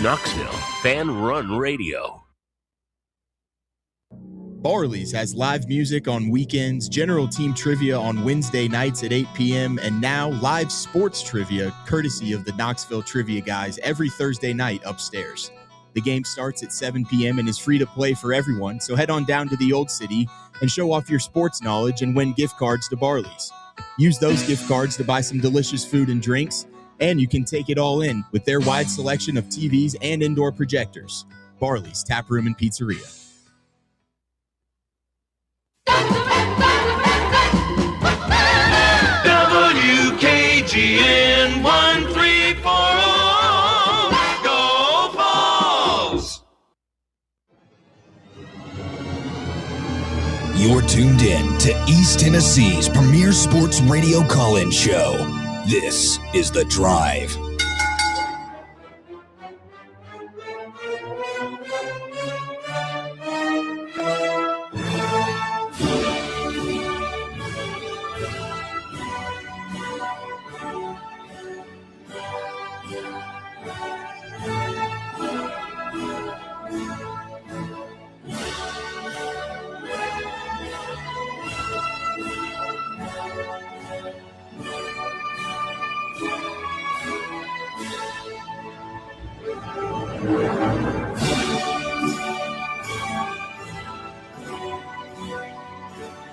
Knoxville Fan Run Radio. Barley's has live music on weekends, general team trivia on Wednesday nights at 8 p.m., and now live sports trivia courtesy of the Knoxville Trivia Guys every Thursday night upstairs. The game starts at 7 p.m. and is free to play for everyone, so head on down to the Old City and show off your sports knowledge and win gift cards to Barley's. Use those gift cards to buy some delicious food and drinks, and you can take it all in with their wide selection of TVs and indoor projectors. Barley's Tap Room and Pizzeria. WKGN 1340. Go Balls! You're tuned in to East Tennessee's premier sports radio call-in show. This is The Drive.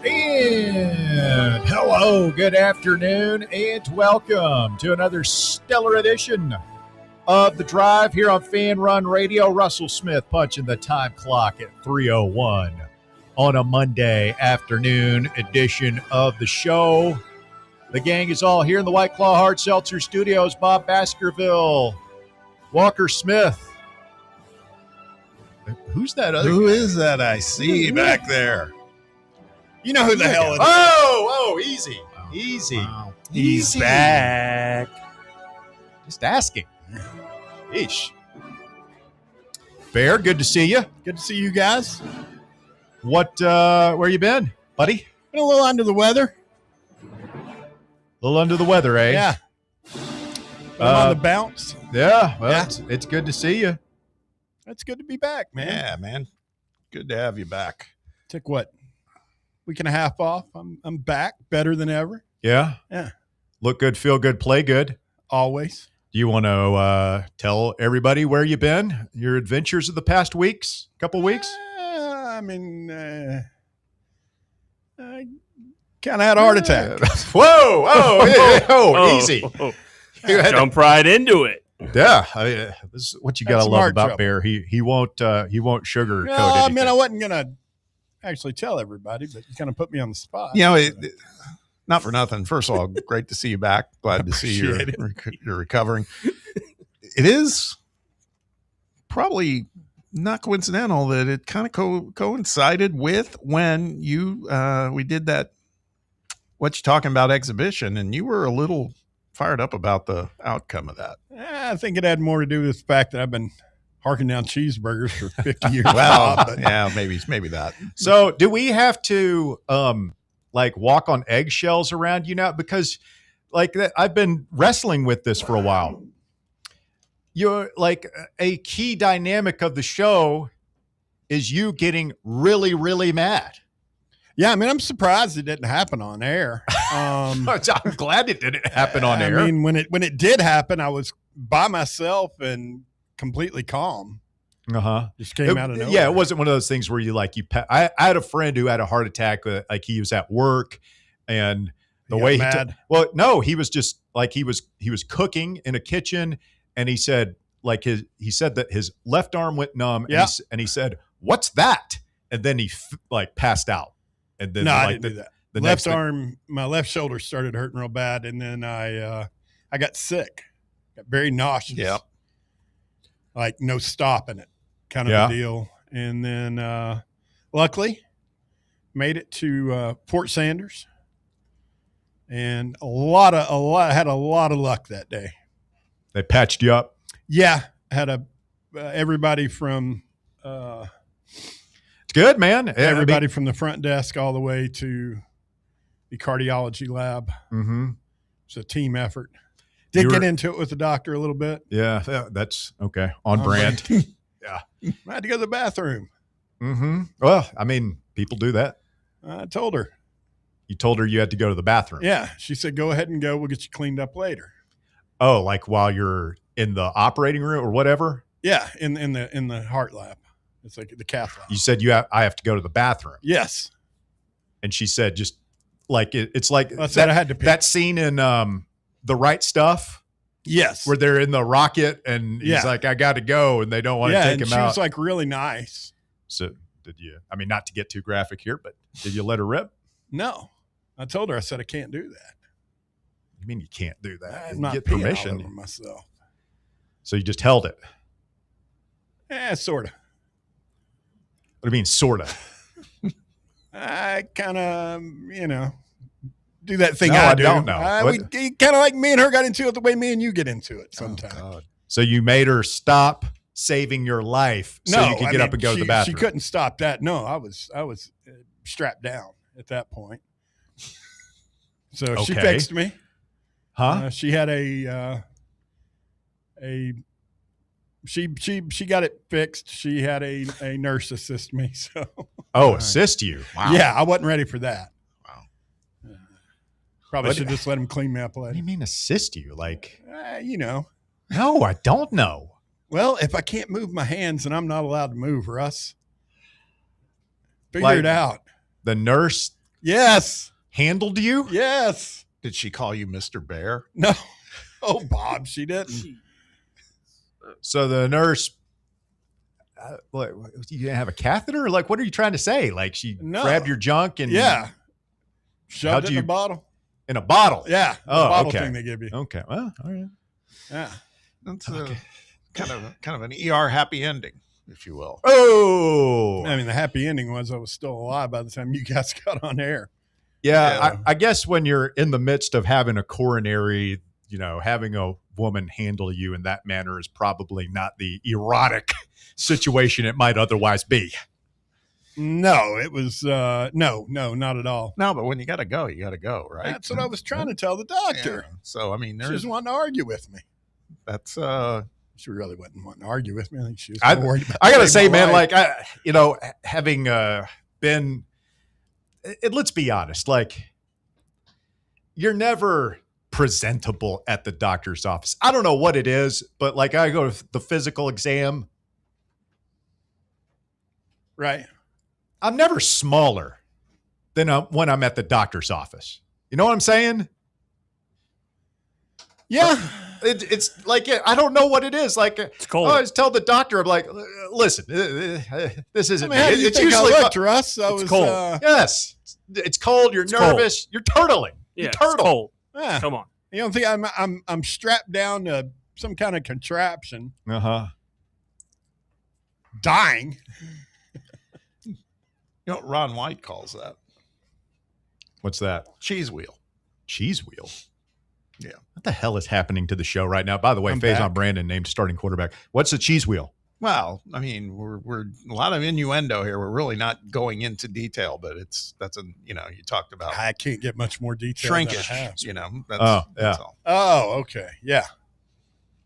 And hello, good afternoon, and welcome to another stellar edition of The Drive here on Fan Run Radio. Russell Smith punching the time clock at 3:01 on a Monday afternoon edition of the show. The gang is all here in the White Claw Hard Seltzer Studios. Bob Baskerville, Walker Smith. Who's that other Who guy? is that I see back there? You know who the hell it is. Oh, easy. Wow. Easy. Wow. He's Easy. back. Just asking. Eesh. Bear, good to see you. Good to see you guys. Where you been, buddy? Been a little under the weather. A little under the weather, eh? Yeah. I'm on the bounce. Yeah. Well, Yeah. It's good to see you. It's good to be back, man. Yeah, man. Good to have you back. Took what? Week and a half off. I'm back better than ever. Yeah. Yeah. Look good, feel good, play good. Always. Do you want to tell everybody where you've been, your adventures of the past couple weeks? I kind of had a heart attack. Whoa. Oh, easy. You had to- Jump right into it. Yeah, this is what you That's gotta love smart about trouble. Bear. He won't sugarcoat No, I anything. mean, I wasn't going to actually tell everybody, but you kind of put me on the spot. You know, not for nothing. First of all, great to see you back. Glad to see you're recovering. It is probably not coincidental that it kind of coincided with when we did that what you talking about exhibition, and you were a little fired up about the outcome of that. I think it had more to do with the fact that I've been harking down cheeseburgers for 50 years. Well, but yeah, maybe that. So do we have to walk on eggshells around you now? Because I've been wrestling with this for a while. You're like a key dynamic of the show is you getting really, really mad. yeah, I mean, I'm surprised it didn't happen on air. I'm glad it didn't happen on air. I mean, when it did happen, I was by myself and completely calm. Just came out of nowhere. Yeah, it wasn't one of those things where I had a friend who had a heart attack. He was at work, and the He way got he mad? well, no, he was just he was cooking in a kitchen, and he said he said that his left arm went numb. Yeah. And he said, "What's that?" And then he passed out. And then No, I didn't do that. The Left next thing- arm, my left shoulder started hurting real bad, and then I got sick, got very nauseous. Yeah. Like no stopping it, kind of Yeah. a deal. And then luckily made it to Fort Sanders, and had a lot of luck that day. They patched you up. Yeah, had everybody from It's good, man. everybody from the front desk all the way to the cardiology lab. Mm-hmm. It's a team effort. Did get into it with the doctor a little bit. Yeah, that's okay. On brand. Yeah. I had to go to the bathroom. Mm-hmm. Well, I mean, people do that. I told her. You told her you had to go to the bathroom. Yeah. She said, go ahead and go. We'll get you cleaned up later. Oh, like while you're in the operating room or whatever? Yeah, in the heart lab. It's like the cath lab. You said I have to go to the bathroom. Yes. And she said just like it's like I said I had to pick. That scene in The Right Stuff. Yes. Where they're in the rocket and he's like, I got to go, and they don't want to take him out. She was like really nice. So did you, I mean, not to get too graphic here, but did you let her rip? No. I told her, I said, I can't do that. You mean you can't do that? I'm You not get peeing permission. all over myself. So you just held it. Sort of. What do you mean, sort of? I kind of, do that thing No, I I do. don't know. We kind of like me and her got into it the way me and you get into it sometimes. Oh, God. So you made her stop saving your life so you could get up and go to the bathroom. She couldn't stop that. No, I was strapped down at that point. So she fixed me. Huh? She had she got it fixed. She had a nurse assist me. So assist you. Wow. Yeah, I wasn't ready for that. Wow. Probably should just let him clean me up What do later. you mean assist you? Like, No, I don't know. Well, if I can't move my hands and I'm not allowed to move, Russ, figure Like- it out. The nurse Yes. handled you? Yes. Did she call you Mr. Bear? No. Oh, Bob, she didn't. So the nurse, what, you didn't have a catheter? Like, what are you trying to say? Like, she No. grabbed your junk and Yeah. Shoved How'd it in you- a bottle. in a bottle. Yeah. The Oh, bottle okay. thing they give you. Okay. Well, all right. Yeah. That's kind of an ER happy ending, if you will. Oh, I mean, the happy ending was I was still alive by the time you guys got on air. yeah. I guess when you're in the midst of having a coronary, having a woman handle you in that manner is probably not the erotic situation it might otherwise be. No, it was no, not at all. No, but when you got to go, right? That's what I was trying to tell the doctor. Yeah. So, I mean, She there's was wanting to argue with me. that's She really wasn't wanting to argue with me. I think she was I more worried about got to saving say, my man, life. like, having been, let's be honest, like, you're never presentable at the doctor's office. I don't know what it is, but like, I go to the physical exam. Right. I'm never smaller than when I'm at the doctor's office. You know what I'm saying? Yeah. It's like, I don't know what it is. Like, It's cold. I always tell the doctor, I'm like, listen, this isn't I mean, how do you it's think usually I looked, Russ? I was cold. yes, it's cold. You're cold. nervous. You're turtling. Yeah, you it's turtle. cold. yeah. Come on. You don't think I'm strapped down to some kind of contraption, Uh-huh. dying? you know what Ron White calls that? What's that? Cheese wheel. Cheese wheel. Yeah. What the hell is happening to the show right now? By the way, I'm Faizon back. Brandon named starting quarterback. What's the cheese wheel? Well, I mean, we're a lot of innuendo here. We're really not going into detail, but you talked about I can't get much more detail than I shrinkage. have. That's all. Oh, okay. Yeah.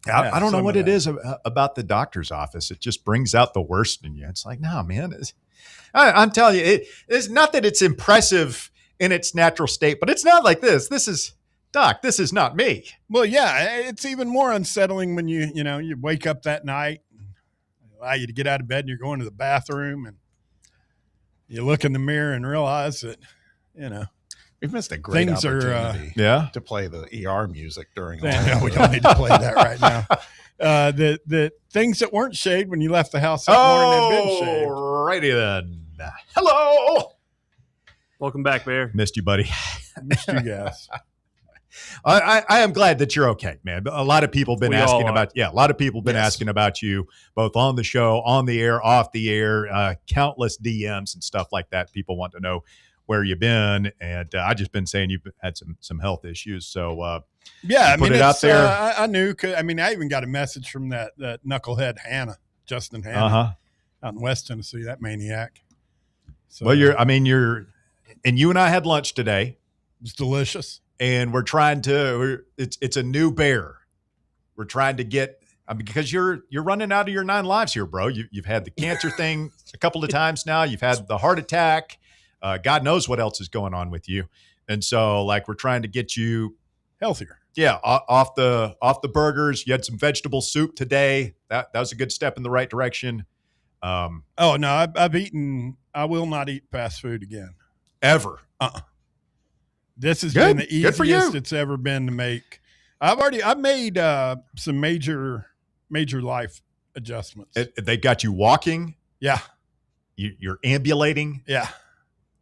Yeah, I don't know some what of it is about the doctor's office. It just brings out the worst in you. It's like, no, man. I'm telling you, it's not that it's impressive in its natural state, but it's not like this. This is, Doc, this is not me. Well, yeah, it's even more unsettling when you wake up that night, and allow you to get out of bed and you're going to the bathroom and you look in the mirror and realize that, We've missed a great Things are, opportunity Yeah. to play the ER music during all no, we don't need to play that right now. The things that weren't shaved when you left the house that morning have been shaved. righty then. Hello. Welcome back, Bear. Missed you, buddy. Missed you guys. I am glad that you're okay, man. A lot of people have been We all asking are. about, a lot of people have been Yes. asking about you, both on the show, on the air, off the air, countless DMs and stuff like that. People want to know where you've been. And I just been saying you've had some health issues. So, Yeah, I put mean, it out it's, there. I knew. I even got a message from that knucklehead Hannah, Justin Hannah, uh-huh. out in West Tennessee. That maniac. So, Well, and you and I had lunch today. it was delicious. And we're trying to, it's a new bear. We're trying to get because you're running out of your 9 lives here, bro. You've had the cancer thing a couple of times now. You've had the heart attack. God knows what else is going on with you. And so, like, we're trying to get you healthier. Yeah, off the burgers. You had some vegetable soup today. That was a good step in the right direction. Oh no, I've eaten. I will not eat fast food again. Ever. This has Good. been the Good for you. easiest it's ever been to make. I've made some major life adjustments. They got you walking. Yeah. You're ambulating. Yeah.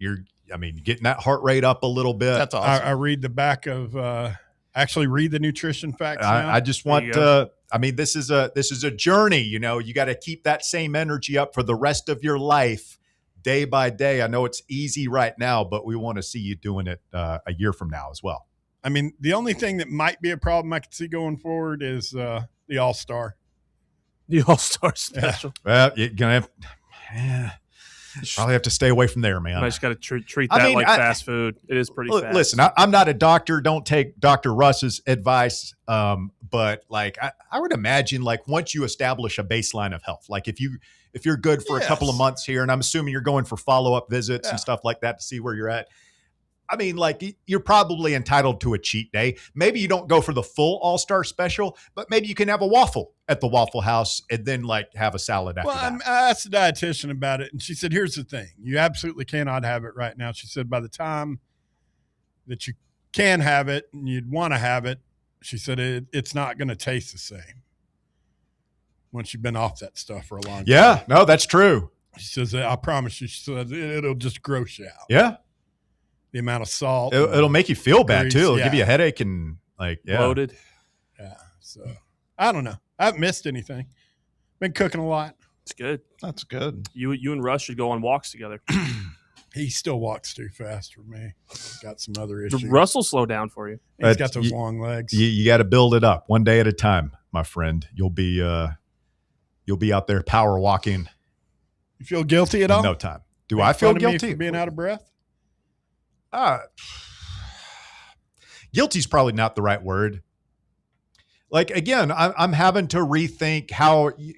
Getting that heart rate up a little bit. That's awesome. I read the back of actually read the nutrition facts. I just want to. This is a journey. You got to keep that same energy up for the rest of your life, day by day. I know it's easy right now, but we want to see you doing it a year from now as well. The only thing that might be a problem I can see going forward is the All-Star. The All-Star special. Well, you're gonna probably have to stay away from there, man. I just got to treat that like fast food. It is pretty fast. Listen, I'm not a doctor. Don't take Dr. Russ's advice. But like, I would imagine, like, once you establish a baseline of health, like if you're good for a couple of months here, and I'm assuming you're going for follow-up visits and stuff like that to see where you're at. You're probably entitled to a cheat day. Maybe you don't go for the full All-Star special, but maybe you can have a waffle at the Waffle House and then like have a salad after that. I asked the dietitian about it, and she said, here's the thing. You absolutely cannot have it right now. She said, by the time that you can have it and you'd want to have it, she said, it's not going to taste the same once you've been off that stuff for a long time. Yeah, no, that's true. She says, I promise you, she said, it'll just gross you out. Yeah. The amount of salt. It'll make you feel bad, grease, too. It'll give you a headache and bloated. Yeah. So I don't know. I haven't missed anything. Been cooking a lot. It's good. That's good. You and Russ should go on walks together. He still walks too fast for me. Got some other issues. Russ will slow down for you. He's got those long legs. You got to build it up one day at a time, my friend. You'll be out there power walking. You feel guilty at all? No time. Do I feel guilty for being out of breath? Guilty is probably not the right word. Like, again, I'm having to rethink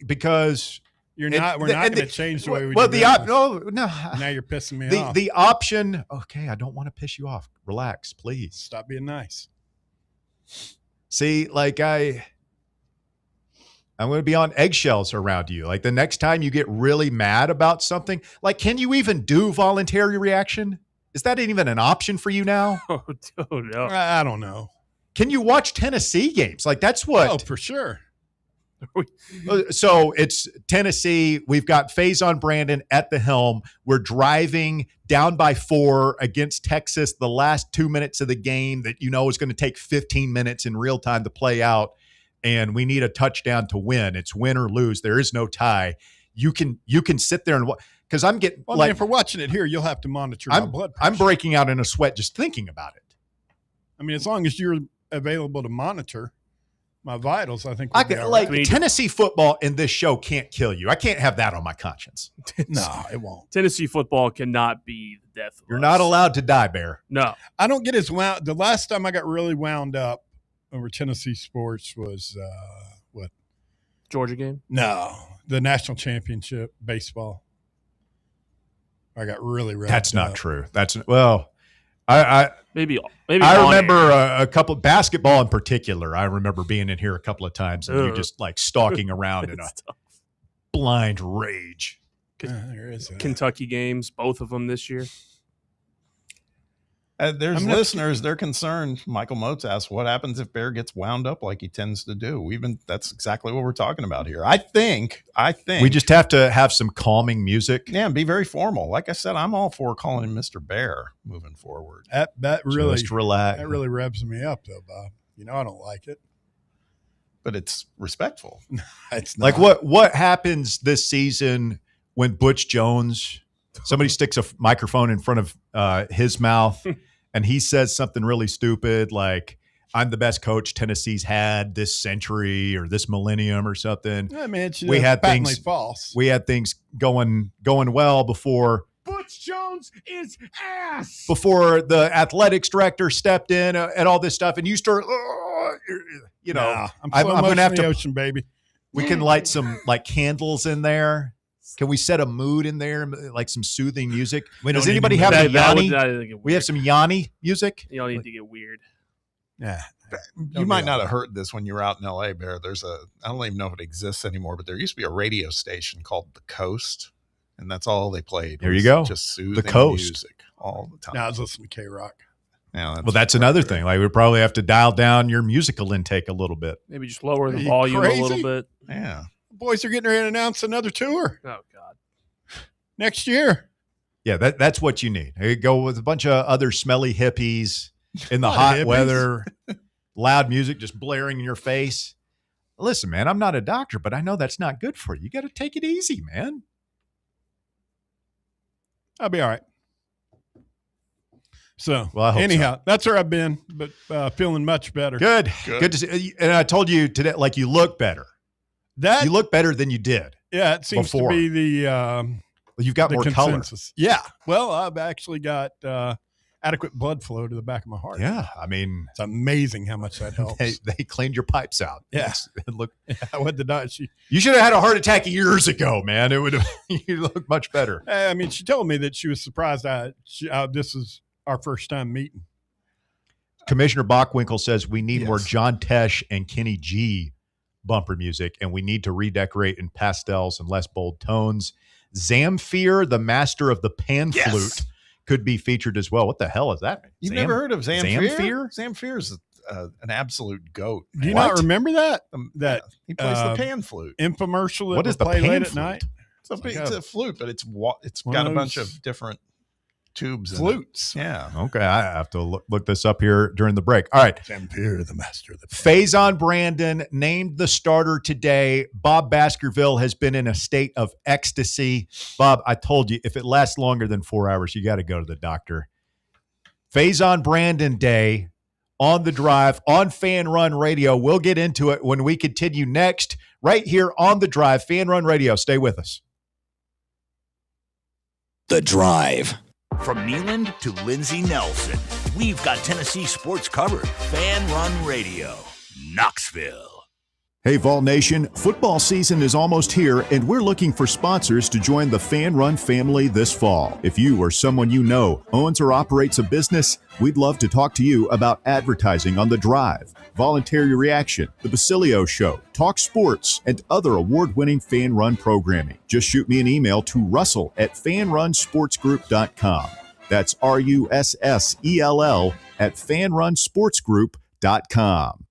because we're not going to change the way we do no. Now you're pissing me off. The option. Okay, I don't want to piss you off. Relax, please. Stop being nice. See, like I'm going to be on eggshells around you. Like the next time you get really mad about something, like, can you even do voluntary reaction? Is that even an option for you now? Oh, no. I don't know. Can you watch Tennessee games? Like, that's what. Oh, for sure. So it's Tennessee. We've got Faizon Brandon at the helm. We're driving down by 4 against Texas the last 2 minutes of the game that is going to take 15 minutes in real time to play out. And we need a touchdown to win. It's win or lose. There is no tie. You can sit there and watch. Because I'm getting if we're watching it here, you'll have to monitor my blood pressure. I'm breaking out in a sweat just thinking about it. As long as you're available to monitor my vitals, I think Tennessee football in this show can't kill you. I can't have that on my conscience. No, it won't. Tennessee football cannot be the death of You're us. not allowed to die, Bear. No. I don't get as wound. The last time I got really wound up over Tennessee sports was what? Georgia game? No, the national championship baseball. I got really revved That's not up. true. I maybe I remember a couple basketball in particular. I remember being in here a couple of times and you just like stalking around in a blind rage. There is Kentucky games, both of them this year. There's listeners, they're concerned. Michael Motes asks, what happens if Bear gets wound up like he tends to do? That's exactly what we're talking about here. I think we just have to have some calming music. Yeah, and be very formal. Like I said, I'm all for calling him Mr. Bear moving forward. That really just relax. That really revs me up though, Bob. I don't like it. But it's respectful. It's not. Like what happens this season when Butch Jones, somebody sticks a microphone in front of his mouth and he says something really stupid like, I'm the best coach Tennessee's had this century or this millennium or something. We had things false. We had things going well before Butch Jones is ass. Before the athletics director stepped in and all this stuff, and you start you know, Nah, I'm I'm slow going to motion have in the to. ocean, baby. We can light some like candles in there. Can we set a mood in there, like some soothing music? Does anybody have any Yanni? We have some Yanni music. You don't need to get weird. Yeah. You might not have heard this when you were out in LA, Bear. I don't even know if it exists anymore, but there used to be a radio station called The Coast, and that's all they played. There you go. Just soothing The Coast. music all the time. Now I was listening to K-Rock. Yeah, That's another thing. Like, we'd probably have to dial down your musical intake a little bit. Maybe just lower the Are you volume crazy? a little bit. Yeah. Boys are getting ready to announce another tour Oh, God. next year. Yeah, that's what you need. You go with a bunch of other smelly hippies in the What hot hippies? weather, loud music just blaring in your face. Listen, man, I'm not a doctor, but I know that's not good for you. You got to take it easy, man. I'll be all right. So, Well, I hope anyhow, that's where I've been, but feeling much better. Good to see. And I told you today, like, you look better. You look better than you did. Yeah, it seems before. to be the You've got more color. consensus. Yeah. Well, I've actually got adequate blood flow to the back of my heart. Yeah, I mean, It's amazing how much that helps. they cleaned your pipes out. Yes. Look, I went to die. you should have had a heart attack years ago, man. It would have. You look much better. I mean, she told me that she was surprised. This is our first time meeting. Commissioner Bockwinkel says we need Yes. more John Tesh and Kenny G bumper music, and we need to redecorate in pastels and less bold tones. Zamfir, the master of the pan flute, could be featured as well. What the hell is that? You've never heard of Zamfir? Zamfir? Zamfir is an absolute goat. Do you man. not remember that? That He plays the pan flute. infomercial that What is would the play pan late at flute? night? It's a flute, but it's One got of a bunch those of different tubes. Flutes. In it. Yeah. Okay, I have to look this up here during the break. All right. Zamfir, the master of the Faizon Brandon named the starter today. Bob Baskerville has been in a state of ecstasy. Bob, I told you, if it lasts longer than 4 hours, you got to go to the doctor. Faizon Brandon Day on the drive on Fan Run Radio. We'll get into it when we continue next, right here on the drive, Fan Run Radio. Stay with us. The Drive. From Neyland to Lindsey Nelson, we've got Tennessee sports covered. Fan Run Radio, Knoxville. Hey, Vol Nation, football season is almost here, and we're looking for sponsors to join the Fan Run family this fall. If you or someone you know owns or operates a business, we'd love to talk to you about advertising on The Drive, Voluntary Reaction, The Basilio Show, Talk Sports, and other award-winning Fan Run programming. Just shoot me an email to russell@fanrunsportsgroup.com. That's RUSSELL@fanrunsportsgroup.com.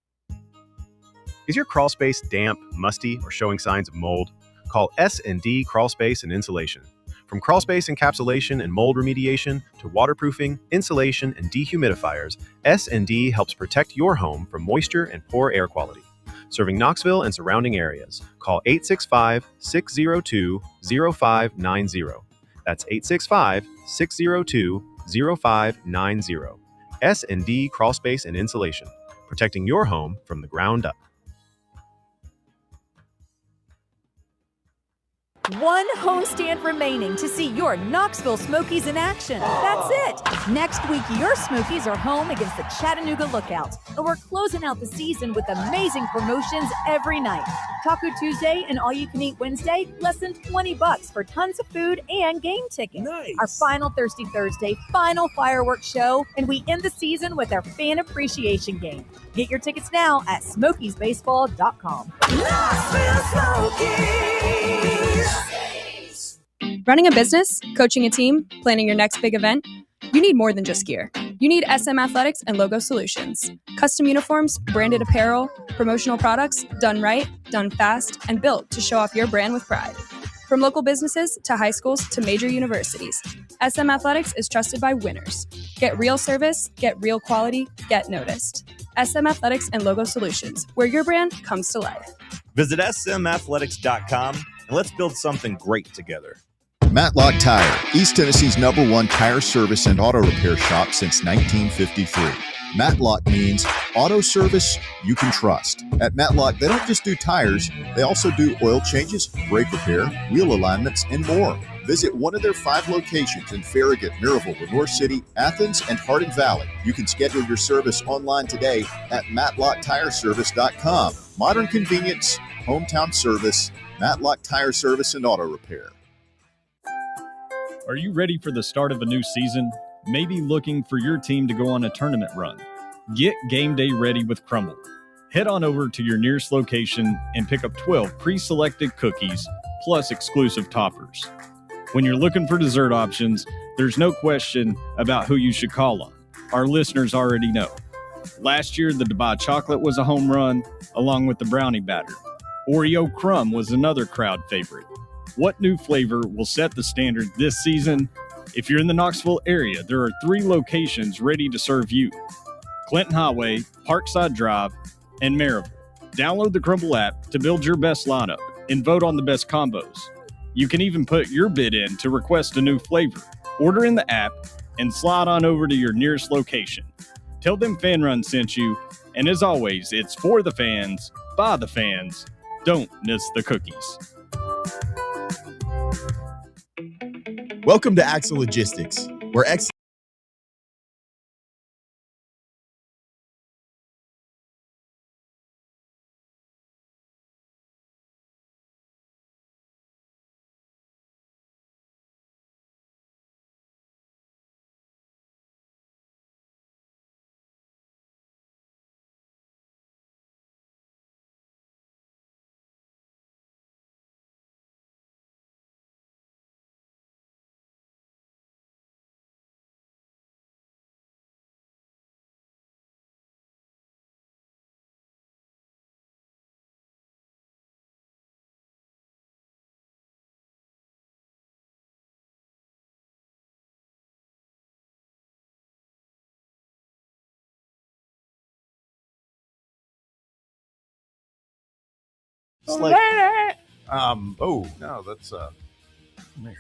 Is your crawl space damp, musty, or showing signs of mold? Call S&D Crawl Space and Insulation. From crawl space encapsulation and mold remediation to waterproofing, insulation, and dehumidifiers, S&D helps protect your home from moisture and poor air quality. Serving Knoxville and surrounding areas, call 865-602-0590. That's 865-602-0590. S&D Crawl Space and Insulation, protecting your home from the ground up. One homestand remaining to see your Knoxville Smokies in action. That's it. Next week, your Smokies are home against the Chattanooga Lookouts, and we're closing out the season with amazing promotions every night. Taco Tuesday and All-You-Can-Eat Wednesday, less than $20 for tons of food and game tickets. Nice. Our final Thirsty Thursday, final fireworks show, and we end the season with our fan appreciation game. Get your tickets now at SmokiesBaseball.com. Running a business, coaching a team, planning your next big event, you need more than just gear. You need SM Athletics and Logo Solutions. Custom uniforms, branded apparel, promotional products, done right, done fast, and built to show off your brand with pride. From local businesses to high schools to major universities, SM Athletics is trusted by winners. Get real service, get real quality, get noticed. SM Athletics and Logo Solutions, where your brand comes to life. Visit smathletics.com and let's build something great together. Matlock Tire, East Tennessee's #1 tire service and auto repair shop since 1953. Matlock means auto service you can trust. At Matlock, they don't just do tires, they also do oil changes, brake repair, wheel alignments, and more. Visit one of their 5 locations in Farragut, Maryville, Lenore City, Athens, and Hardin Valley. You can schedule your service online today at MatlockTireService.com. Modern convenience, hometown service, Matlock Tire Service and Auto Repair. Are you ready for the start of a new season? Maybe looking for your team to go on a tournament run? Get game day ready with Crumble. Head on over to your nearest location and pick up 12 pre-selected cookies plus exclusive toppers. When you're looking for dessert options, there's no question about who you should call on. Our listeners already know. Last year, the Dubai chocolate was a home run, along with the brownie batter. Oreo crumb was another crowd favorite. What new flavor will set the standard this season? If you're in the Knoxville area, there are 3 locations ready to serve you: Clinton Highway, Parkside Drive, and Maryville. Download the Crumble app to build your best lineup and vote on the best combos. You can even put your bid in to request a new flavor. Order in the app and slide on over to your nearest location. Tell them Fan Run sent you, and as always, it's for the fans, by the fans. Don't miss the cookies. Welcome to Axle Logistics, where It's like, no, that's there's a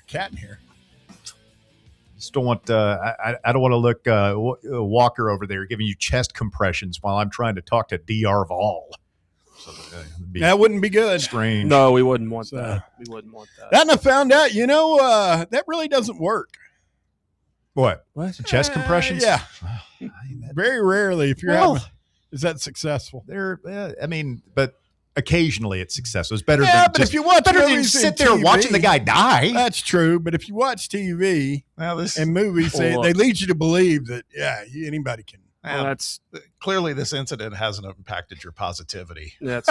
cat in here. Just don't want I don't want to look Walker over there giving you chest compressions while I'm trying to talk to DR Vol. So, that wouldn't be good. Strange. No, we wouldn't want that. We wouldn't want that. Then I found out, that really doesn't work. What? Chest compressions? Yeah. Very rarely, if you're having, is that successful? But occasionally it's successful. It's better yeah, than but just, if you watch better than movies sit and there TV, watching the guy die. That's true. But if you watch TV and movies, they lead you to believe that, anybody can. Well, that's clearly this incident hasn't impacted your positivity. That's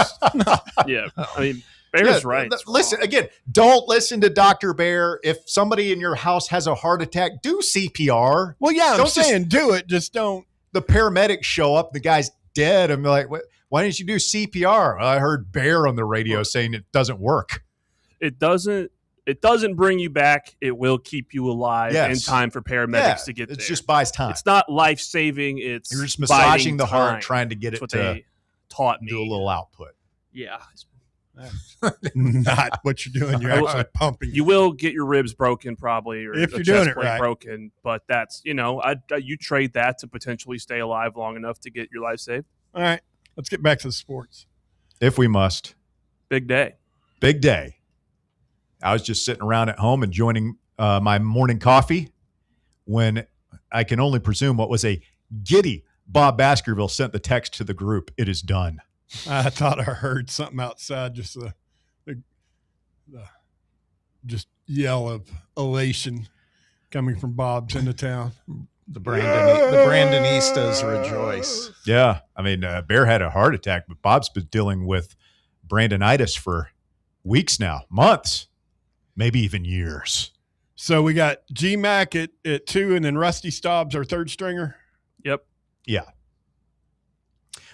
yeah. I mean, Bear's right. Listen again. Don't listen to Dr. Bear. If somebody in your house has a heart attack, do CPR. Well, yeah, don't I'm saying do it. Just don't. The paramedics show up. The guy's dead. I'm like, why didn't you do CPR? I heard Bear on the radio saying it doesn't work. It doesn't bring you back. It will keep you alive in time for paramedics to get there. It just buys time. It's not life-saving. It's you're just massaging the time. heart, trying to get it what to they taught me. Do a little output. Yeah. Not what you're doing. You're actually pumping. You will get your ribs broken probably, or if you're doing it right. broken. But that's you trade that to potentially stay alive long enough to get your life saved. All right, let's get back to the sports. If we must. Big day. Big day. I was just sitting around at home enjoying my morning coffee when I can only presume what was a giddy Bob Baskerville sent the text to the group. It is done. I thought I heard something outside, just the just yell of elation coming from Bob's into town. The Brandonistas rejoice. Yeah, I mean, Bear had a heart attack, but Bob's been dealing with Brandonitis for weeks now, months, maybe even years. So we got G-Mac at 2, and then Rusty Staubs, our third stringer. Yep. Yeah.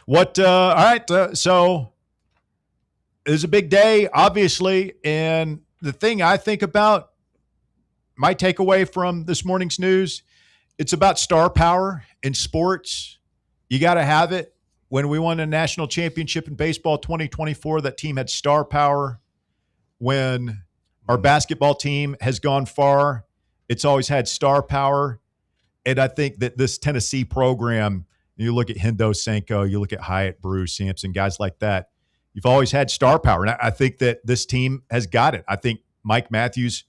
All right. So it was a big day, obviously. And the thing I think about, my takeaway from this morning's news, it's about star power in sports. You got to have it. When we won a national championship in baseball 2024, that team had star power. When our basketball team has gone far, it's always had star power. And I think that this Tennessee program You look at Hendo Senko, you look at Hyatt, Bruce, Sampson, guys like that. You've always had star power. And I think that this team has got it. I think Mike Matthews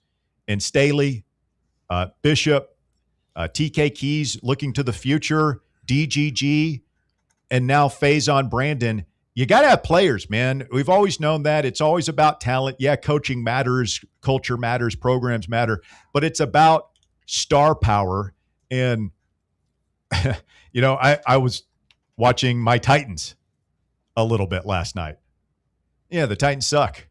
and Staley, Bishop, TK Keys looking to the future, DGG, and now Faizon Brandon. You got to have players, man. We've always known that. It's always about talent. Yeah, coaching matters, culture matters, programs matter, but it's about star power. And, I was watching my Titans a little bit last night. Yeah, the Titans suck.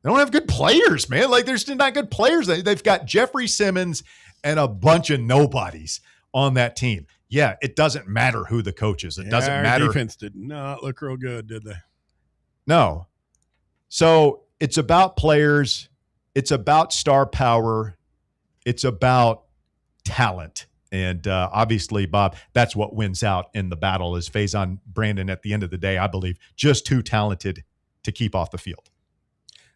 They don't have good players, man. Like, there's not good players. They've got Jeffrey Simmons and a bunch of nobodies on that team. Yeah, it doesn't matter who the coach is. It doesn't matter. Defense did not look real good, did they? No. So it's about players. It's about star power. It's about talent. And obviously, Bob, that's what wins out in the battle is Faizon Brandon at the end of the day, I believe, just too talented to keep off the field.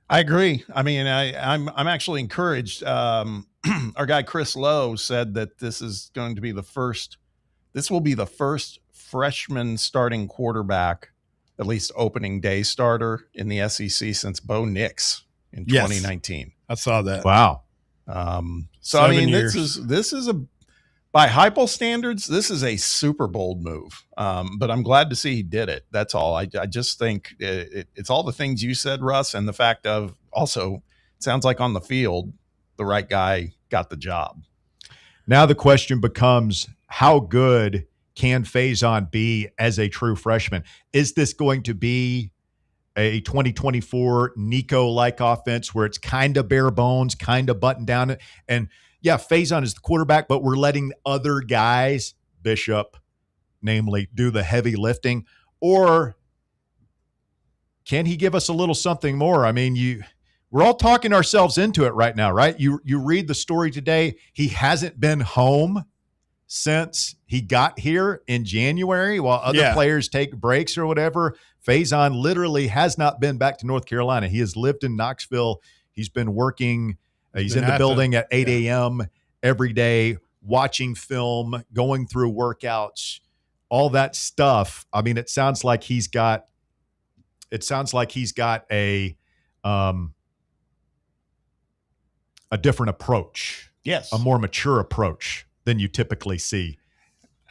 I agree. I mean, I'm actually encouraged. Our guy Chris Lowe said that this will be the first freshman starting quarterback, at least opening day starter in the SEC since Bo Nix in 2019. I saw that. Wow. So I mean, this is by Heupel standards, this is a super bold move. But I'm glad to see he did it. That's all. I just think it's all the things you said, Russ, and the fact of also it sounds like on the field, the right guy got the job. Now the question becomes, how good can Faizon be as a true freshman? Is this going to be a 2024 Nico-like offense where it's kind of bare bones, kind of buttoned down? And yeah, Faizon is the quarterback, but we're letting other guys, Bishop, namely, do the heavy lifting? Or can he give us a little something more? I mean, we're all talking ourselves into it right now, right? You read the story today. He hasn't been home since he got here in January while other players take breaks or whatever. Faizon literally has not been back to North Carolina. He has lived in Knoxville. He's been working. He's in the building at 8 a.m. every day, watching film, going through workouts, all that stuff. I mean, it sounds like he's got a different approach. Yes. A more mature approach than you typically see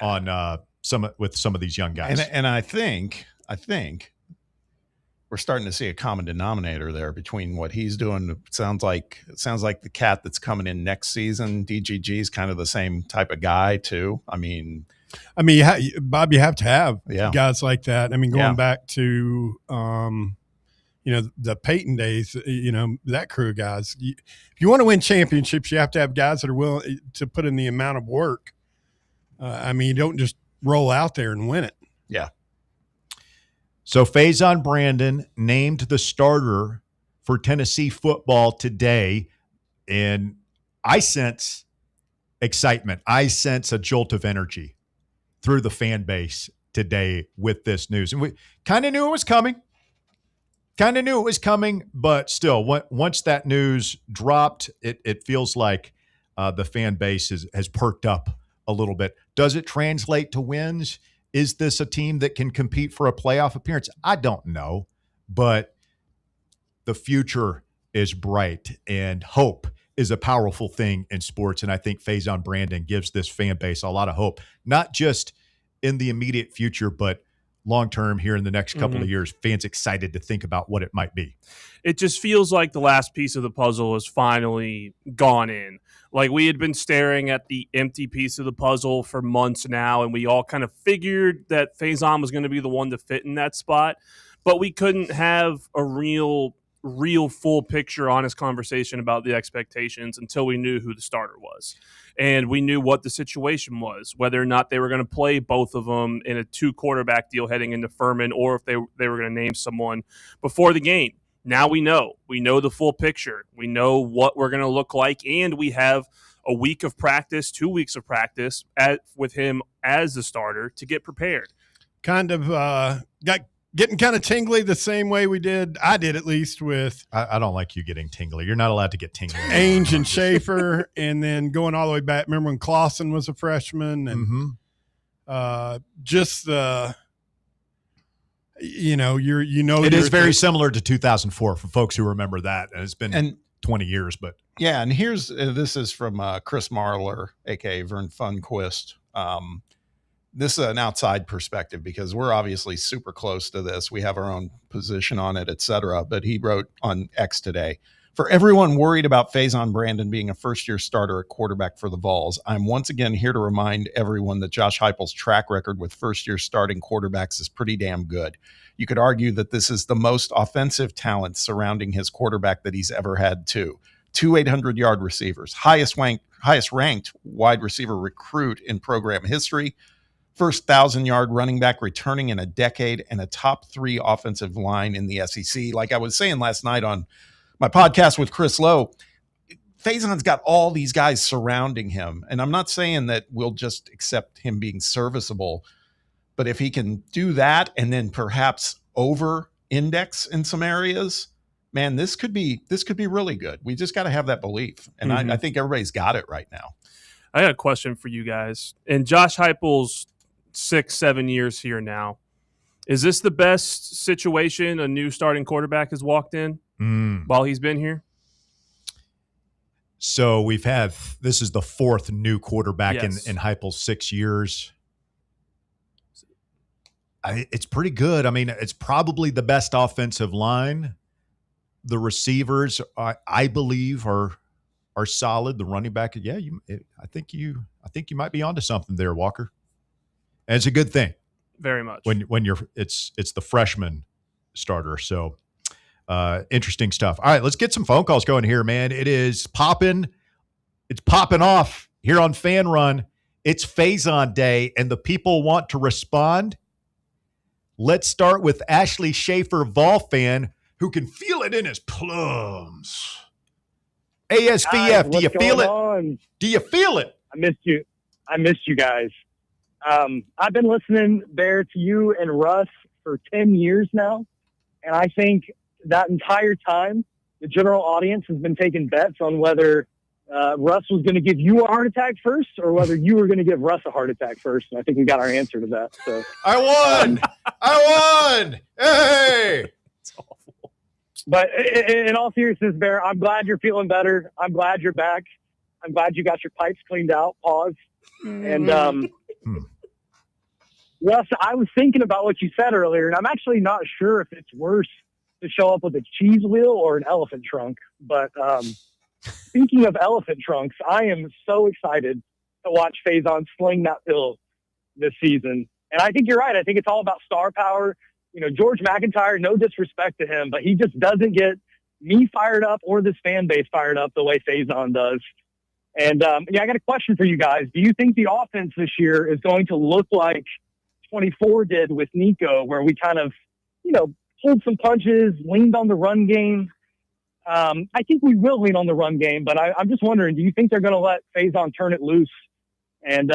on some of these young guys. And I think we're starting to see a common denominator there between what he's doing. It sounds like the cat that's coming in next season. DGG is kind of the same type of guy too. I mean, Bob, you have to have guys like that. I mean, going back to the Peyton days, that crew of guys. If you want to win championships, you have to have guys that are willing to put in the amount of work. You don't just roll out there and win it. Yeah. So Faizon Brandon named the starter for Tennessee football today, and I sense excitement. I sense a jolt of energy through the fan base today with this news. And we kind of knew it was coming. But still, once that news dropped, it feels like the fan base has perked up a little bit. Does it translate to wins? Is this a team that can compete for a playoff appearance? I don't know, but the future is bright, and hope is a powerful thing in sports. And I think Faizon Brandon gives this fan base a lot of hope, not just in the immediate future, but long-term here in the next couple of years. Fans excited to think about what it might be. It just feels like the last piece of the puzzle has finally gone in. Like, we had been staring at the empty piece of the puzzle for months now, and we all kind of figured that Faizon was going to be the one to fit in that spot, but we couldn't have a real full picture, honest conversation about the expectations until we knew who the starter was. And we knew what the situation was, whether or not they were going to play both of them in a 2-quarterback deal heading into Furman, or if they were going to name someone before the game. Now we know the full picture. We know what we're going to look like, and we have a week of practice, 2 weeks of practice with him as the starter to get prepared. Kind of getting kind of tingly the same way I did at least with. I don't like you getting tingly. You're not allowed to get tingly. Ainge and Schaefer, and then going all the way back. Remember when Clausen was a freshman? And Just the, it is very similar to 2004 for folks who remember that. And it's been 20 years, but yeah. And here's, this is from Chris Marler, aka Vern Funquist. This is an outside perspective because we're obviously super close to this. We have our own position on it, et cetera. But he wrote on X today, for everyone worried about Faizon Brandon being a first-year starter at quarterback for the Vols, I'm once again here to remind everyone that Josh Heupel's track record with first-year starting quarterbacks is pretty damn good. You could argue that this is the most offensive talent surrounding his quarterback that he's ever had, too. 2 800-yard receivers, highest ranked wide receiver recruit in program history, first 1,000-yard running back returning in a decade, and a top 3 offensive line in the SEC. Like I was saying last night on my podcast with Chris Lowe, Faizon's got all these guys surrounding him. And I'm not saying that we'll just accept him being serviceable, but if he can do that and then perhaps over index in some areas, man, this could be really good. We just got to have that belief. And I think everybody's got it right now. I got a question for you guys. In Josh Heupel's 6-7 years here now, is this the best situation a new starting quarterback has walked in while he's been here? So this is the 4th new quarterback in Heupel's 6 years. It's pretty good. I mean, it's probably the best offensive line. The receivers, I believe, are solid. The running back, I think you might be onto something there, Walker. And it's a good thing. Very much. When it's the freshman starter. So interesting stuff. All right, let's get some phone calls going here, man. It is popping. It's popping off here on Fan Run. It's Faizon Day, and the people want to respond. Let's start with Ashley Schaefer, Vol fan, who can feel it in his plums. ASVF, do you feel it? Do you feel it? I missed you guys. I've been listening, Bear, to you and Russ for 10 years now. And I think that entire time, the general audience has been taking bets on whether Russ was going to give you a heart attack first or whether you were going to give Russ a heart attack first. And I think we got our answer to that. So I won! Hey! It's awful. But in all seriousness, Bear, I'm glad you're feeling better. I'm glad you're back. I'm glad you got your pipes cleaned out. Pause. And Russ, I was thinking about what you said earlier, and I'm actually not sure if it's worse to show up with a cheese wheel or an elephant trunk. But speaking of elephant trunks, I am so excited to watch Faizon sling that pill this season. And I think you're right. I think it's all about star power. You know, George McIntyre, no disrespect to him, but he just doesn't get me fired up or this fan base fired up the way Faizon does. And I got a question for you guys. Do you think the offense this year is going to look like 24 did with Nico, where we kind of, pulled some punches, leaned on the run game? I think we will lean on the run game, but I'm just wondering, do you think they're going to let Faizon turn it loose and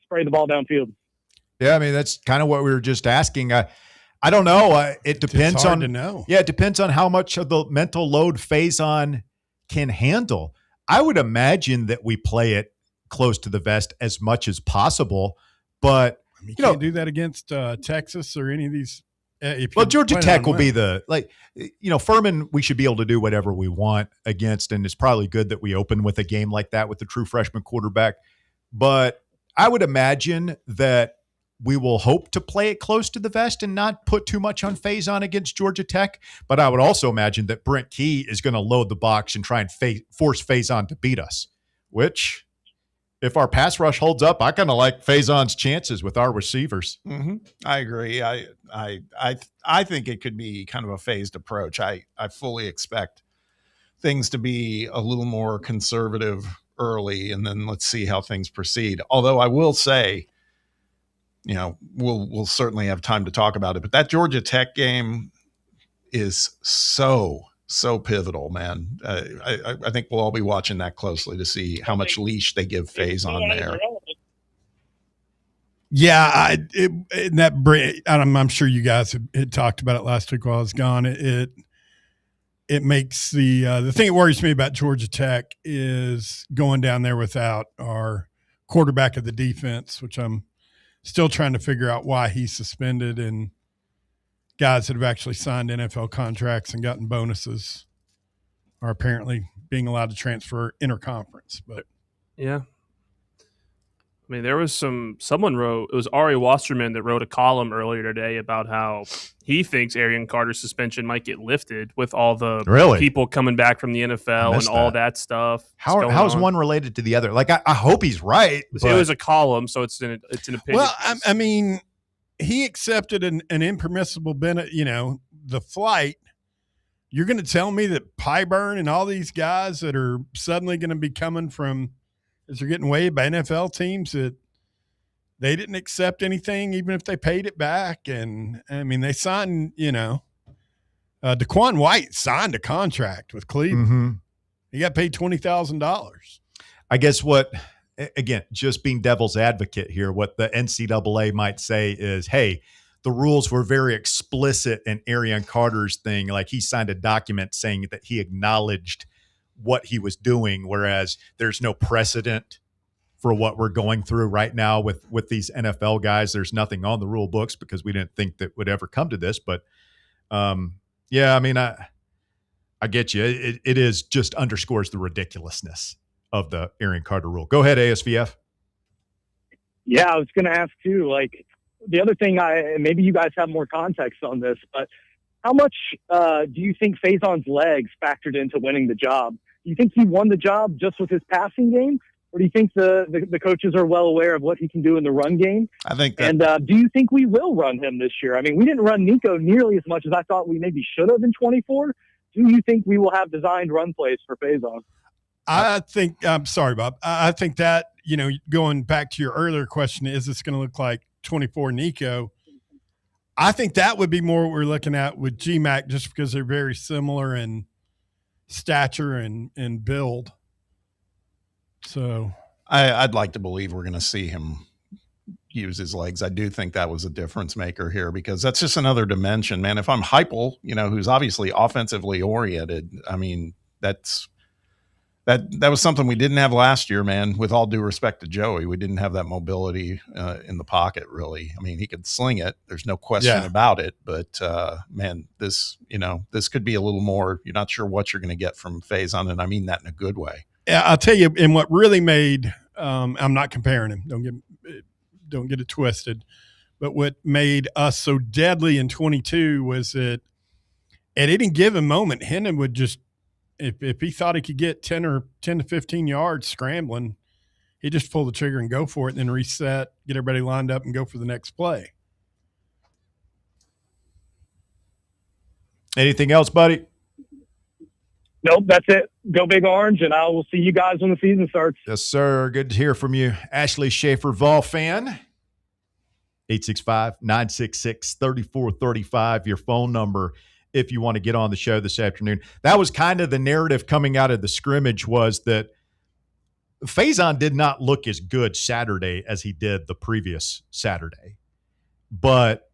spray the ball downfield? Yeah, I mean, that's kind of what we were just asking. I don't know. It depends it's hard on to know. Yeah, it depends on how much of the mental load Faizon can handle. I would imagine that we play it close to the vest as much as possible, but you can't do that against Texas or any of these. Well, Georgia Tech will be Furman, we should be able to do whatever we want against, and it's probably good that we open with a game like that with the true freshman quarterback. But I would imagine that we will hope to play it close to the vest and not put too much on Faizon against Georgia Tech. But I would also imagine that Brent Key is going to load the box and try and force Faizon to beat us, which, if our pass rush holds up, I kind of like Faizon's chances with our receivers. Mm-hmm. I agree. I think it could be kind of a phased approach. I fully expect things to be a little more conservative early, and then let's see how things proceed. Although I will say, we'll certainly have time to talk about it, but that Georgia Tech game is so pivotal, man. I think we'll all be watching that closely to see how much leash they give Faizon there. Yeah, I'm sure you guys had talked about it last week while I was gone. It makes the thing that worries me about Georgia Tech is going down there without our quarterback of the defense, which I'm still trying to figure out why he's suspended, and guys that have actually signed NFL contracts and gotten bonuses are apparently being allowed to transfer interconference. But yeah. I mean, there was someone wrote, it was Ari Wasserman that wrote a column earlier today about how he thinks Arian Carter's suspension might get lifted with all the people coming back from the NFL and all that stuff. How's one related to the other? Like, I hope he's right. It was a column, so it's an opinion. Well, I mean, he accepted an impermissible the flight. You're going to tell me that Pyburn and all these guys that are suddenly going to be coming from, as they're getting waived by NFL teams, that they didn't accept anything, even if they paid it back. And I mean, they signed, Daquan White signed a contract with Cleveland. Mm-hmm. He got paid $20,000. I guess again, just being devil's advocate here, what the NCAA might say is, hey, the rules were very explicit in Arian Carter's thing. Like, he signed a document saying that he acknowledged what he was doing, whereas there's no precedent for what we're going through right now with these NFL guys. There's nothing on the rule books because we didn't think that would ever come to this. But yeah, I mean, I get you. It is just underscores the ridiculousness of the Arian Carter rule. Go ahead, ASVF. Yeah, I was going to ask too, like, the other thing, maybe you guys have more context on this, but how much do you think Faizon's legs factored into winning the job? Do you think he won the job just with his passing game? Or do you think the coaches are well aware of what he can do in the run game? I think that. And do you think we will run him this year? I mean, we didn't run Nico nearly as much as I thought we maybe should have in 24. Do you think we will have designed run plays for Faizon? I think, I'm sorry, Bob. I think that, going back to your earlier question, is this going to look like 24 Nico? I think that would be more what we're looking at with GMAC, just because they're very similar in stature and build. So I'd like to believe we're going to see him use his legs. I do think that was a difference maker here, because that's just another dimension, man. If I'm Heupel, who's obviously offensively oriented, I mean, that was something we didn't have last year, man. With all due respect to Joey, we didn't have that mobility in the pocket, really. I mean, he could sling it. There's no question about it. But, man, this could be a little more. You're not sure what you're going to get from Faizon, and I mean that in a good way. Yeah, I'll tell you, and what really made I'm not comparing him. Don't get it twisted. But what made us so deadly in 22 was that at any given moment, Hendon would just, if he thought he could get 10 to 15 yards scrambling, he'd just pull the trigger and go for it, and then reset, get everybody lined up, and go for the next play. Anything else, buddy? Nope, that's it. Go Big Orange, and I will see you guys when the season starts. Yes, sir. Good to hear from you. Ashley Schaefer, Vol fan. 865-966-3435, your phone number if you want to get on the show this afternoon. That was kind of the narrative coming out of the scrimmage, was that Faizon did not look as good Saturday as he did the previous Saturday. But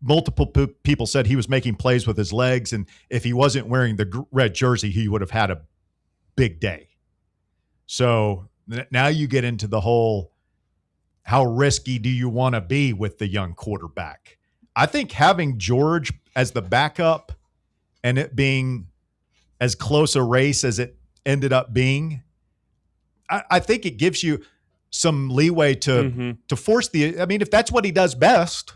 multiple people said he was making plays with his legs, and if he wasn't wearing the red jersey, he would have had a big day. So now you get into the whole, how risky do you want to be with the young quarterback? I think having George as the backup and it being as close a race as it ended up being, I think it gives you some leeway to force the. I mean, if that's what he does best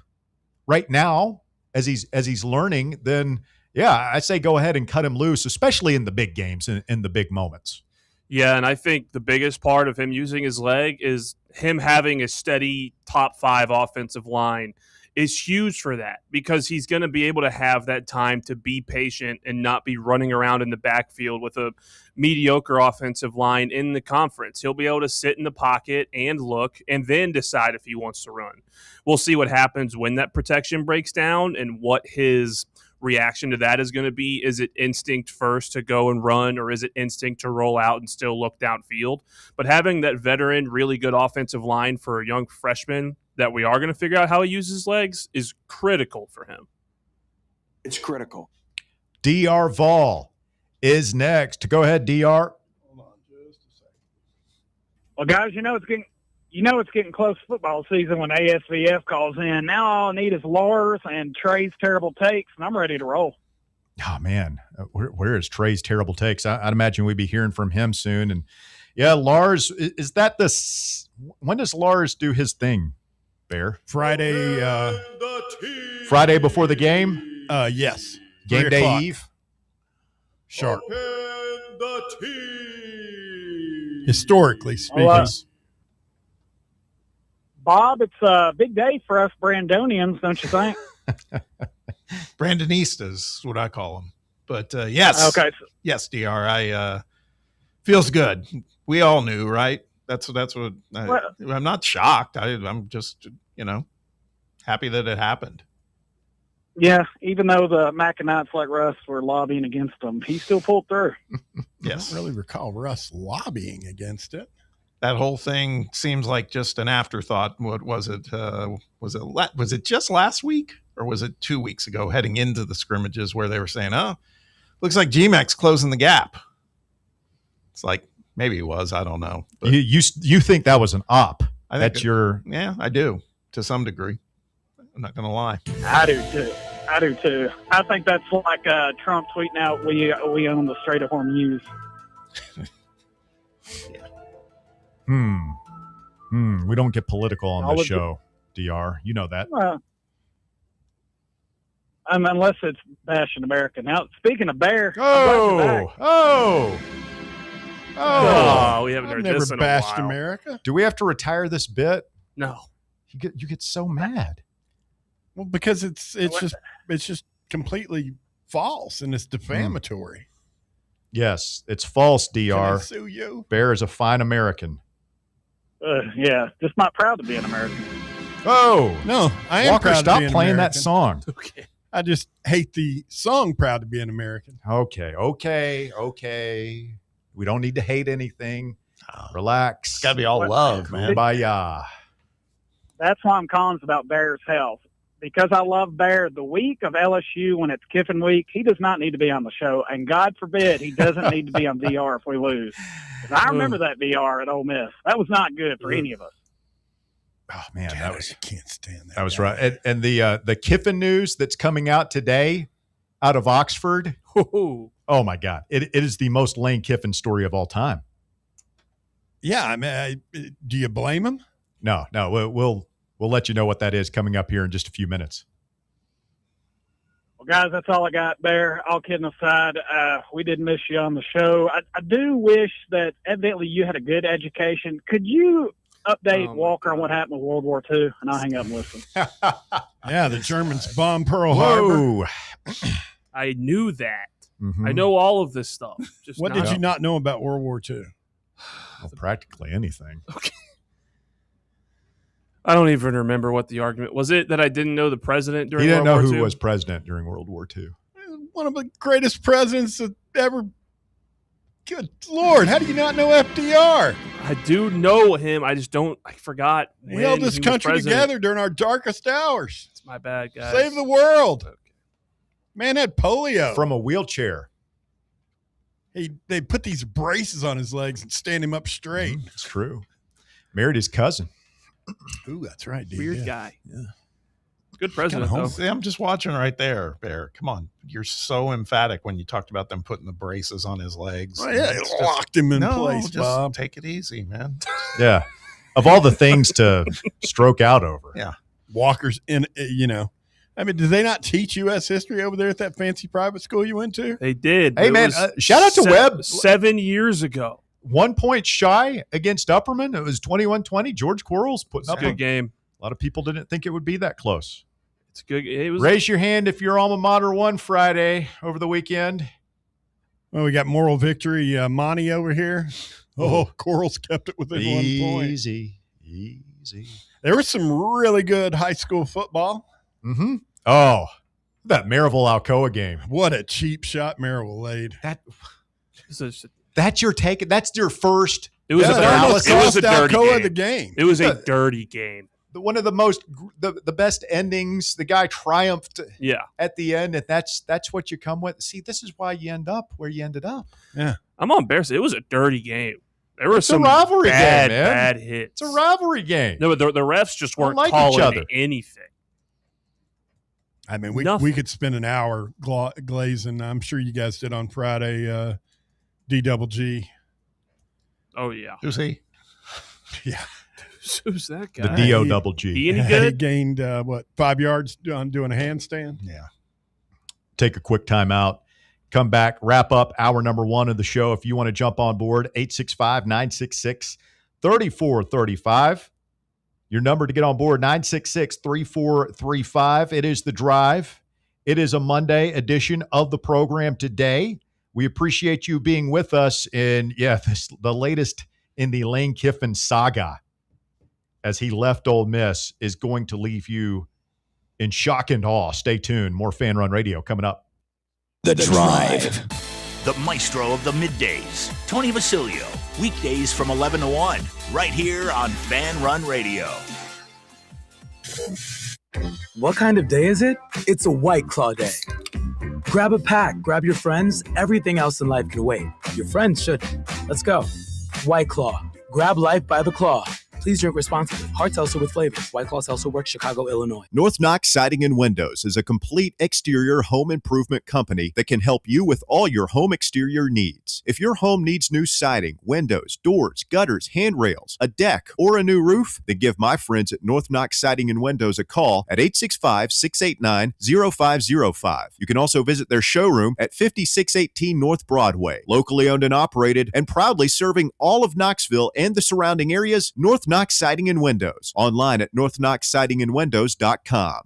right now, as he's learning, then yeah, I say go ahead and cut him loose, especially in the big games and in the big moments. Yeah, and I think the biggest part of him using his leg is him having a steady top 5 offensive line is huge for that, because he's going to be able to have that time to be patient and not be running around in the backfield with a mediocre offensive line in the conference. He'll be able to sit in the pocket and look and then decide if he wants to run. We'll see what happens when that protection breaks down and what his reaction to that is going to be. Is it instinct first to go and run, or is it instinct to roll out and still look downfield? But having that veteran, really good offensive line for a young freshman that we are going to figure out how he uses his legs is critical for him. It's critical. DR Vol is next. Go ahead, DR. Well, guys, it's you know it's getting close to football season when ASVF calls in. Now all I need is Lars and Trey's terrible takes, and I'm ready to roll. Oh, man. Where is Trey's terrible takes? I'd imagine we'd be hearing from him soon. And, yeah, Lars, is that when does Lars do his thing, Bear? Friday before the game? Yes. Game day eve? Sharp. Historically speaking. Bob, it's a big day for us Brandonians, don't you think? Brandonistas is what I call them. But yes. Okay. Yes, DR. Feels good. We all knew, right? That's what I'm not shocked. I'm just, happy that it happened. Yeah, even though the Mackinacs like Russ were lobbying against him, he still pulled through. Yes. I don't really recall Russ lobbying against it. That whole thing seems like just an afterthought. What was it? Was it just last week, or was it 2 weeks ago, heading into the scrimmages, where they were saying, "Oh, looks like GMAC's closing the gap." It's like, maybe it was. I don't know. But You think that was an op? Yeah, I do, to some degree. I'm not going to lie. I do too. I think that's like Trump tweeting out, "We own the Strait of Hormuz." We don't get political on this show, DR. You know that. Unless it's bashing America. Now, speaking of Bear. We haven't heard this in a bashed while. America. Do we have to retire this bit? No. You get so mad. Well, because it's just completely false and it's defamatory. Yes, it's false, DR. Can I sue you? Bear is a fine American. Yeah, just not proud to be an American. Oh no, I am Walker, proud stop to be an playing American. that song. Okay. I just hate the song "Proud to Be an American." Okay. We don't need to hate anything. Relax. It's got to be all love, man. Kumbaya. That's why I'm calling about Bear's health. Because I love Bear, the week of LSU when it's Kiffin week, he does not need to be on the show. And God forbid he doesn't need to be on DR if we lose. 'Cause I remember that DR at Ole Miss. That was not good for any of us. Oh, man. I can't stand that. That was right. And the Kiffin news that's coming out today out of Oxford. Oh, my God. It is the most Lane Kiffin story of all time. Yeah, I mean, do you blame him? No. We'll let you know what that is coming up here in just a few minutes. Well, guys, that's all I got, Bear. All kidding aside, we did miss you on the show. I do wish that evidently you had a good education. Could you update Walker on what happened with World War II? And I'll hang up and listen. Yeah, the Germans bombed Pearl Harbor. I knew that. Mm-hmm. I know all of this stuff. Just What did you not know about World War II? Well, practically anything. Okay. I don't even remember what the argument was. It that I didn't know the president during He didn't World know War who II? was president during World War II. One of the greatest presidents that ever. Good Lord, how do you not know FDR? I do know him. I just don't. I forgot. He held this country together during our darkest hours. It's my bad, guys. Save the world. Man had polio. From a wheelchair. They put these braces on his legs and stand him up straight. It's true. Married his cousin. Ooh, that's right, dude. Weird guy. Yeah. Good president, though. See, I'm just watching right there, Bear. Come on. You're so emphatic when you talked about them putting the braces on his legs. Oh, yeah, it locked him in place, just Bob. Take it easy, man. Yeah. Of all the things to stroke out over. Yeah. Walker's in, I mean, did they not teach U.S. history over there at that fancy private school you went to? They did. Hey, man, shout out to Webb. 7 years ago. 1 point shy against Upperman. It was 21-20. George Quarles putting up a good game. A lot of people didn't think it would be that close. It's good. It was. Raise your hand if your alma mater won Friday over the weekend. Well, we got moral victory. Monty over here. Oh, Quarles kept it within 1 point. Easy. There was some really good high school football. Mm-hmm. Oh, that Maryville-Alcoa game. What a cheap shot Maryville laid. That's your take. That's your first. It was a dirty game. The game. It was a dirty game. One of the most the best endings. The guy triumphed. Yeah. At the end, and that's what you come with. See, this is why you end up where you ended up. Yeah. I'm on Bears. It was a dirty game. There were some rivalry bad, game, man. bad hits. It's a rivalry game. No, but the refs just weren't like each calling other. anything. I mean, we could spend an hour glazing. I'm sure you guys did on Friday. D-double-G. Oh, yeah. Who's he? Yeah. Who's that guy? The D-O-double-G. He any good? He gained, 5 yards on doing a handstand? Yeah. Take a quick timeout. Come back, wrap up hour number 1 of the show. If you want to jump on board, 865-966-3435. Your number to get on board, 966-3435. It is The Drive. It is a Monday edition of the program today. We appreciate you being with us in, the latest in the Lane Kiffin saga, as he left Ole Miss, is going to leave you in shock and awe. Stay tuned. More Fan Run Radio coming up. The Drive. The maestro of the middays, Tony Vasilio. Weekdays from 11 to 1, right here on Fan Run Radio. What kind of day is it? It's a White Claw day. Grab a pack, grab your friends. Everything else in life can wait. Your friends should. Let's go. White Claw. Grab life by the claw. Please drink responsibly. Hard seltzer with flavors. White Claw Seltzer Works, Chicago, Illinois. North Knox Siding and Windows is a complete exterior home improvement company that can help you with all your home exterior needs. If your home needs new siding, windows, doors, gutters, handrails, a deck, or a new roof, then give my friends at North Knox Siding and Windows a call at 865-689-0505. You can also visit their showroom at 5618 North Broadway. Locally owned and operated and proudly serving all of Knoxville and the surrounding areas, North Knox Siding and Windows. Online at northknoxsidingandwindows.com.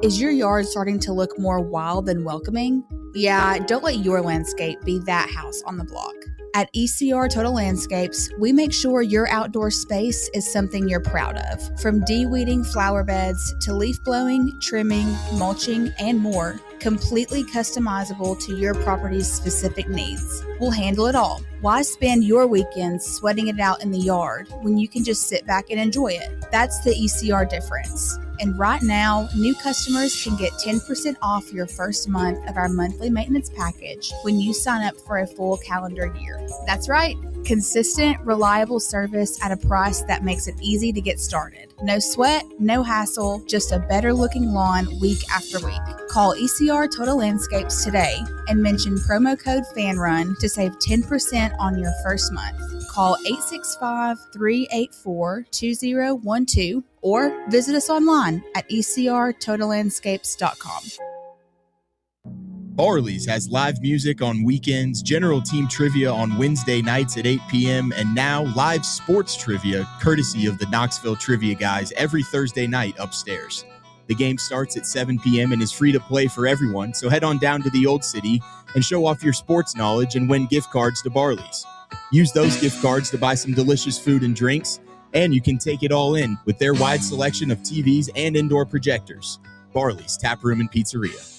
Is your yard starting to look more wild than welcoming? Yeah, don't let your landscape be that house on the block. At ECR Total Landscapes, we make sure your outdoor space is something you're proud of. From de-weeding flower beds to leaf blowing, trimming, mulching, and more, completely customizable to your property's specific needs. We'll handle it all. Why spend your weekends sweating it out in the yard when you can just sit back and enjoy it? That's the ECR difference. And right now, new customers can get 10% off your first month of our monthly maintenance package when you sign up for a full calendar year. That's right. Consistent, reliable service at a price that makes it easy to get started. No sweat, no hassle, just a better looking lawn week after week. Call ECR Total Landscapes today and mention promo code FANRUN to save 10% on your first month. Call 865-384-2012 or visit us online at ecrtotallandscapes.com. Barley's has live music on weekends, general team trivia on Wednesday nights at 8 p.m., and now live sports trivia courtesy of the Knoxville Trivia Guys every Thursday night upstairs. The game starts at 7 p.m. and is free to play for everyone, so head on down to the Old City and show off your sports knowledge and win gift cards to Barley's. Use those gift cards to buy some delicious food and drinks, and you can take it all in with their wide selection of TVs and indoor projectors. Barley's Tap Room and Pizzeria.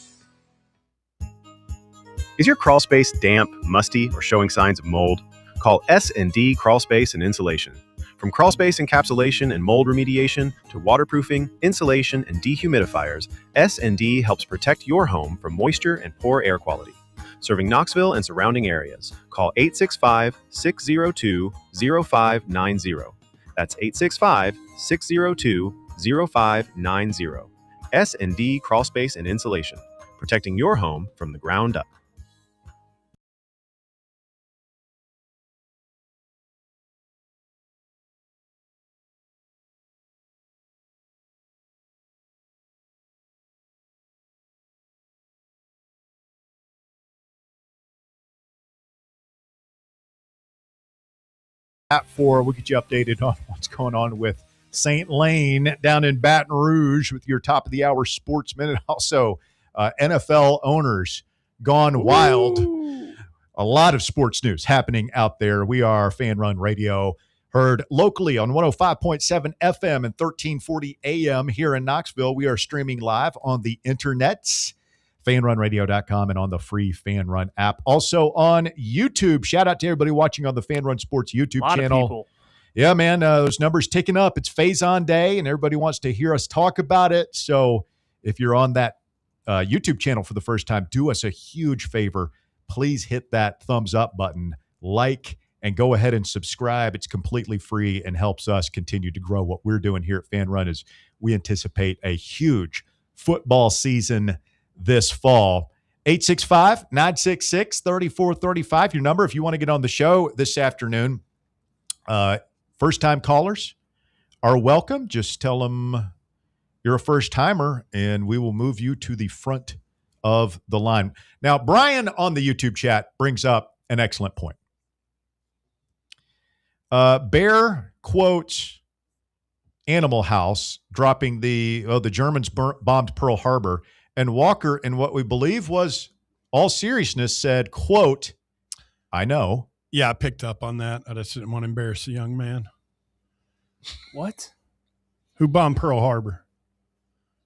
Is your crawl space damp, musty, or showing signs of mold? Call S&D Crawl Space and Insulation. From crawl space encapsulation and mold remediation to waterproofing, insulation, and dehumidifiers, S&D helps protect your home from moisture and poor air quality. Serving Knoxville and surrounding areas. Call 865-602-0590. That's 865-602-0590. S&D Crawl Space and Insulation. Protecting your home from the ground up. We'll get you updated on what's going on with St. Lane down in Baton Rouge with your top of the hour sports minute. Also, NFL owners gone wild. A lot of sports news happening out there. We are Fan Run Radio, heard locally on 105.7 FM and 1340 AM here in Knoxville. We are streaming live on the internets, fanrunradio.com, and on the free Fan Run app. Also on YouTube. Shout out to everybody watching on the Fan Run Sports YouTube channel. Of people. Yeah, man, those numbers ticking up. It's Faizon Day, and everybody wants to hear us talk about it. So if you're on that YouTube channel for the first time, do us a huge favor. Please hit that thumbs up button, like and go ahead and subscribe. It's completely free and helps us continue to grow. What we're doing here at Fan Run is we anticipate a huge football season this fall. 865-966-3435, your number if you want to get on the show this afternoon. First-time callers are welcome. Just tell them you're a first-timer, and we will move you to the front of the line. Now, Brian on the YouTube chat brings up an excellent point. Bear quotes Animal House dropping the Germans bombed Pearl Harbor, and Walker, in what we believe was all seriousness, said, quote, I know. Yeah, I picked up on that. I just didn't want to embarrass the young man. What? Who bombed Pearl Harbor?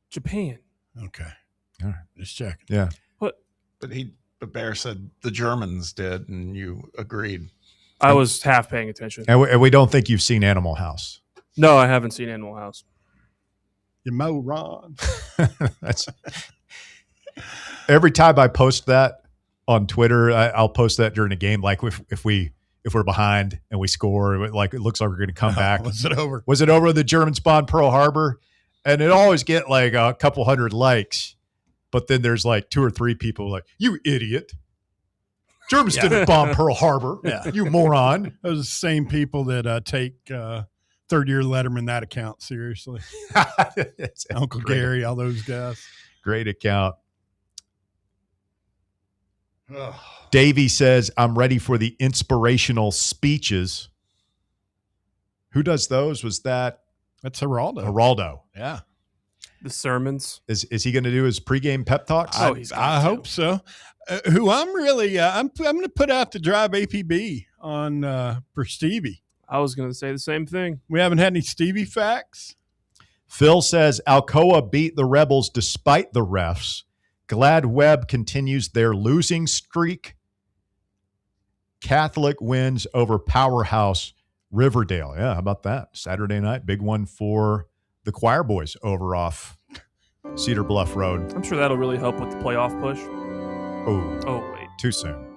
Japan. Okay. All right. Just checking. Yeah. But Bear said the Germans did, and you agreed. I was half paying attention. And we don't think you've seen Animal House. No, I haven't seen Animal House. You moron. That's every time I post that on Twitter, I'll post that during a game. Like if we're behind and we score, like it looks like we're going to come back. Was it over? Was it over? The Germans bombed Pearl Harbor, and it always get like a couple hundred likes, but then there's like 2 or 3 people like, you idiot. Germans didn't bomb Pearl Harbor. Yeah. You moron. Those are the same people that take third-year Letterman that account seriously. Uncle great. Gary, all those guys. Great account. Davey says, I'm ready for the inspirational speeches. Who does those? Was that? That's Geraldo. Geraldo. Yeah. The sermons. Is he going to do his pregame pep talks? I hope so. Who I'm really, I'm going to put out the Drive APB on for Stevie. I was going to say the same thing. We haven't had any Stevie facts. Phil says Alcoa beat the Rebels despite the refs. Glad Webb continues their losing streak. Catholic wins over Powerhouse Riverdale. Yeah, how about that? Saturday night, big one for the Choir Boys over off Cedar Bluff Road. I'm sure that'll really help with the playoff push. Oh, wait. Too soon.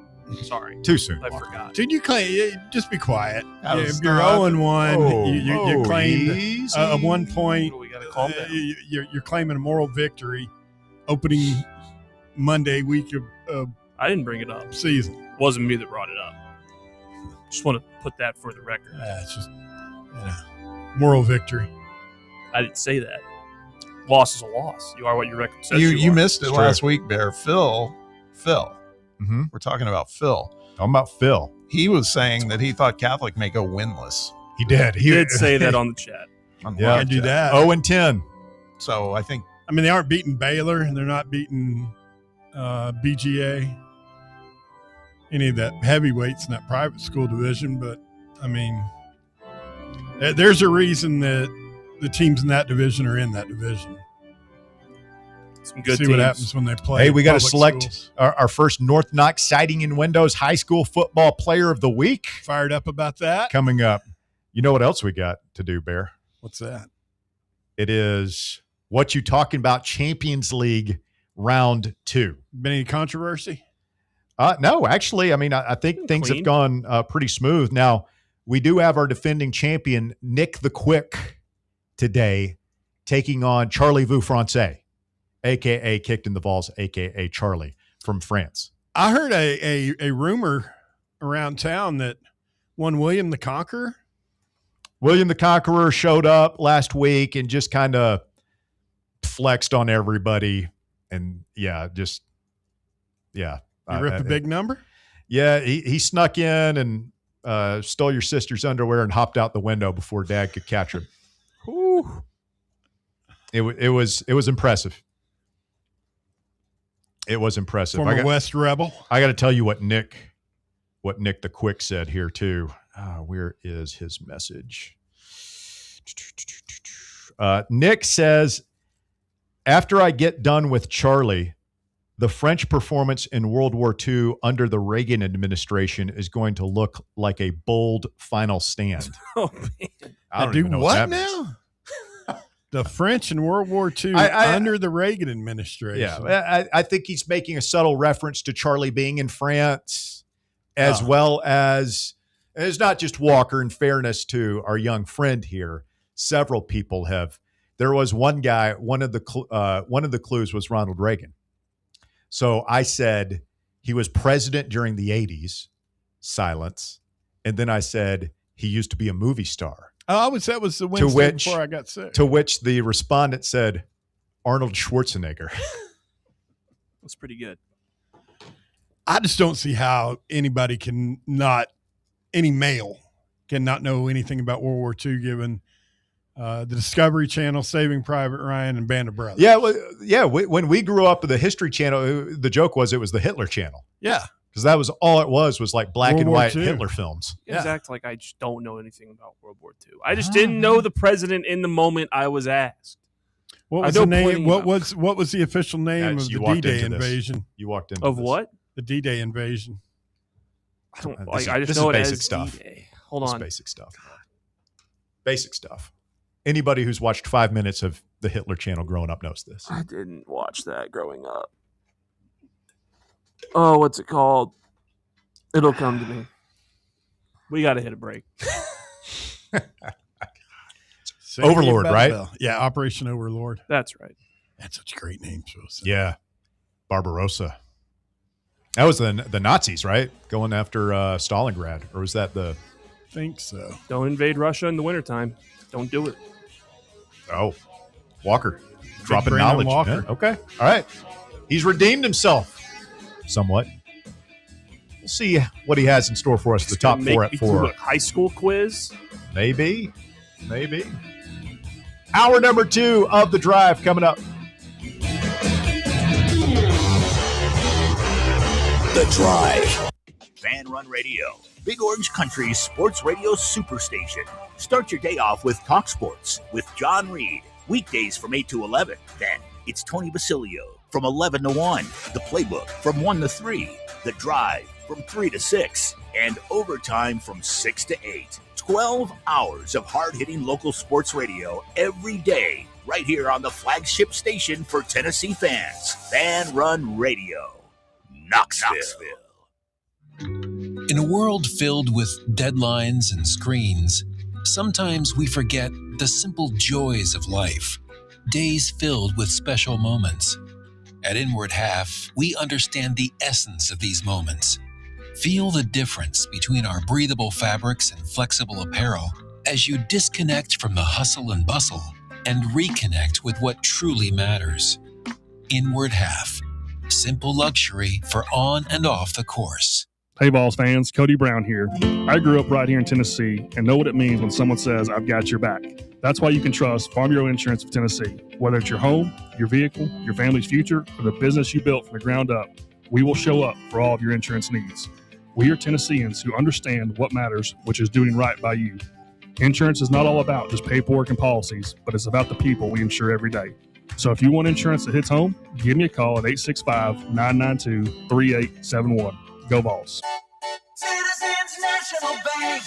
Sorry. Too soon. I forgot. Dude, you claim, just be quiet. That was If you're not- 0-1, you claimed easy. at one point, We got to calm down. you're claiming a moral victory opening Monday week of I didn't bring it up. season. Wasn't me that brought it up. Just want to put that for the record. It's just, moral victory. I didn't say that. Loss is a loss. You are what your record says You are. missed it It's last true. week, Bear. Phil. Mm-hmm. We're talking about Phil. Talking about Phil. He was saying that he thought Catholic may go winless. He did. He did say that on the chat. On Yeah. live do chat. that. 0-10. So I think I mean, they aren't beating Baylor, and they're not beating BGA, any of that heavyweights in that private school division. But, I mean, there's a reason that the teams in that division are in that division. Some good See teams. what happens when they play. Hey, we got to public select schools. our first North Knox Siding and Windows High School Football Player of the Week Fired up about that. coming up. You know what else we got to do, Bear? What's that? It is What You Talking About Champions League Round 2. Been any controversy? No, actually, I mean, I think things Clean. have gone pretty smooth. Now, we do have our defending champion, Nick the Quick, today, taking on Charlie Vu Francais, a.k.a. Kicked in the Balls, a.k.a. Charlie from France. I heard a rumor around town that one William the Conqueror. William the Conqueror showed up last week and just kind of flexed on everybody. And, yeah. You ripped a big number? Yeah, he snuck in and stole your sister's underwear and hopped out the window before Dad could catch him. Whew. It was impressive. It was impressive. Former West Rebel. I got to tell you what Nick the Quick said here too. Where is his message? Nick says, after I get done with Charlie, the French performance in World War II under the Reagan administration is going to look like a bold final stand. Oh, man. I don't do even know what that means. now? The French in World War II I- under the Reagan administration. Yeah, I think he's making a subtle reference to Charlie being in France, as well as And it's not just Walker. In fairness to our young friend here, several people have. There was one guy. One of the clues was Ronald Reagan. So I said he was president during the 80s. Silence. And then I said he used to be a movie star. That was the Wednesday before I got sick. To which the respondent said Arnold Schwarzenegger. That's pretty good. I just don't see how any male cannot know anything about World War II, given the Discovery Channel, Saving Private Ryan, and Band of Brothers. Yeah, when we grew up with the History Channel, the joke was it was the Hitler Channel. Yeah. Because that was all it was like black World and War white II. Hitler films. You guys act like I just don't know anything about World War II. I just didn't know the president in the moment I was asked. What was the name? What was the official name of the D-Day invasion? You walked into Of what? The D-Day invasion. I don't This like. is- I just this know is it basic as stuff. D-Day. Hold This is on. basic stuff. Basic stuff. Anybody who's watched 5 minutes of the Hitler Channel growing up knows this. I didn't watch that growing up. Oh, what's it called? It'll come to me. We got to hit a break. Overlord, right? Yeah, Operation Overlord. That's right. That's such a great name, Joseph. Yeah. Barbarossa. That was the Nazis, right? Going after Stalingrad. Or was that the... Think so. Don't invade Russia in the wintertime. Don't do it. Oh. Walker. Dropping Brandon knowledge. Walker. Yeah, okay. All right. He's redeemed himself. Somewhat. We'll see what he has in store for us. The top Make four me at do 4. a high school quiz. Maybe. Hour number 2 of the drive coming up. The Drive. Fan Run Radio. Big Orange Country's sports radio superstation. Start your day off with Talk Sports with John Reed. Weekdays from 8 to 11. Then it's Tony Basilio from 11 to 1. The Playbook from 1 to 3. The Drive from 3 to 6. And overtime from 6 to 8. 12 hours of hard-hitting local sports radio every day. Right here on the flagship station for Tennessee fans. Fan Run Radio. Knoxville. In a world filled with deadlines and screens, sometimes we forget the simple joys of life. Days filled with special moments. At Inward Half, we understand the essence of these moments. Feel the difference between our breathable fabrics and flexible apparel as you disconnect from the hustle and bustle and reconnect with what truly matters. Inward Half. Simple luxury for on and off the course. Hey, Vols fans, Cody Brown here. I grew up right here in Tennessee and know what it means when someone says, I've got your back. That's why you can trust Farm Bureau Insurance of Tennessee. Whether it's your home, your vehicle, your family's future, or the business you built from the ground up, we will show up for all of your insurance needs. We are Tennesseans who understand what matters, which is doing right by you. Insurance is not all about just paperwork and policies, but it's about the people we insure every day. So if you want insurance that hits home, give me a call at 865-992-3871. Go Vols. Citizens National Bank.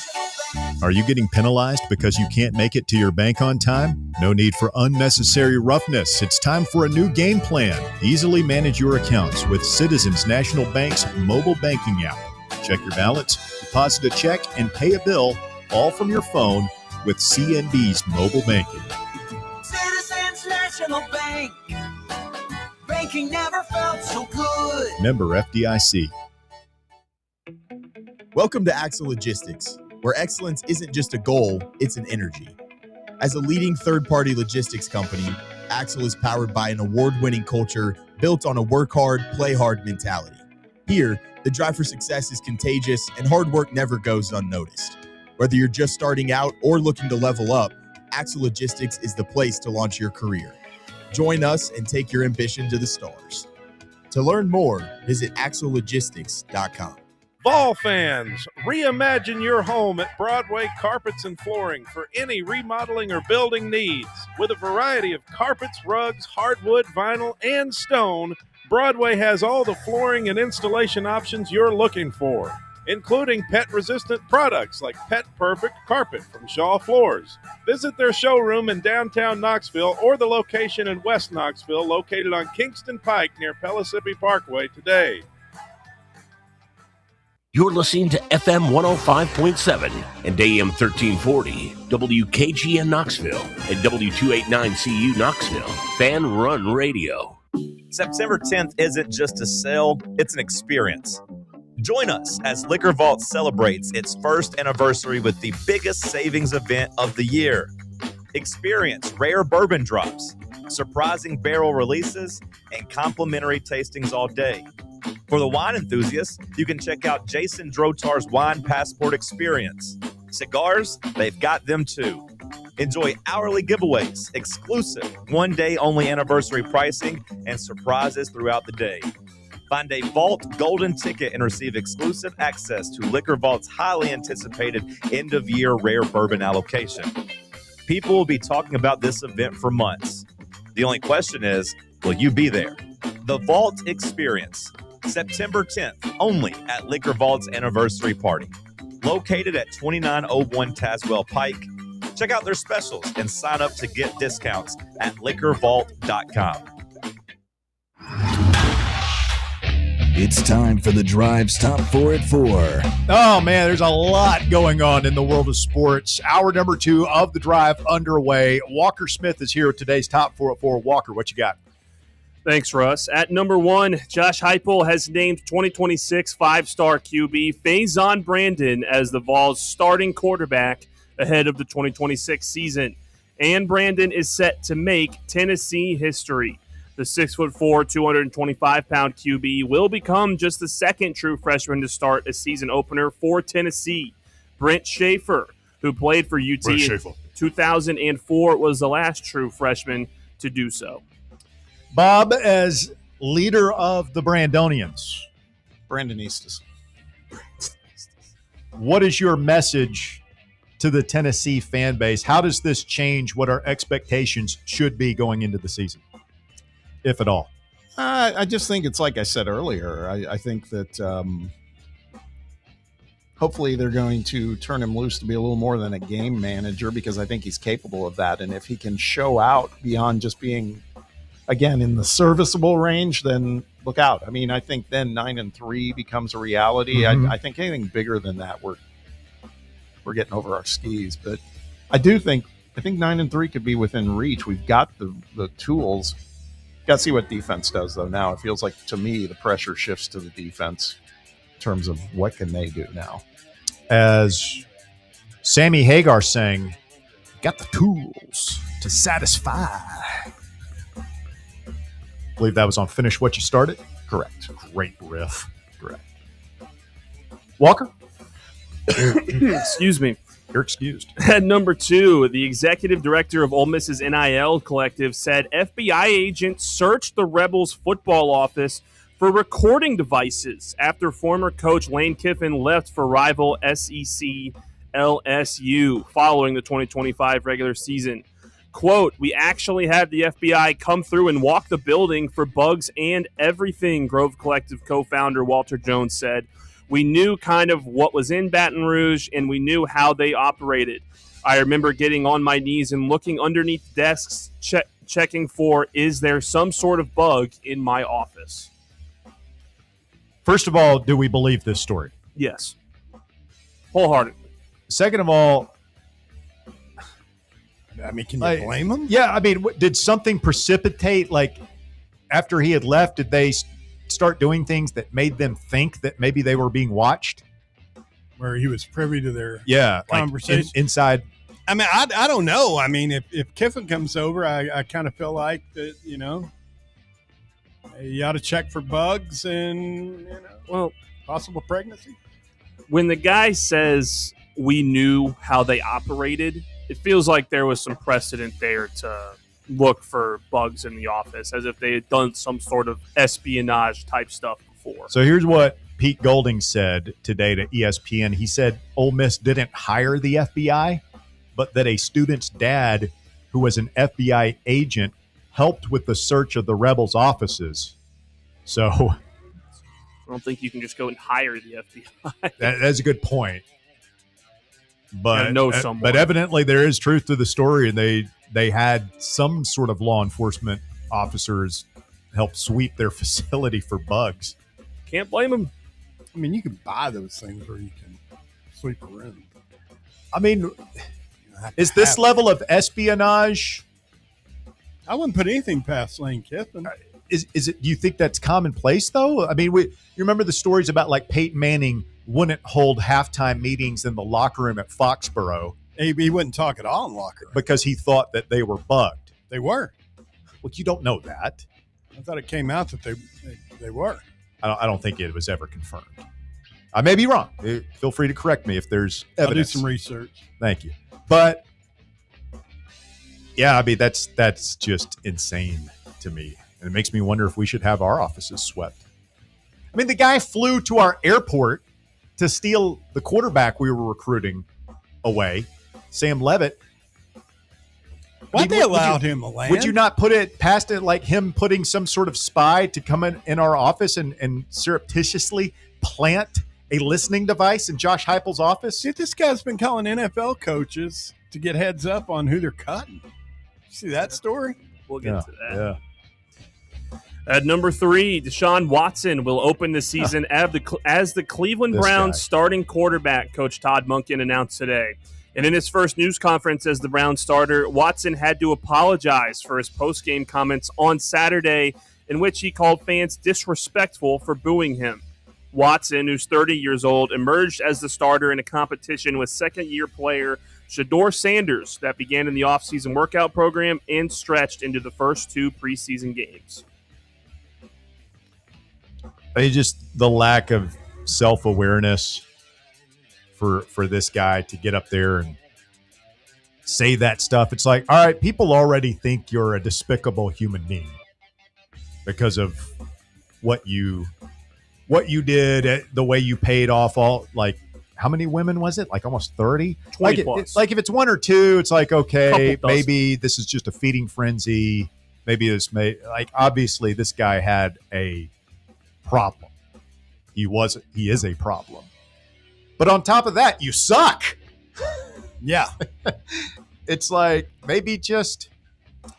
Are you getting penalized because you can't make it to your bank on time? No need for unnecessary roughness. It's time for a new game plan. Easily manage your accounts with Citizens National Bank's mobile banking app. Check your balance, deposit a check, and pay a bill all from your phone with CNB's mobile banking. Citizens National Bank. Banking never felt so good. Member FDIC. Welcome to Axle Logistics, where excellence isn't just a goal, it's an energy. As a leading third-party logistics company, Axle is powered by an award-winning culture built on a work hard, play hard mentality. Here, the drive for success is contagious and hard work never goes unnoticed. Whether you're just starting out or looking to level up, Axle Logistics is the place to launch your career. Join us and take your ambition to the stars. To learn more, visit axlelogistics.com. Vol fans, reimagine your home at Broadway Carpets and Flooring for any remodeling or building needs. With a variety of carpets, rugs, hardwood, vinyl, and stone, Broadway has all the flooring and installation options you're looking for, including pet-resistant products like Pet Perfect Carpet from Shaw Floors. Visit their showroom in downtown Knoxville or the location in West Knoxville located on Kingston Pike near Pellissippi Parkway today. You're listening to FM 105.7 and AM 1340, WKGN Knoxville, and W289CU Knoxville, Fan Run Radio. September 10th isn't just a sale, it's an experience. Join us as Liquor Vault celebrates its first anniversary with the biggest savings event of the year. Experience rare bourbon drops, surprising barrel releases, and complimentary tastings all day. For the wine enthusiasts, you can check out Jason Drotar's Wine Passport Experience. Cigars, they've got them too. Enjoy hourly giveaways, exclusive one-day only anniversary pricing, and surprises throughout the day. Find a Vault Golden Ticket and receive exclusive access to Liquor Vault's highly anticipated end-of-year rare bourbon allocation. People will be talking about this event for months. The only question is, will you be there? The Vault Experience, September 10th, only at Liquor Vault's anniversary party. Located at 2901 Tazewell Pike. Check out their specials and sign up to get discounts at liquorvault.com. It's time for the Drive's Top 4 at 4. Oh, man, there's a lot going on in the world of sports. Hour number 2 of the Drive underway. Walker Smith is here with today's Top 4 at 4. Walker, what you got? Thanks, Russ. At number 1, Josh Heupel has named 2026 five-star QB Faizon Brandon as the Vols' starting quarterback ahead of the 2026 season. And Brandon is set to make Tennessee history. The 6'4", 225-pound QB will become just the second true freshman to start a season opener for Tennessee. Brent Schaefer, who played for UT in 2004, was the last true freshman to do so. Bob, as leader of the Brandonians. Brandonistas. What is your message to the Tennessee fan base? How does this change what our expectations should be going into the season, if at all? I just think it's like I said earlier. I think that hopefully they're going to turn him loose to be a little more than a game manager, because I think he's capable of that. And if he can show out beyond just being, again, in the serviceable range, then look out. I mean, I think then 9-3 becomes a reality. Mm-hmm. I think anything bigger than that, we're getting over our skis. But I think 9-3 could be within reach. We've got the tools. Got to see what defense does, though. Now it feels like, to me, the pressure shifts to the defense in terms of what can they do now. As Sammy Hagar saying, got the tools to satisfy. I believe that was on Finish What You Started. Correct. Great riff. Correct. Walker? Excuse me. You're excused. At number 2, the executive director of Ole Miss's NIL collective said FBI agents searched the Rebels football office for recording devices after former coach Lane Kiffin left for rival SEC LSU following the 2025 regular season. Quote, "We actually had the FBI come through and walk the building for bugs and everything," Grove Collective co-founder Walter Jones said. "We knew kind of what was in Baton Rouge, and we knew how they operated. I remember getting on my knees and looking underneath desks, checking for, is there some sort of bug in my office?" First of all, do we believe this story? Yes. Wholeheartedly. Second of all, I mean, can you blame him? Yeah, I mean, did something precipitate, like, after he had left, did they start doing things that made them think that maybe they were being watched? Where he was privy to their conversation? Like inside. I mean, I don't know. I mean, if Kiffin comes over, I kind of feel like that, you ought to check for bugs and, possible pregnancy. When the guy says we knew how they operated, it feels like there was some precedent there to look for bugs in the office, as if they had done some sort of espionage type stuff before. So here's what Pete Golding said today to ESPN. He said Ole Miss didn't hire the FBI, but that a student's dad, who was an FBI agent, helped with the search of the Rebels' offices. So I don't think you can just go and hire the FBI. That's a good point. But know someone. But evidently there is truth to the story, and they had some sort of law enforcement officers help sweep their facility for bugs. Can't blame them. I mean, you can buy those things where you can sweep a room. I mean, is this level of espionage? I wouldn't put anything past Lane Kiffin. Is it? Do you think that's commonplace though? I mean, you remember the stories about like Peyton Manning wouldn't hold halftime meetings in the locker room at Foxborough. He wouldn't talk at all in locker room because he thought that they were bugged. They were. Well, you don't know that. I thought it came out that they were. I don't think it was ever confirmed. I may be wrong. Feel free to correct me if there's evidence. I'll do some research. Thank you. But yeah, I mean that's just insane to me, and it makes me wonder if we should have our offices swept. I mean, the guy flew to our airport to steal the quarterback we were recruiting away, Sam Levitt. Why'd they allowed him to land? Would you not put it past it like him putting some sort of spy to come in our office and surreptitiously plant a listening device in Josh Heupel's office? Dude, this guy's been calling NFL coaches to get heads up on who they're cutting. See that story? We'll get to that. Yeah. At number 3, Deshaun Watson will open the season as the Cleveland Browns starting quarterback, Coach Todd Monken announced today. And in his first news conference as the Browns starter, Watson had to apologize for his post-game comments on Saturday, in which he called fans disrespectful for booing him. Watson, who's 30 years old, emerged as the starter in a competition with second-year player Shedeur Sanders that began in the offseason workout program and stretched into the first 2 preseason games. The lack of self-awareness for this guy to get up there and say that stuff. It's like, all right, people already think you're a despicable human being because of what you did, the way you paid off all, like, how many women was it? Like almost 30? 20 plus. Like if it's 1 or 2, it's like, okay, maybe this is just a feeding frenzy. Maybe obviously this guy had a problem. He is a problem. But on top of that, you suck. Yeah. It's like maybe just.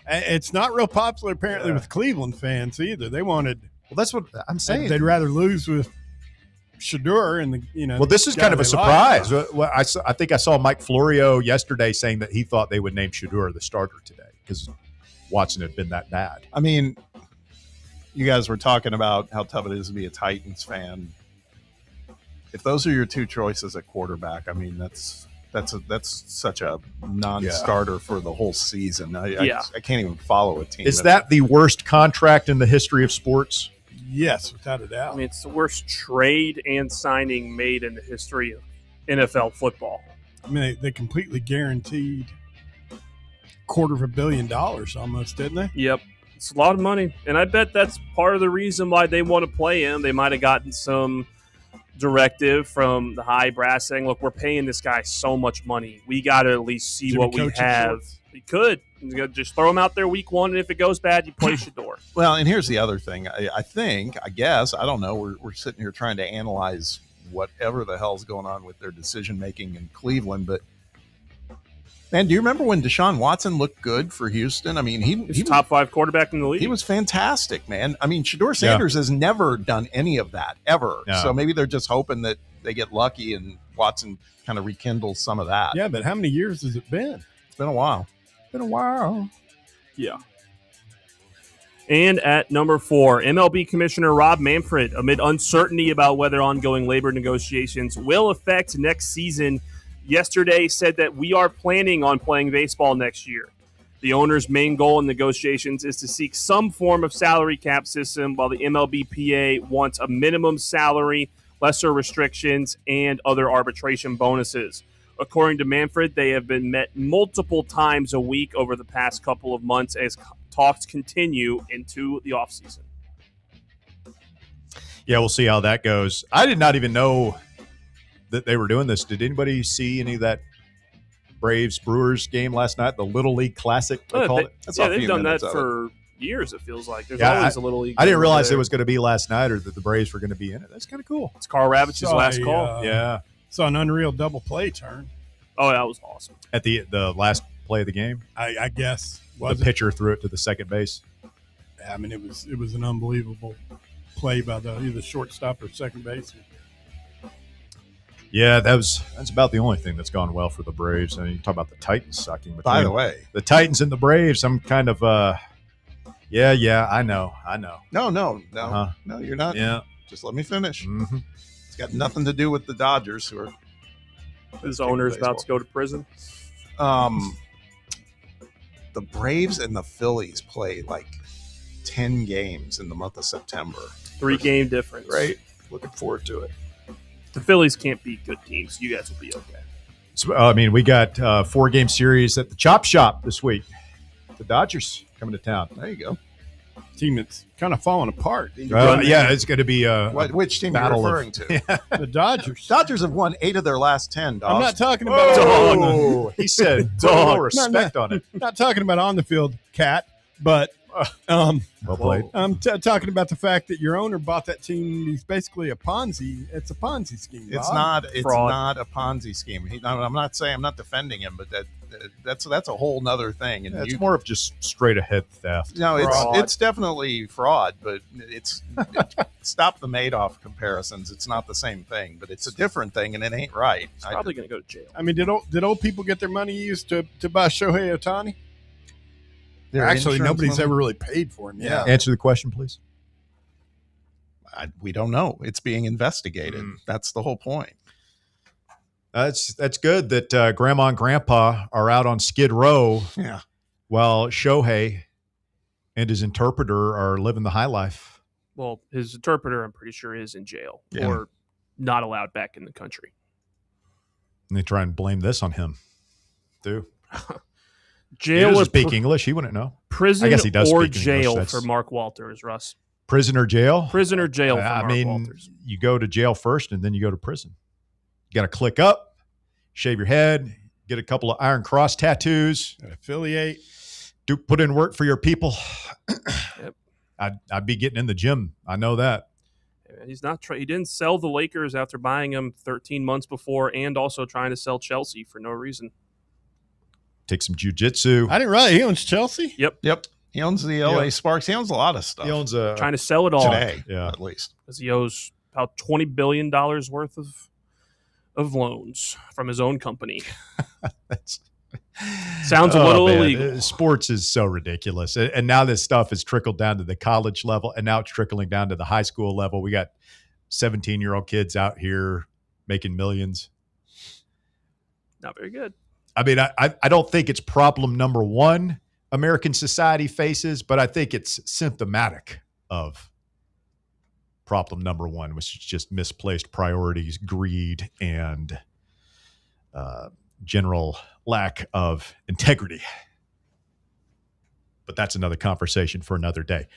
It's not real popular apparently with Cleveland fans either. They wanted. Well, that's what I'm saying. They'd rather lose with Shedeur and Well, this is kind of a surprise. Well, I think I saw Mike Florio yesterday saying that he thought they would name Shedeur the starter today because Watson had been that bad. I mean, you guys were talking about how tough it is to be a Titans fan. If those are your 2 choices at quarterback, I mean, that's such a non-starter for the whole season. I can't even follow a team. Is that the worst contract in the history of sports? Yes, without a doubt. I mean, it's the worst trade and signing made in the history of NFL football. I mean, they completely guaranteed $250 million almost, didn't they? Yep. It's a lot of money. And I bet that's part of the reason why they want to play him. They might have gotten some directive from the high brass saying, look, we're paying this guy so much money. We got to at least see what we have. You could. Just throw him out there week 1, and if it goes bad, you play Shedeur. Well, and here's the other thing. I don't know, we're sitting here trying to analyze whatever the hell's going on with their decision-making in Cleveland, but man, do you remember when Deshaun Watson looked good for Houston? I mean, he was top 5 quarterback in the league. He was fantastic, man. I mean, Shedeur Sanders has never done any of that, ever. No. So maybe they're just hoping that they get lucky and Watson kind of rekindles some of that. Yeah, but how many years has it been? It's been a while. Yeah. And at number 4, MLB Commissioner Rob Manfred, amid uncertainty about whether ongoing labor negotiations will affect next season, yesterday said that we are planning on playing baseball next year. The owner's main goal in negotiations is to seek some form of salary cap system, while the MLBPA wants a minimum salary, lesser restrictions, and other arbitration bonuses. According to Manfred, they have been met multiple times a week over the past couple of months as talks continue into the offseason. Yeah, we'll see how that goes. I did not even know that they were doing this. Did anybody see any of that Braves-Brewers game last night? The Little League Classic, they called it? They've done that for years, it feels like. There's always a Little League. I didn't realize it was going to be last night or that the Braves were going to be in it. That's kind of cool. It's Carl Ravitch's last call. Yeah. Saw an unreal double play turn. Oh, that was awesome. At the last play of the game? I guess. The pitcher threw it to the second base. I mean, it was an unbelievable play by either shortstop or second baseman. Yeah, that's about the only thing that's gone well for the Braves. And you talk about the Titans sucking. By the way, the Titans and the Braves, I'm kind of yeah, I know. No, Uh-huh. no, you're not. Yeah, just let me finish. Mm-hmm. It's got nothing to do with the Dodgers, who are his owner's about to go to prison. The Braves and the Phillies play like 10 games in the month of September. 3-game difference. Right. Looking forward to it. The Phillies can't beat good teams. You guys will be okay. So, I mean, we got 4-game series at the Chop Shop this week. The Dodgers coming to town. There you go. Team that's kind of falling apart. Yeah, it's going to be which team are you referring to? The Dodgers. Dodgers have won 8 of their last 10, dog. I'm not talking about dog. He said dog. Respect on it. Not talking about on the field, cat, but well played. I'm talking about the fact that your owner bought that team. He's basically a Ponzi. It's a Ponzi scheme. It's Bob. not. It's Fraud. not a Ponzi scheme. I'm not saying. I'm not defending him, but that's a whole nother thing. And It's more of just straight ahead theft. No, Fraud. it's definitely fraud, but it's stop the Madoff comparisons. It's not the same thing, but it's a different thing, and it ain't right. He's probably going to go to jail. I mean, did old people get their money used to buy Shohei Ohtani? Their Actually, insurance nobody's money? ever really paid for him. Yeah. Answer the question, please. We don't know. It's being investigated. That's the whole point. That's good that Grandma and Grandpa are out on Skid Row. Yeah. While Shohei and his interpreter are living the high life. Well, his interpreter, I'm pretty sure, is in jail Yeah. or not allowed back in the country. And they try and blame this on him, too. Jail he doesn't or speak English. He wouldn't know. Prison I guess he does or speak jail English. for Mark Walters, Russ. Prison or jail? Prison or jail for I Mark mean, Walters. you go to jail first and then you go to prison. You got to click up, shave your head, get a couple of Iron Cross tattoos. Affiliate. Put in work for your people. Yep. I'd be getting in the gym. I know that. He's not. He didn't sell the Lakers after buying them 13 months before, and also trying to sell Chelsea for no reason. Take some jujitsu. I didn't realize he owns Chelsea. Yep. He owns the LA Sparks. He owns a lot of stuff. He owns Trying to sell it all today, yeah, at least, because he owes about $20 billion worth of loans from his own company. Sounds a little illegal. Sports is so ridiculous. And now this stuff has trickled down to the college level, and now it's trickling down to the high school level. We got 17-year-old kids out here making millions. Not very good. I mean, I don't think it's problem number one American society faces, but I think it's symptomatic of problem number one, which is just misplaced priorities, greed, and general lack of integrity. But that's another conversation for another day.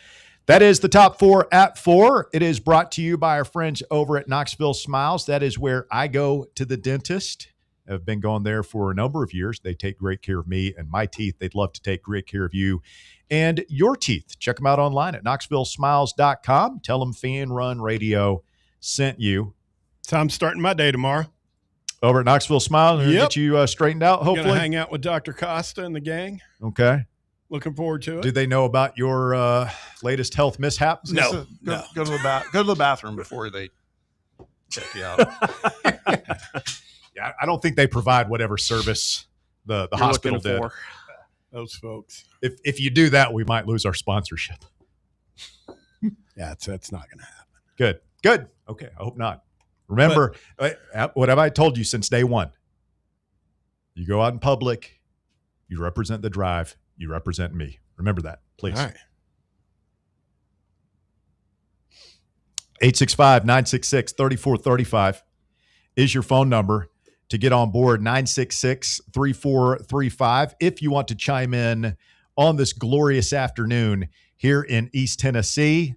That is the top 4 at 4. It is brought to you by our friends over at Knoxville Smiles. That is where I go to the dentist. I've been going there for a number of years. They take great care of me and my teeth. They'd love to take great care of you and your teeth. Check them out online at knoxvillesmiles.com. Tell them Fan Run Radio sent you. So I'm starting my day tomorrow. Over at Knoxville Smiles, Yep. get you straightened out, hopefully. Going to hang out with Dr. Costa and the gang. Okay. Looking forward to it. Do they know about your latest health mishaps? No. Go to the bathroom before they check you out. Yeah, I don't think they provide whatever service the hospital did. For those folks. If you do that, we might lose our sponsorship. Yeah, that's not going to happen. Good. Okay, I hope not. Remember, what have I told you since day one? You go out in public, you represent the drive, you represent me. Remember that, please. All right. 865-966-3435 is your phone number to get on board, 966-3435. If you want to chime in on this glorious afternoon here in East Tennessee.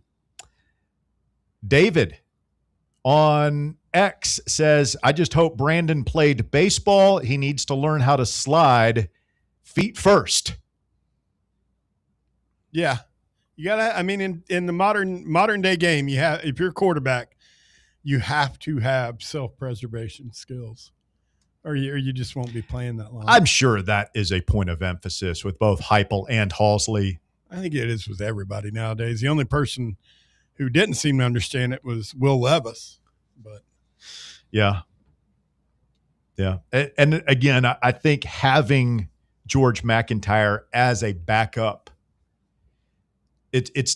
David on X says, I just hope Brandon played baseball. He needs to learn how to slide feet first. Yeah. You gotta, I mean, in the modern day game, you have, if you're a quarterback, you have to have self-preservation skills, or you just won't be playing that long. I'm sure that is a point of emphasis with both Heupel and Halsley. I think it is with everybody nowadays. The only person who didn't seem to understand it was Will Levis. But yeah, Yeah. And again, I think having George McIntyre as a backup, it's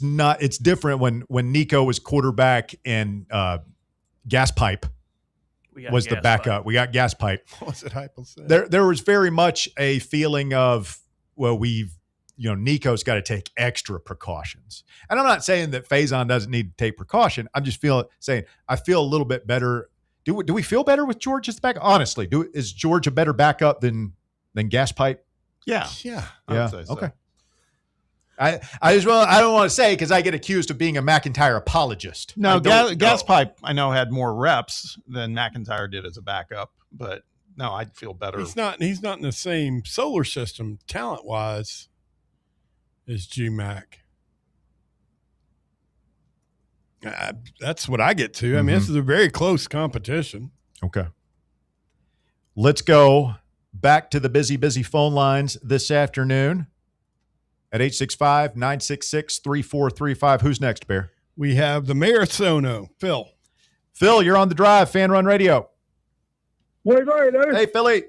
different when Nico was quarterback and Gas Pipe was the backup. We got Gas Pipe. What was it Heupel said? There was very much a feeling of, well, Nico's got to take extra precautions. And I'm not saying that Faizon doesn't need to take precaution. I'm just saying I feel a little bit better. Do we feel better with George as the backup? Honestly, is George a better backup than Gas Pipe? Yeah. I would say so. Okay. I don't want to say because I get accused of being a McIntyre apologist. No, Gas Pipe I know had more reps than McIntyre did as a backup, but no, I'd feel better. He's not in the same solar system talent wise as G-Mac. That's what I get to. I mean, this is a very close competition. Okay. Let's go back to the busy phone lines this afternoon at 865-966-3435. Who's next, Bear? We have the Marathono, Phil. Phil, you're on the drive, Fan Run Radio. What are you doing? Hey, Philly.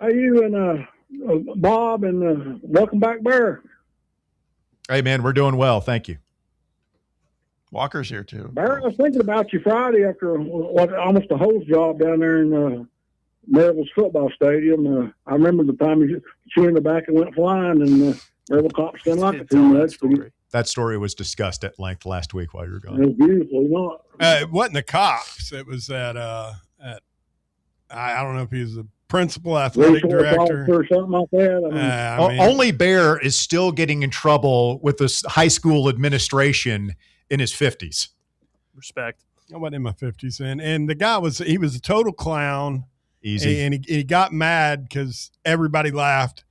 How you and Bob and welcome back, Bear. Hey, man, we're doing well. Thank you. Walker's here, too. Bear, I was thinking about you Friday after almost a hose job down there in Maryville's football stadium. I remember the time you in the back and went flying, and Maryville cops didn't like it too much. That story was discussed at length last week while you were gone. It was beautiful. You know? It wasn't the cops. It was at I don't know if he was the principal athletic director or something like that. Only Bear is still getting in trouble with this high school administration in his 50s. Respect. I wasn't in my 50s, and the guy was a total clown. Easy. And he got mad because everybody laughed,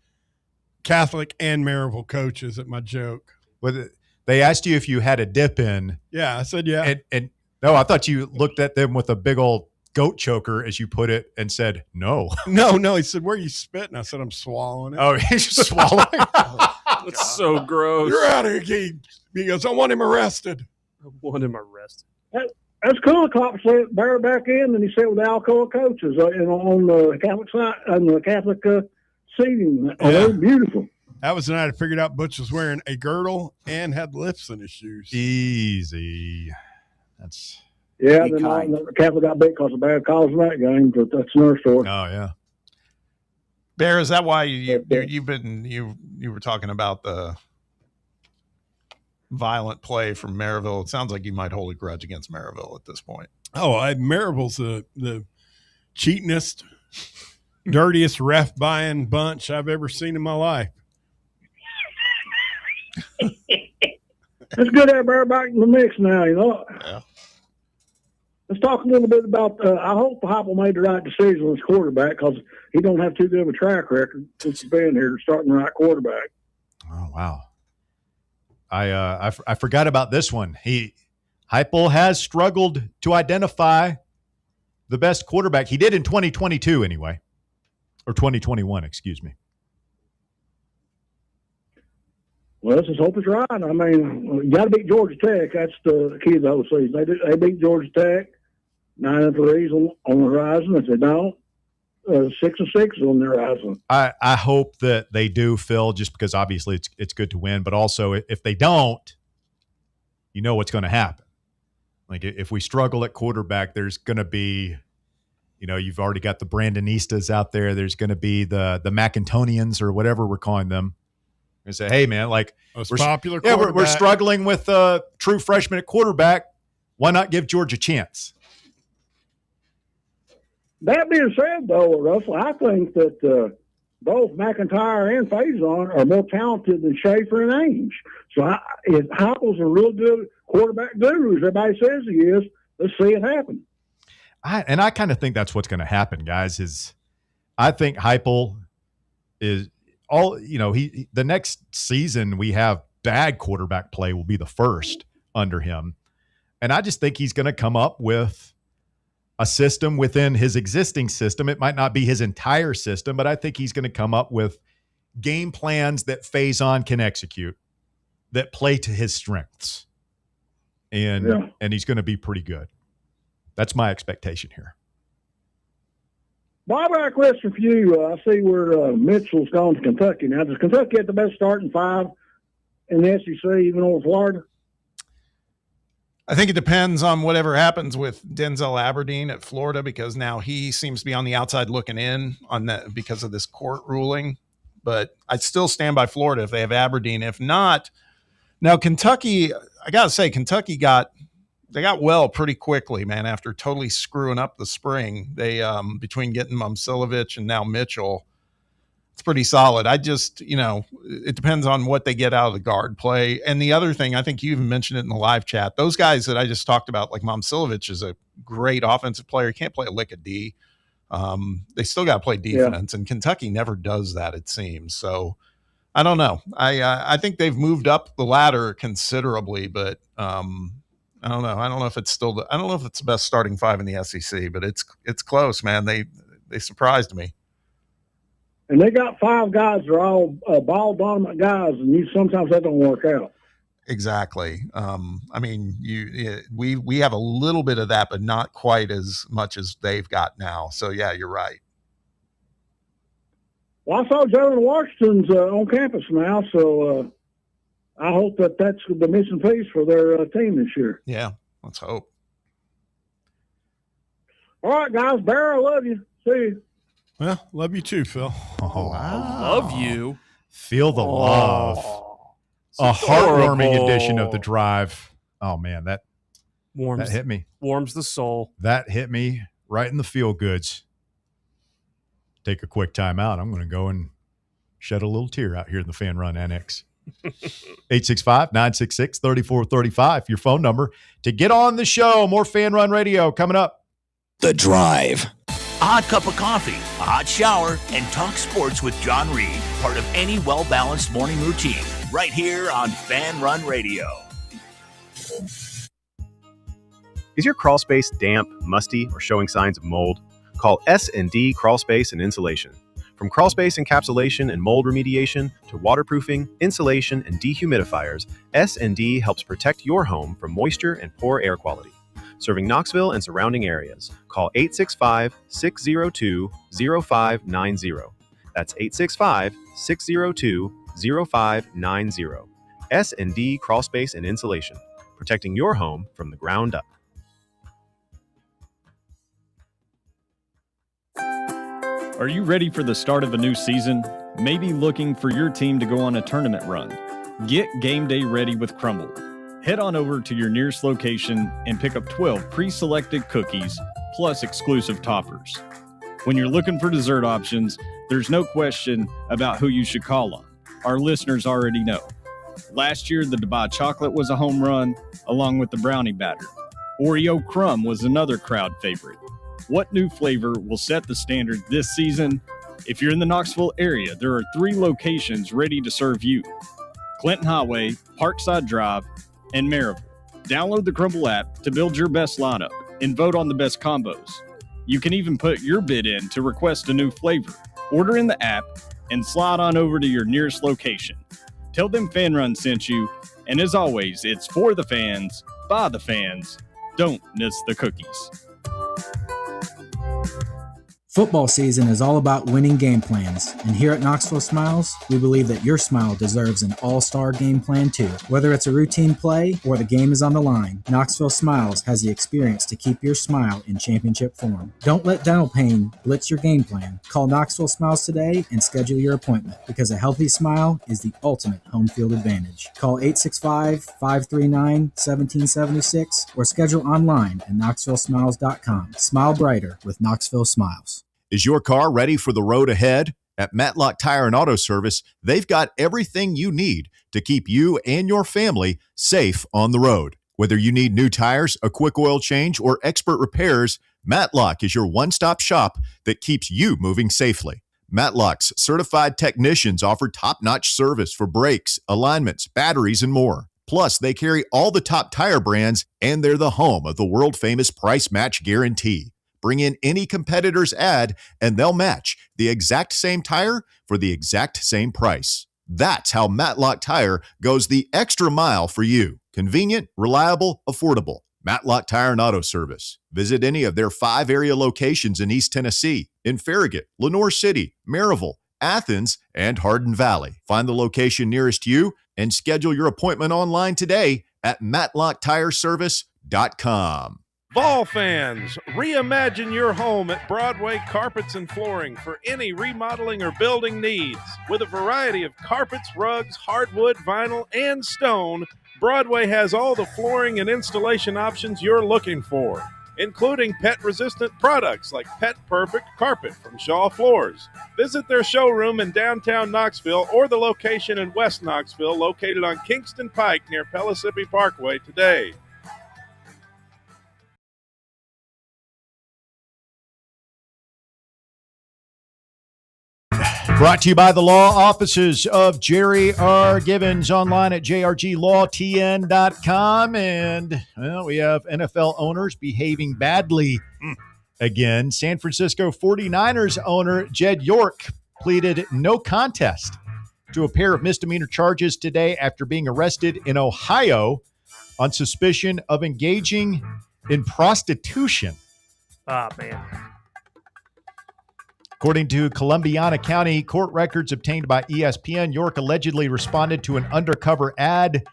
Catholic and Maryville coaches, at my joke. Well, they asked you if you had a dip in. Yeah, I said yeah. And no, I thought you looked at them with a big old goat choker, as you put it, and said no. No. He said, "Where are you spitting?" I said, "I'm swallowing it." Oh, he's just swallowing. That's so gross. You're out of here, Keith. He goes, "I want him arrested." That's cool. Cops let Bear back in, and he sat with the Alcoa coaches on the Catholic side and the Catholic seating. Oh, they were beautiful. That was the night I figured out Butch was wearing a girdle and had lifts in his shoes. Easy. That's then the Catholic got big because of bad calls in that game, but that's another story. Oh yeah. Bear, is that why you were talking about the violent play from Maryville? It sounds like you might hold a grudge against Maryville at this point. Oh, Maryville's the cheatingest, dirtiest ref buying bunch I've ever seen in my life. It's good to have Bear back in the mix now, you know. Yeah. Let's talk a little bit about. I hope Heupel made the right decision as quarterback because he don't have too good of a track record since he's been here starting the right quarterback. Oh wow. I forgot about this one. Heupel has struggled to identify the best quarterback. He did in 2022 anyway, or 2021, excuse me. Well, let's just hope it's right. I mean, you got to beat Georgia Tech. That's the key of the whole season. They beat Georgia Tech, 9-3 on the horizon. If they don't, 6-6 on the horizon. I hope that they do, Phil, just because obviously it's good to win, but also if they don't, you know what's going to happen. Like if we struggle at quarterback, there's going to be, you've already got the Brandonistas out there. There's going to be the Macintonians or whatever we're calling them. And say, hey man, like we're struggling with a true freshman at quarterback. Why not give George a chance? That being said, though, Russell, I think that both McIntyre and Faizon are more talented than Schaefer and Ainge. So if Heupel's a real good quarterback guru, as everybody says he is, let's see it happen. I kind of think that's what's going to happen, guys. I think Heupel is the next season we have bad quarterback play will be the first under him. And I just think he's going to come up with a system within his existing system. It might not be his entire system, but I think he's going to come up with game plans that Faizon can execute that play to his strengths. And he's going to be pretty good. That's my expectation here. Bob, I have a question for you. I see where Mitchell's gone to Kentucky now. Does Kentucky have the best starting five in the SEC, even over Florida? I think it depends on whatever happens with Denzel Aberdeen at Florida, because now he seems to be on the outside looking in on that because of this court ruling. But I'd still stand by Florida if they have Aberdeen. If not, now Kentucky, I got to say, Kentucky got well pretty quickly, man, after totally screwing up the spring. They, between getting Momcilovic and now Mitchell, it's pretty solid. I just, it depends on what they get out of the guard play. And the other thing, I think you even mentioned it in the live chat, those guys that I just talked about, like Momcilovic is a great offensive player. He can't play a lick of D. They still got to play defense, and Kentucky never does that, it seems. So I don't know. I think they've moved up the ladder considerably, but I don't know. I don't know if it's still I don't know if it's the best starting five in the SEC, but it's close, man. They surprised me. And they got five guys that are all ball dominant guys, and sometimes that don't work out. Exactly. I mean, we have a little bit of that, but not quite as much as they've got now. So yeah, you're right. Well, I saw Jalen Washington's on campus now, so I hope that's the missing piece for their team this year. Yeah, let's hope. All right, guys. Bear, I love you. See you. Well, love you too, Phil. Oh, wow. Love you. Feel the love. A heartwarming edition of the drive. Oh, man, that hit me. Warms the soul. That hit me right in the feel goods. Take a quick time out. I'm going to go and shed a little tear out here in the Fan Run Annex. 865-966-3435, your phone number to get on the show. More Fan Run Radio coming up. The Drive. A hot cup of coffee, a hot shower, and talk sports with John Reed. Part of any well-balanced morning routine. Right here on Fan Run Radio. Is your crawl space damp, musty, or showing signs of mold? Call S&D Crawl Space and Insulation. From crawl space encapsulation and mold remediation to waterproofing, insulation, and dehumidifiers, S&D helps protect your home from moisture and poor air quality. Serving Knoxville and surrounding areas. Call 865-602-0590. That's 865-602-0590. S&D Crawl Space and Insulation. Protecting your home from the ground up. Are you ready for the start of a new season? Maybe looking for your team to go on a tournament run? Get game day ready with Crumble. Head on over to your nearest location and pick up 12 pre-selected cookies plus exclusive toppers. When you're looking for dessert options, there's no question about who you should call on. Our listeners already know. Last year, the Dubai chocolate was a home run, along with the brownie batter. Oreo crumb was another crowd favorite. What new flavor will set the standard this season? If you're in the Knoxville area, there are 3 locations ready to serve you: Clinton Highway, Parkside Drive, and Maryville. Download the Crumble app to build your best lineup and vote on the best combos. You can even put your bid in to request a new flavor. Order in the app and slide on over to your nearest location. Tell them Fan Run sent you, and as always, it's for the fans, by the fans. Don't miss the cookies. Football season is all about winning game plans, and here at Knoxville Smiles, we believe that your smile deserves an all-star game plan too. Whether it's a routine play or the game is on the line, Knoxville Smiles has the experience to keep your smile in championship form. Don't let dental pain blitz your game plan. Call Knoxville Smiles today and schedule your appointment, because a healthy smile is the ultimate home field advantage. Call 865-539-1776 or schedule online at knoxvillesmiles.com. Smile brighter with Knoxville Smiles. Is your car ready for the road ahead? At Matlock Tire and Auto Service, they've got everything you need to keep you and your family safe on the road. Whether you need new tires, a quick oil change, or expert repairs, Matlock is your one-stop shop that keeps you moving safely. Matlock's certified technicians offer top-notch service for brakes, alignments, batteries, and more. Plus, they carry all the top tire brands, and they're the home of the world-famous price match guarantee. Bring in any competitor's ad, and they'll match the exact same tire for the exact same price. That's how Matlock Tire goes the extra mile for you. Convenient, reliable, affordable. Matlock Tire and Auto Service. Visit any of their 5 area locations in East Tennessee, in Farragut, Lenoir City, Maryville, Athens, and Hardin Valley. Find the location nearest you and schedule your appointment online today at matlocktireservice.com. Ball fans, reimagine your home at Broadway Carpets and Flooring for any remodeling or building needs. With a variety of carpets, rugs, hardwood, vinyl, and stone, Broadway has all the flooring and installation options you're looking for, including pet-resistant products like Pet Perfect Carpet from Shaw Floors. Visit their showroom in downtown Knoxville or the location in West Knoxville located on Kingston Pike near Pellissippi Parkway today. Brought to you by the law offices of Jerry R. Givens, online at jrglawtn.com. And, well, we have NFL owners behaving badly again. San Francisco 49ers owner Jed York pleaded no contest to a pair of misdemeanor charges today after being arrested in Ohio on suspicion of engaging in prostitution. Ah, man. According to Columbiana County court records obtained by ESPN, York allegedly responded to an undercover ad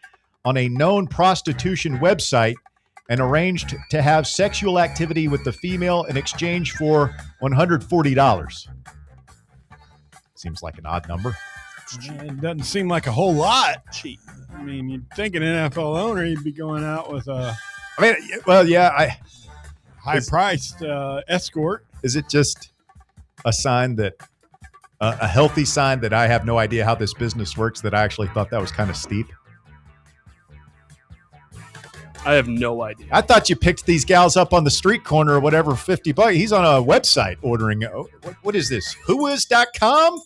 on a known prostitution website and arranged to have sexual activity with the female in exchange for $140. Seems like an odd number. It doesn't seem like a whole lot. Cheap. I mean, you'd think an NFL owner, he'd be going out with a high-priced escort. Is it just a sign that a healthy sign that I have no idea how this business works, that I actually thought that was kind of steep? I have no idea. I thought you picked these gals up on the street corner or whatever, $50. He's on a website ordering. What is this? Whois.com?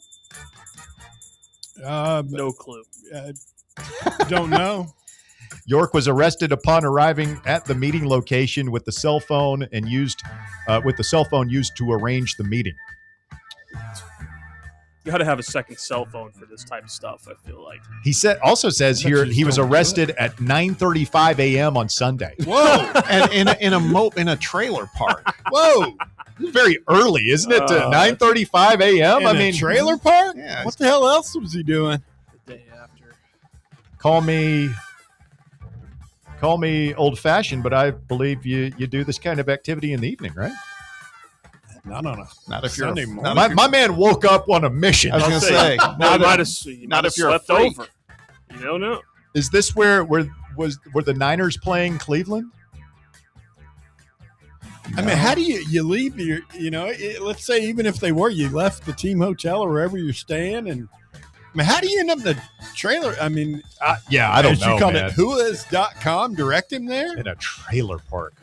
No clue. Don't know. York was arrested upon arriving at the meeting location with the cell phone used to arrange the meeting. You got to have a second cell phone for this type of stuff, I feel like. He also says here he was arrested at 9:35 a.m. on Sunday. Whoa! And in a trailer park. Whoa! Very early, isn't it? 9:35 a.m. I mean, trailer park? Yeah. What the hell else was he doing? The day after. Call me old-fashioned, but I believe you do this kind of activity in the evening, right? Not on a not if Sunday you're morning. My man woke up on a mission. I was going to say, not if you're slept over. You don't know. Is this were the Niners playing Cleveland? I mean, how do you leave your, let's say even if they were, you left the team hotel or wherever you're staying, and I mean, how do you end up in the trailer? I mean, I don't know, you called man. it whois.com, direct him there? In a trailer park.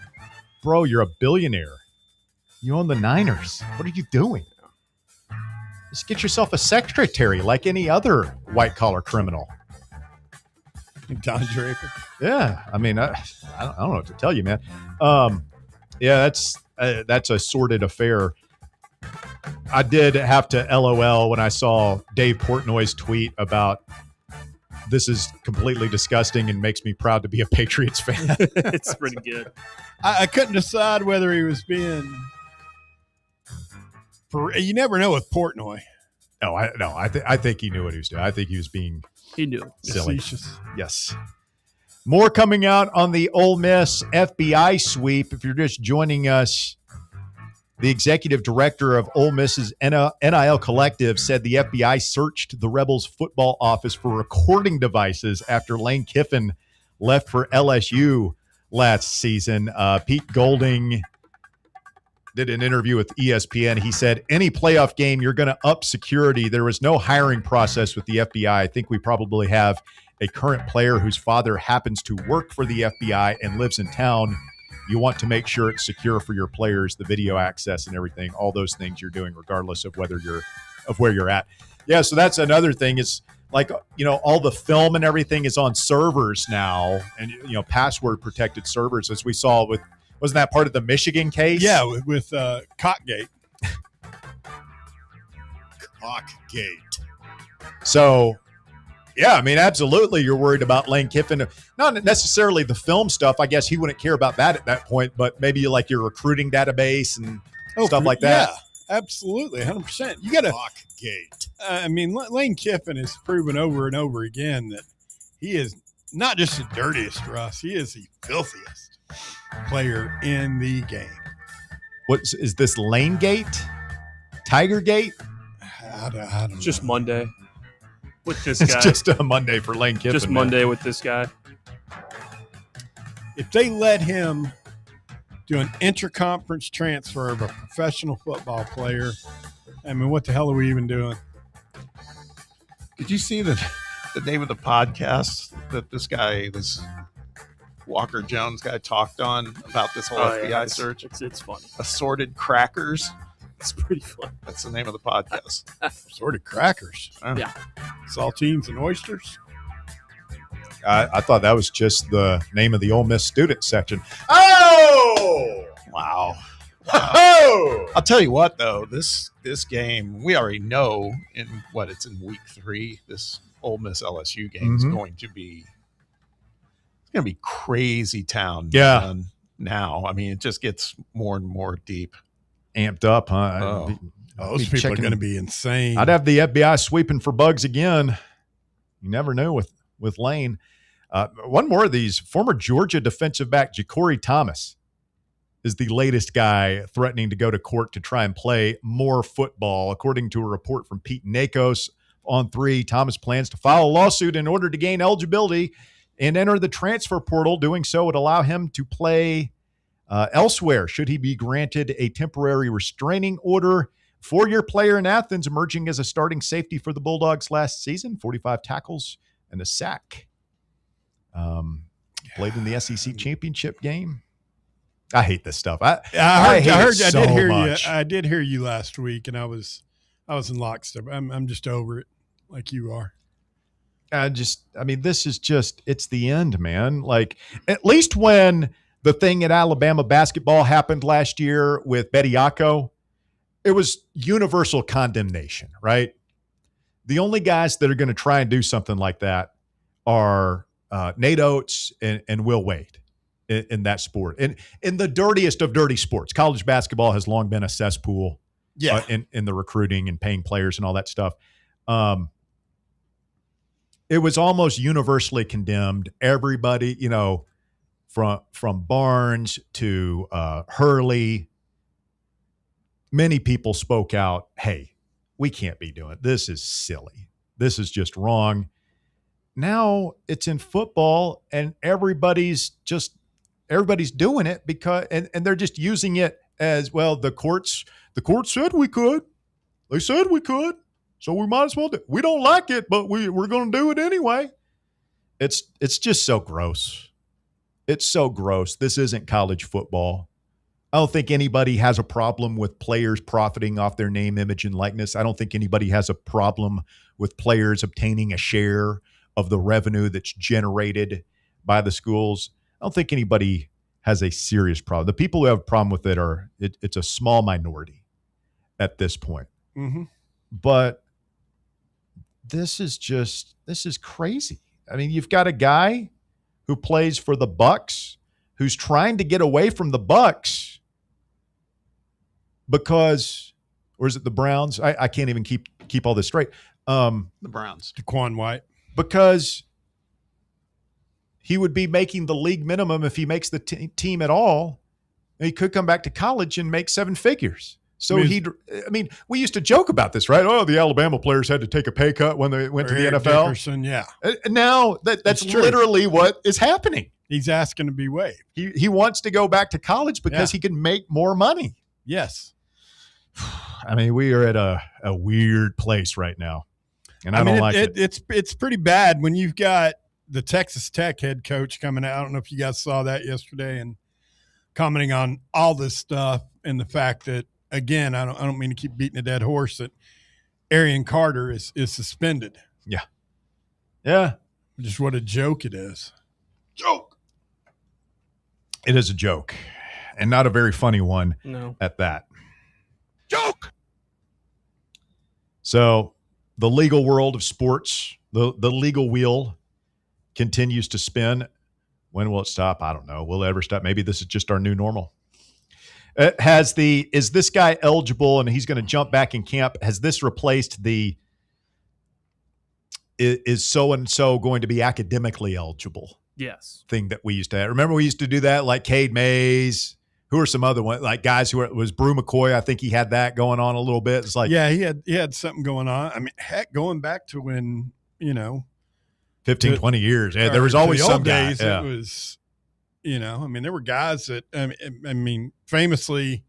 Bro, you're a billionaire. You own the Niners. What are you doing? Just get yourself a secretary like any other white-collar criminal. Don Draper. Yeah. I mean, I don't know what to tell you, man. Yeah, that's a sordid affair. I did have to LOL when I saw Dave Portnoy's tweet about this is completely disgusting and makes me proud to be a Patriots fan. It's pretty good. I couldn't decide whether he was being – you never know with Portnoy. I think he knew what he was doing. I think he was being silly. Facetious. Yes. More coming out on the Ole Miss FBI sweep. If you're just joining us, the executive director of Ole Miss's NIL Collective said the FBI searched the Rebels football office for recording devices after Lane Kiffin left for LSU last season. Pete Golding did an interview with ESPN. He said, any playoff game, you're going to up security. There was no hiring process with the FBI. I think we probably have a current player whose father happens to work for the FBI and lives in town. You want to make sure it's secure for your players, the video access and everything, all those things you're doing regardless of where you're at. Yeah, so that's another thing. It's like, all the film and everything is on servers now, and password protected servers, as we saw with, wasn't that part of the Michigan case? Yeah, with Cockgate. Cockgate. So Yeah, I mean, absolutely. You're worried about Lane Kiffin. Not necessarily the film stuff. I guess he wouldn't care about that at that point, but maybe like your recruiting database and stuff like that. Yeah, absolutely, 100%. You got to gate. I mean, Lane Kiffin has proven over and over again that he is not just the dirtiest, Russ. He is the filthiest player in the game. What is this? Lane Gate? Tiger Gate? I don't Just know. Monday with this guy. It's just a Monday for Lane Kiffin. Just Monday with this guy. If they let him do an interconference transfer of a professional football player, I mean, what the hell are we even doing? Did you see the name of the podcast that this Walker Jones guy talked on about this whole FBI search? It's funny. Assorted Crackers. It's pretty fun. That's the name of the podcast. Assorted Crackers. Yeah. Saltines and oysters. I thought that was just the name of the Ole Miss student section. Oh! Wow. Oh! I'll tell you what, though, this game, we already know it's in week 3. This Ole Miss LSU game is going to be crazy town. Yeah. Now, I mean, it just gets more and more deep. Amped up, huh? Those people are going to be insane. I'd have the FBI sweeping for bugs again. You never know with Lane. One more of these. Former Georgia defensive back Ja'Cory Thomas is the latest guy threatening to go to court to try and play more football. According to a report from Pete Nakos on 3, Thomas plans to file a lawsuit in order to gain eligibility and enter the transfer portal. Doing so would allow him to play elsewhere should he be granted a temporary restraining order. 4-year player in Athens, emerging as a starting safety for the Bulldogs last season, 45 tackles and a sack. Played in the SEC championship game. I hate this stuff. I did hear you last week, and I was in lockstep. I'm just over it, like you are. This is just, it's the end, man. Like, at least when the thing at Alabama basketball happened last year with Bediako, it was universal condemnation, right? The only guys that are going to try and do something like that are Nate Oates and Will Wade in that sport. And in the dirtiest of dirty sports, college basketball has long been a cesspool in the recruiting and paying players and all that stuff. It was almost universally condemned. Everybody, from Barnes to Hurley, many people spoke out, hey, we can't be doing it. This is silly. This is just wrong. Now it's in football and everybody's doing it because and they're just using it as, well, the courts said we could. They said we could. So we might as well do it. We don't like it, but we're going to do it anyway. It's just so gross. It's so gross. This isn't college football. I don't think anybody has a problem with players profiting off their name, image, and likeness. I don't think anybody has a problem with players obtaining a share of the revenue that's generated by the schools. I don't think anybody has a serious problem. The people who have a problem with it it's a small minority at this point. Mm-hmm. But this is crazy. I mean, you've got a guy who plays for the Bucks who's trying to get away from the Bucks because, or is it the Browns? I can't even keep all this straight. The Browns. Daquan White. Because he would be making the league minimum if he makes the team at all. And he could come back to college and make 7 figures. So we used to joke about this, right? Oh, the Alabama players had to take a pay cut when they went to the NFL. Dickerson, yeah. And now that's literally what is happening. He's asking to be waived. He wants to go back to college because he can make more money. Yes. I mean, we are at a weird place right now. And I don't like it. It's pretty bad when you've got the Texas Tech head coach coming out. I don't know if you guys saw that yesterday and commenting on all this stuff and the fact that, again, I don't mean to keep beating a dead horse, that Arian Carter is suspended. Yeah. Yeah. Just what a joke it is. Joke. It is a joke, and not a very funny one at that. Joke. So the legal world of sports The legal wheel continues to spin. When will it stop? I don't know. Will it ever stop? Maybe this is just our new normal. Is this guy eligible and he's going to jump back in camp? Has this replaced the is so-and-so going to be academically eligible? Yes. Thing that we used to have. Remember we used to do that, like Cade Mays. Who are some other ones? Like guys who was Brew McCoy. I think he had that going on a little bit. It's like, yeah, he had something going on. I mean, heck, going back to when, 15, 20 years. Yeah, there was always some days. guy. Yeah. It was, I mean, there were guys that, I mean, famously,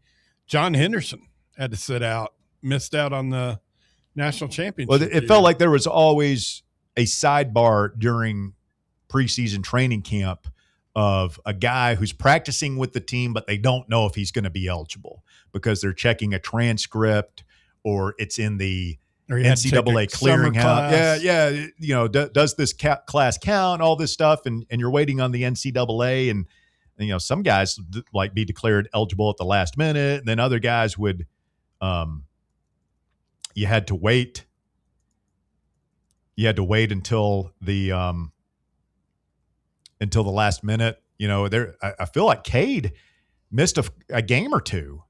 John Henderson had to sit out, missed out on the national championship. Well, it felt like there was always a sidebar during preseason training camp of a guy who's practicing with the team, but they don't know if he's going to be eligible because they're checking a transcript or it's in the NCAA clearinghouse. Yeah. Does this class count? All this stuff, and you're waiting on the NCAA, and some guys like be declared eligible at the last minute, and then other guys would. You had to wait. You had to wait until the last minute. I feel like Cade missed a game or two,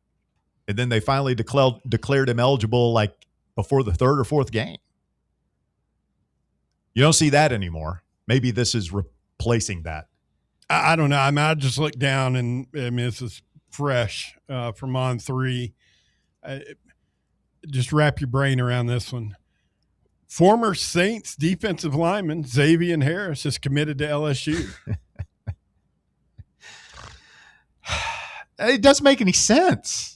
and then they finally declared him eligible like before the third or fourth game. You don't see that anymore. Maybe this is replacing that. I don't know. I mean, I just looked down and this is fresh from On 3. Just wrap your brain around this one. Former Saints defensive lineman Xavier Harris is committed to LSU. It doesn't make any sense.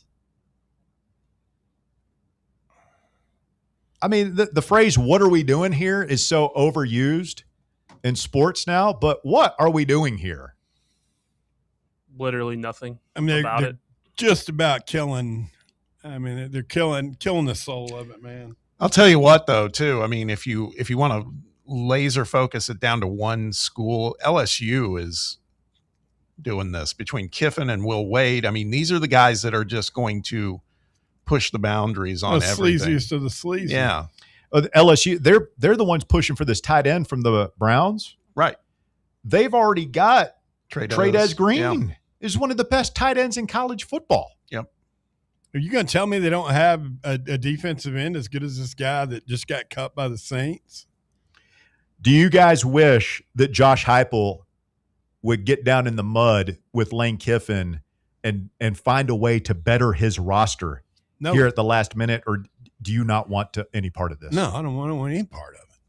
I mean, the phrase, what are we doing here, is so overused in sports now, but what are we doing here? Literally nothing. I mean, about they're it. Just about killing. I mean, they're killing the soul of it, man. I'll tell you what, though, too. I mean, if you want to laser focus it down to one school, LSU is doing this between Kiffin and Will Wade. I mean, these are the guys that are just going to push the boundaries on everything. Sleaziest of the sleazy. Yeah. LSU, they're the ones pushing for this tight end from the Browns. Right. They've already got Trey'Dez Green. Yeah. Is one of the best tight ends in college football. Yep. Are you going to tell me they don't have a defensive end as good as this guy that just got cut by the Saints? Do you guys wish that Josh Heupel would get down in the mud with Lane Kiffin and find a way to better his roster here at the last minute, or do you not want any part of this? No, I don't want any part of it.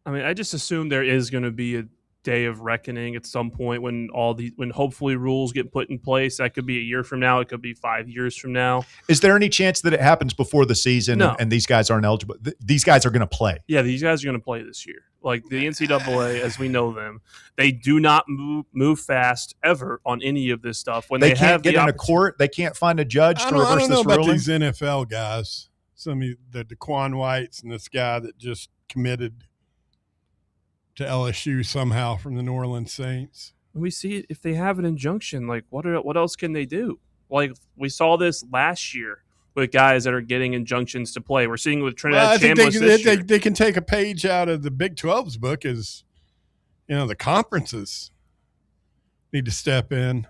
I mean, I just assume there is going to be a day of reckoning at some point when hopefully rules get put in place. That could be a year from now. It could be 5 years from now. Is there any chance that it happens before the season and these guys aren't eligible? These guys are going to play. Yeah, these guys are going to play this year. Like the NCAA, as we know them, they do not move fast ever on any of this stuff. When they can't get in a court, they can't find a judge to reverse this ruling. I don't know about these NFL guys. Some of the Daquan Whites and this guy that just committed to LSU somehow from the New Orleans Saints. We see if they have an injunction, like what else can they do? Like we saw this last year with guys that are getting injunctions to play. We're seeing with Trinidad Chambliss this year. They can take a page out of the Big 12's book as, the conferences need to step in.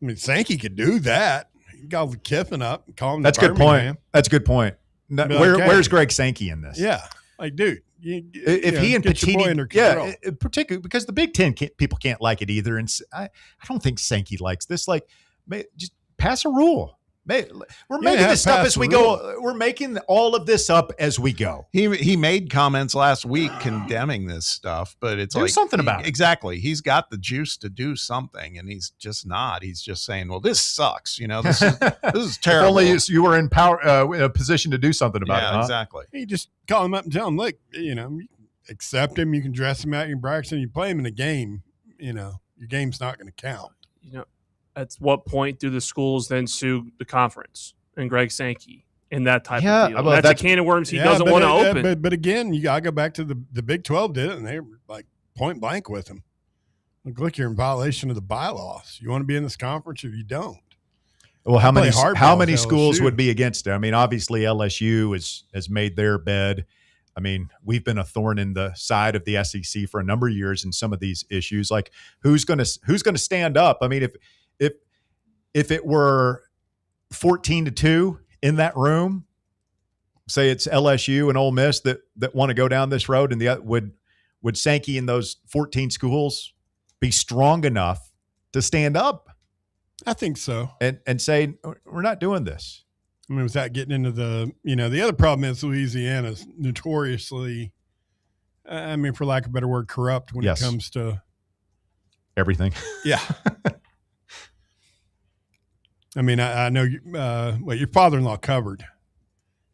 I mean, Sankey could do that. He can call Kiffin up and call him. That's a good point. That's a good point. Where's Greg Sankey in this? Yeah. Like, dude. If he and Petiti, particularly because the Big Ten people can't like it either, and I don't think Sankey likes this. Like, just pass a rule. We're making this stuff as we go. We're making all of this up as we go. He made comments last week condemning this stuff, but it's There's something about it. Exactly. He's got the juice to do something, and he's just not. He's just saying, "Well, this sucks." This is terrible. If only you were in power, in a position to do something about it. Huh? Exactly. You just call him up and tell him, "Look, you accept him. You can dress him out. You can practice him. You play him in a game. Your game's not going to count." At what point do the schools then sue the conference and Greg Sankey in that type of deal? That's a can of worms he doesn't want to open. But again, you got to go back to the Big 12 did it, and they were like point blank with him. Look, you're in violation of the bylaws. You want to be in this conference or you don't. Well, how many with schools LSU. would be against it? I mean, obviously LSU has made their bed. I mean, we've been a thorn in the side of the SEC for a number of years in some of these issues. Like, who's going to stand up? I mean, if it were 14-2 in that room, say it's LSU and Ole Miss that want to go down this road, and would Sankey and those 14 schools be strong enough to stand up? I think so. And say, we're not doing this. I mean, without getting into the other problem is Louisiana's notoriously, I mean, for lack of a better word, corrupt when it comes to everything. Yeah. I mean, I know your father-in-law covered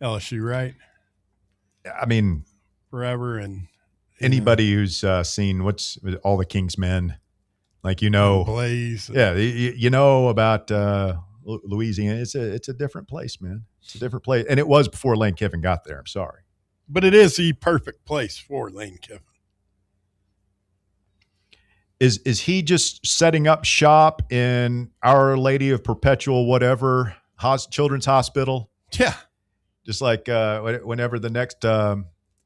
LSU, right? I mean, forever. And anybody who's seen what's all the King's Men, like, Blaze. Yeah, about Louisiana. It's a different place, man. It's a different place, and it was before Lane Kiffin got there. I'm sorry, but it is the perfect place for Lane Kiffin. Is he just setting up shop in Our Lady of Perpetual whatever Children's Hospital? Yeah, just like whenever the next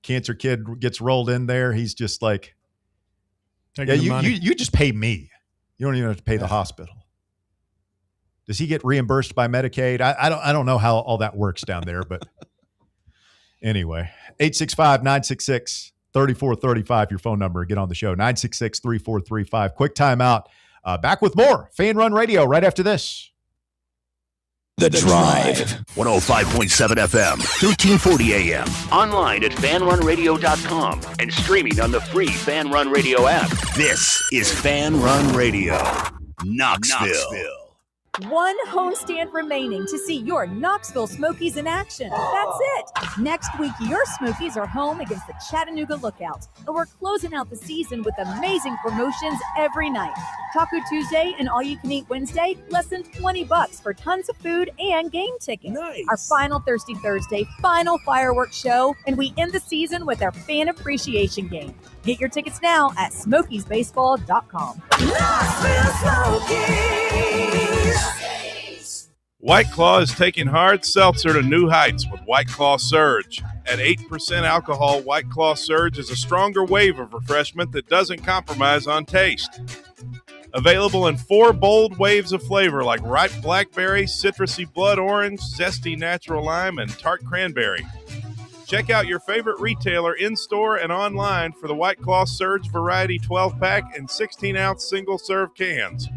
cancer kid gets rolled in there, he's just like, you just pay me. You don't even have to pay the hospital. Does he get reimbursed by Medicaid? I don't know how all that works down there, but anyway, 865-966-3435, your phone number. Get on the show, 966-3435. Quick timeout. Back with more Fan Run Radio right after this. The Drive. 105.7 FM, 1340 AM. Online at fanrunradio.com and streaming on the free Fan Run Radio app. This is Fan Run Radio, Knoxville. One homestand remaining to see your Knoxville Smokies in action. That's it. Next week, your Smokies are home against the Chattanooga Lookouts, and we're closing out the season with amazing promotions every night. Taco Tuesday and All You Can Eat Wednesday, less than $20 for tons of food and game tickets. Nice. Our final Thirsty Thursday, final fireworks show, and we end the season with our fan appreciation game. Get your tickets now at SmokiesBaseball.com. Knoxville Smokies. White Claw is taking hard seltzer to new heights with White Claw Surge. At 8% alcohol, White Claw Surge is a stronger wave of refreshment that doesn't compromise on taste. Available in 4 bold waves of flavor like ripe blackberry, citrusy blood orange, zesty natural lime, and tart cranberry. Check out your favorite retailer in-store and online for the White Claw Surge Variety 12-pack and 16-ounce single-serve cans.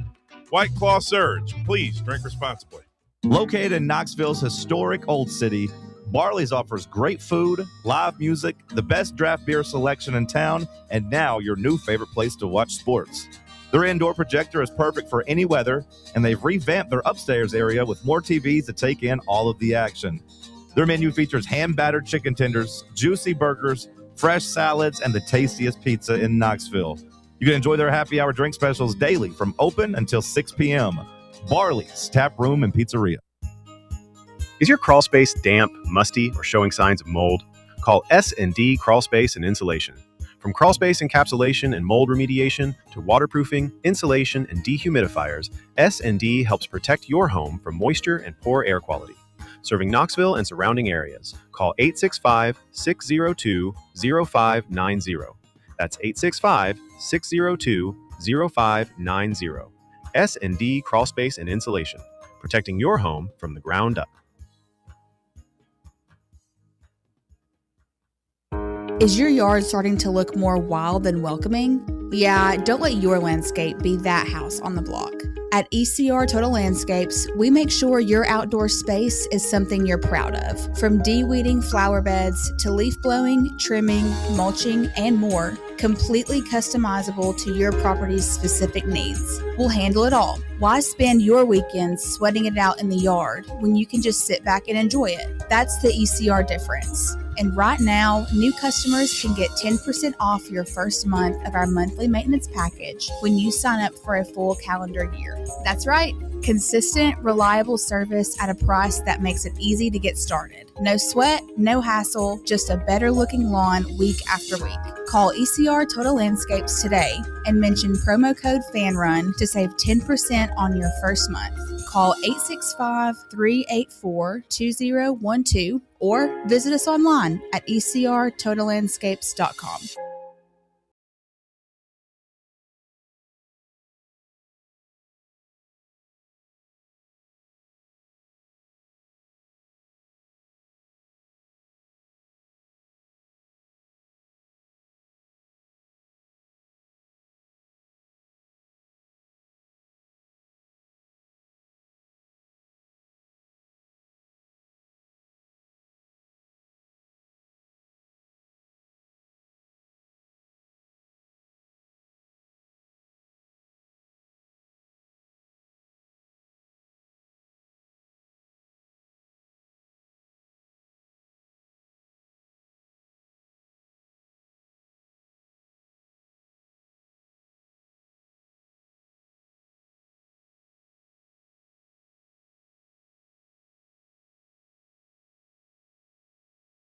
White Claw Surge. Please drink responsibly. Located in Knoxville's historic Old City, Barley's offers great food, live music, the best draft beer selection in town, and now your new favorite place to watch sports. Their indoor projector is perfect for any weather, and they've revamped their upstairs area with more TVs to take in all of the action. Their menu features hand-battered chicken tenders, juicy burgers, fresh salads, and the tastiest pizza in Knoxville. You can enjoy their happy hour drink specials daily from open until 6 p.m. Barley's Tap Room and Pizzeria. Is your crawl space damp, musty, or showing signs of mold? Call S&D Crawl Space and Insulation. From crawl space encapsulation and mold remediation to waterproofing, insulation, and dehumidifiers, S&D helps protect your home from moisture and poor air quality. Serving Knoxville and surrounding areas. Call 865-602-0590. That's 865-602-0590. S&D Crawl Space and Insulation, protecting your home from the ground up. Is your yard starting to look more wild than welcoming? Yeah, don't let your landscape be that house on the block. At ECR Total Landscapes, we make sure your outdoor space is something you're proud of. From de-weeding flower beds to leaf blowing, trimming, mulching, and more, completely customizable to your property's specific needs. We'll handle it all. Why spend your weekends sweating it out in the yard when you can just sit back and enjoy it? That's the ECR difference. And right now, new customers can get 10% off your first month of our monthly maintenance package when you sign up for a full calendar year. That's right. Consistent, reliable service at a price that makes it easy to get started. No sweat, no hassle, just a better looking lawn week after week. Call ECR Total Landscapes today and mention promo code FANRUN to save 10% on your first month. Call 865-384-2012 or visit us online at ecrtotalandscapes.com.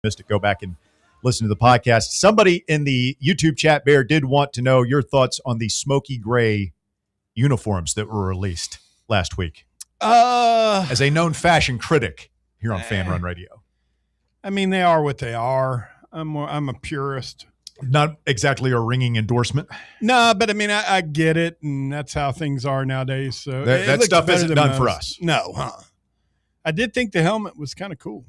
Missed it, go back and listen to the podcast. Somebody in the YouTube chat, Bear, did want to know your thoughts on the smoky gray uniforms that were released last week. As a known fashion critic here on Fan Run Radio. I mean, they are what they are. I'm a purist. Not exactly a ringing endorsement. No, but I mean, I get it, and that's how things are nowadays. So that stuff isn't done for us. No, I did think the helmet was kind of cool.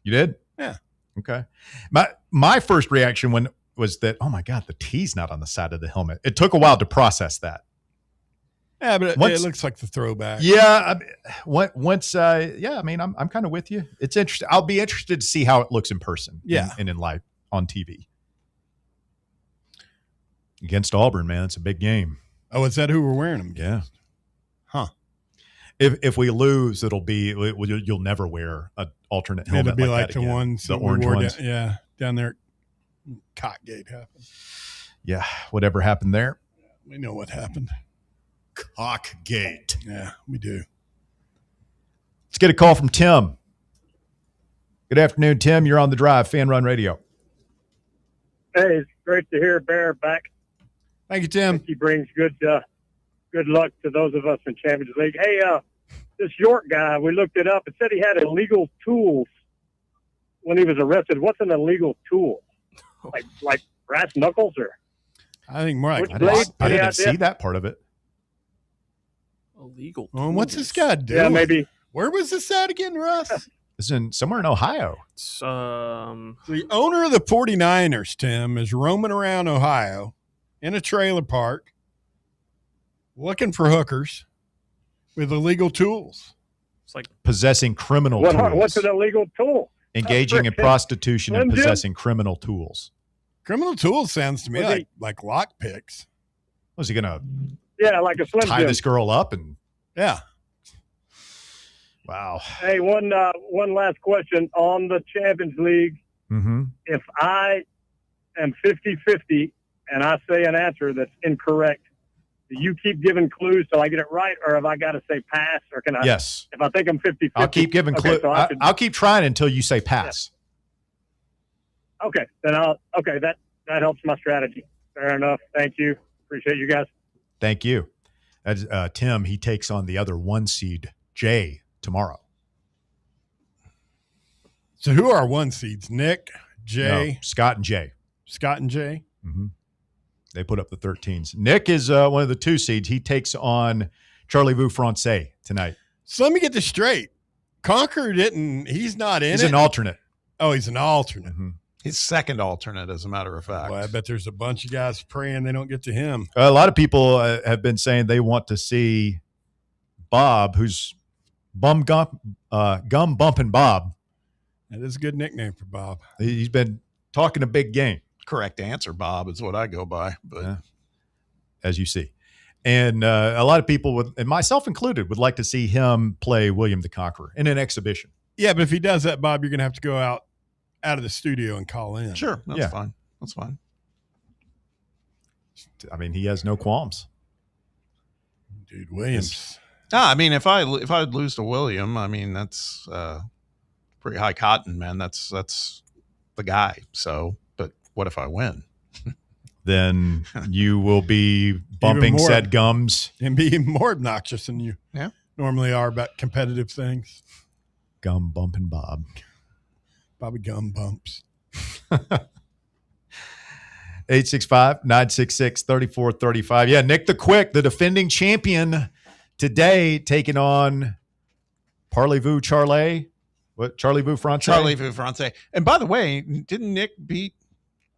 You did? Yeah. Okay. My first reaction was that, oh my God, the T's not on the side of the helmet. It took a while to process that. Yeah, but it looks like the throwback. Yeah. I mean, I'm kind of with you. It's interesting. I'll be interested to see how it looks in person. Yeah. And in live on TV. Against Auburn, man. It's a big game. Oh, is that who we're wearing them against? Yeah. Huh. If we lose, you'll never wear an alternate helmet. It'll be like the that again. ones the that we orange wore ones. down there. Cockgate happened. Yeah, whatever happened there. We know what happened. Cockgate. Yeah, we do. Let's get a call from Tim. Good afternoon, Tim. You're on the drive, Fan Run Radio. Hey, it's great to hear Bear back. Thank you, Tim. I think he brings good luck to those of us in Champions League. Hey, this York guy, we looked it up. It said he had illegal tools when he was arrested. What's an illegal tool? Like brass knuckles, or? I think more like I didn't see that part of it. Illegal. Well, what's this guy doing? Yeah, maybe. Where was this at again, Russ? It's in somewhere in Ohio. It's, the owner of the 49ers, Tim, is roaming around Ohio in a trailer park looking for hookers with illegal tools. It's like possessing criminal tools. What's an illegal tool? Engaging in prostitution and possessing criminal tools. Criminal tools sounds to me like lock picks. Was he going to like a Slim tie Jim. this girl up? And yeah. Wow. Hey, one last question on the Champions League. Mm-hmm. If I am 50-50 and I say an answer that's incorrect, do you keep giving clues till I get it right, or have I got to say pass, or can I? Yes. If I think I'm 50-50. I'll keep giving clues. So I'll keep trying until you say pass. Yeah. Okay. Then that helps my strategy. Fair enough. Thank you. Appreciate you guys. Thank you. That's Tim. He takes on the other 1 seed, Jay, tomorrow. So who are 1 seeds? Nick, Jay, No, Scott and Jay. Scott and Jay. Mm-hmm. They put up the 13s. Nick is one of the 2 seeds. He takes on Charlie Vu Francais tonight. So let me get this straight. Conquer he's not in it. He's an alternate. Oh, he's an alternate. Mm-hmm. His second alternate, as a matter of fact. Well, I bet there's a bunch of guys praying they don't get to him. A lot of people have been saying they want to see Bob, who's gum bumping Bob. That is a good nickname for Bob. He's been talking a big game. Correct answer, Bob, is what I go by. But as you see. And a lot of people, and myself included, would like to see him play William the Conqueror in an exhibition. Yeah, but if he does that, Bob, you're going to have to go out of the studio and call in. Sure, that's fine. That's fine. I mean, he has no qualms. Dude, Williams. I mean, if I'd lose to William, I mean, that's pretty high cotton, man. That's the guy. So, but what if I win? Then you will be bumping said gums and be more obnoxious than you. Yeah. normally are about competitive things. Gum bumping Bob. Bobby Gum bumps. 865-966-3435. Yeah, Nick the Quick, the defending champion today, taking on Parlez-vous Charlie. What? Charlez-vous Francais? Charlez-vous Francais. And by the way, didn't Nick beat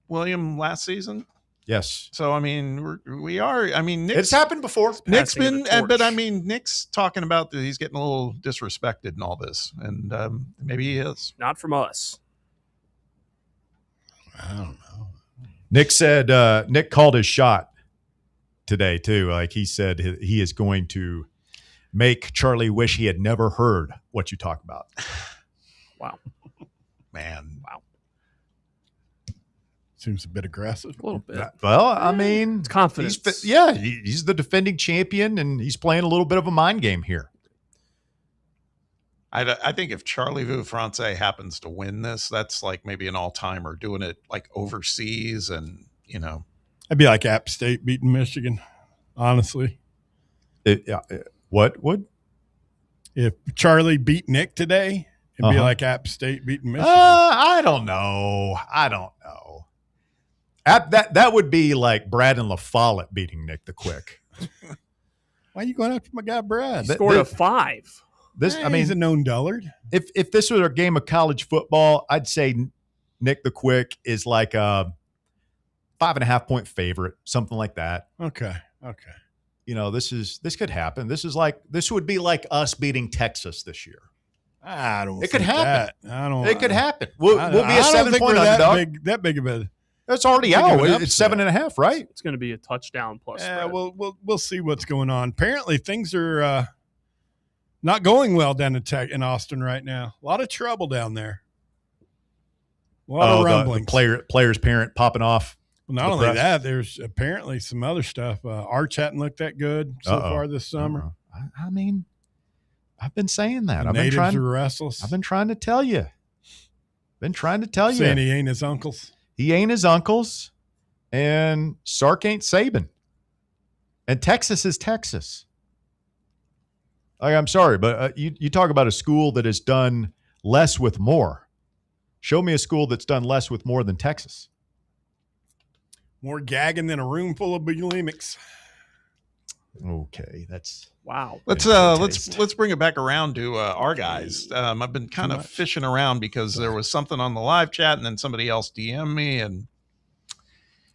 William last season? Yes. So, I mean, we are. I mean, Nick's, it's happened before. Nick's been, but I mean, Nick's talking about that he's getting a little disrespected and all this. And maybe he is. Not from us. I don't know. Nick said, Nick called his shot today, too. Like he said, he is going to make Charlie wish he had never heard what you talk about. Wow. Man. Wow. Seems a bit aggressive. A little bit. Well, I mean, it's confidence. He's the defending champion, and he's playing a little bit of a mind game here. I think if Charlez-vous Francais happens to win this, that's like maybe an all-timer, doing it like overseas and, you know. I'd be like App State beating Michigan, honestly. What would? If Charlie beat Nick today, it'd be like App State beating Michigan. I don't know. That would be like Brad and LaFollette beating Nick the Quick. Why are you going after my guy Brad? He scored a 5. He's a known dullard. If this was a game of college football, I'd say Nick the Quick is like a 5.5 point favorite, something like that. Okay. You know, this could happen. This would be like us beating Texas this year. I don't. It could happen. That. It could happen. We'll be a 7-point underdog. That big of a. It's already out. It's 7.5, right? It's going to be a touchdown plus. Yeah, spread. we'll see what's going on. Apparently, things are not going well down in Austin right now. A lot of trouble down there. A lot of rumblings. The player's parent popping off. Well, not only that, there's apparently some other stuff. Arch hadn't looked that good so far this summer. I mean, I've been saying that. The natives are restless. I've been trying to tell you. Saying he ain't his uncles. He ain't his uncles, and Sark ain't Saban. And Texas is Texas. I'm sorry, but you talk about a school that has done less with more. Show me a school that's done less with more than Texas. More gagging than a room full of bulimics. Okay, that's wow. Let's bring it back around to our guys. I've been kind of fishing around because there was something on the live chat, and then somebody else DM'd me, and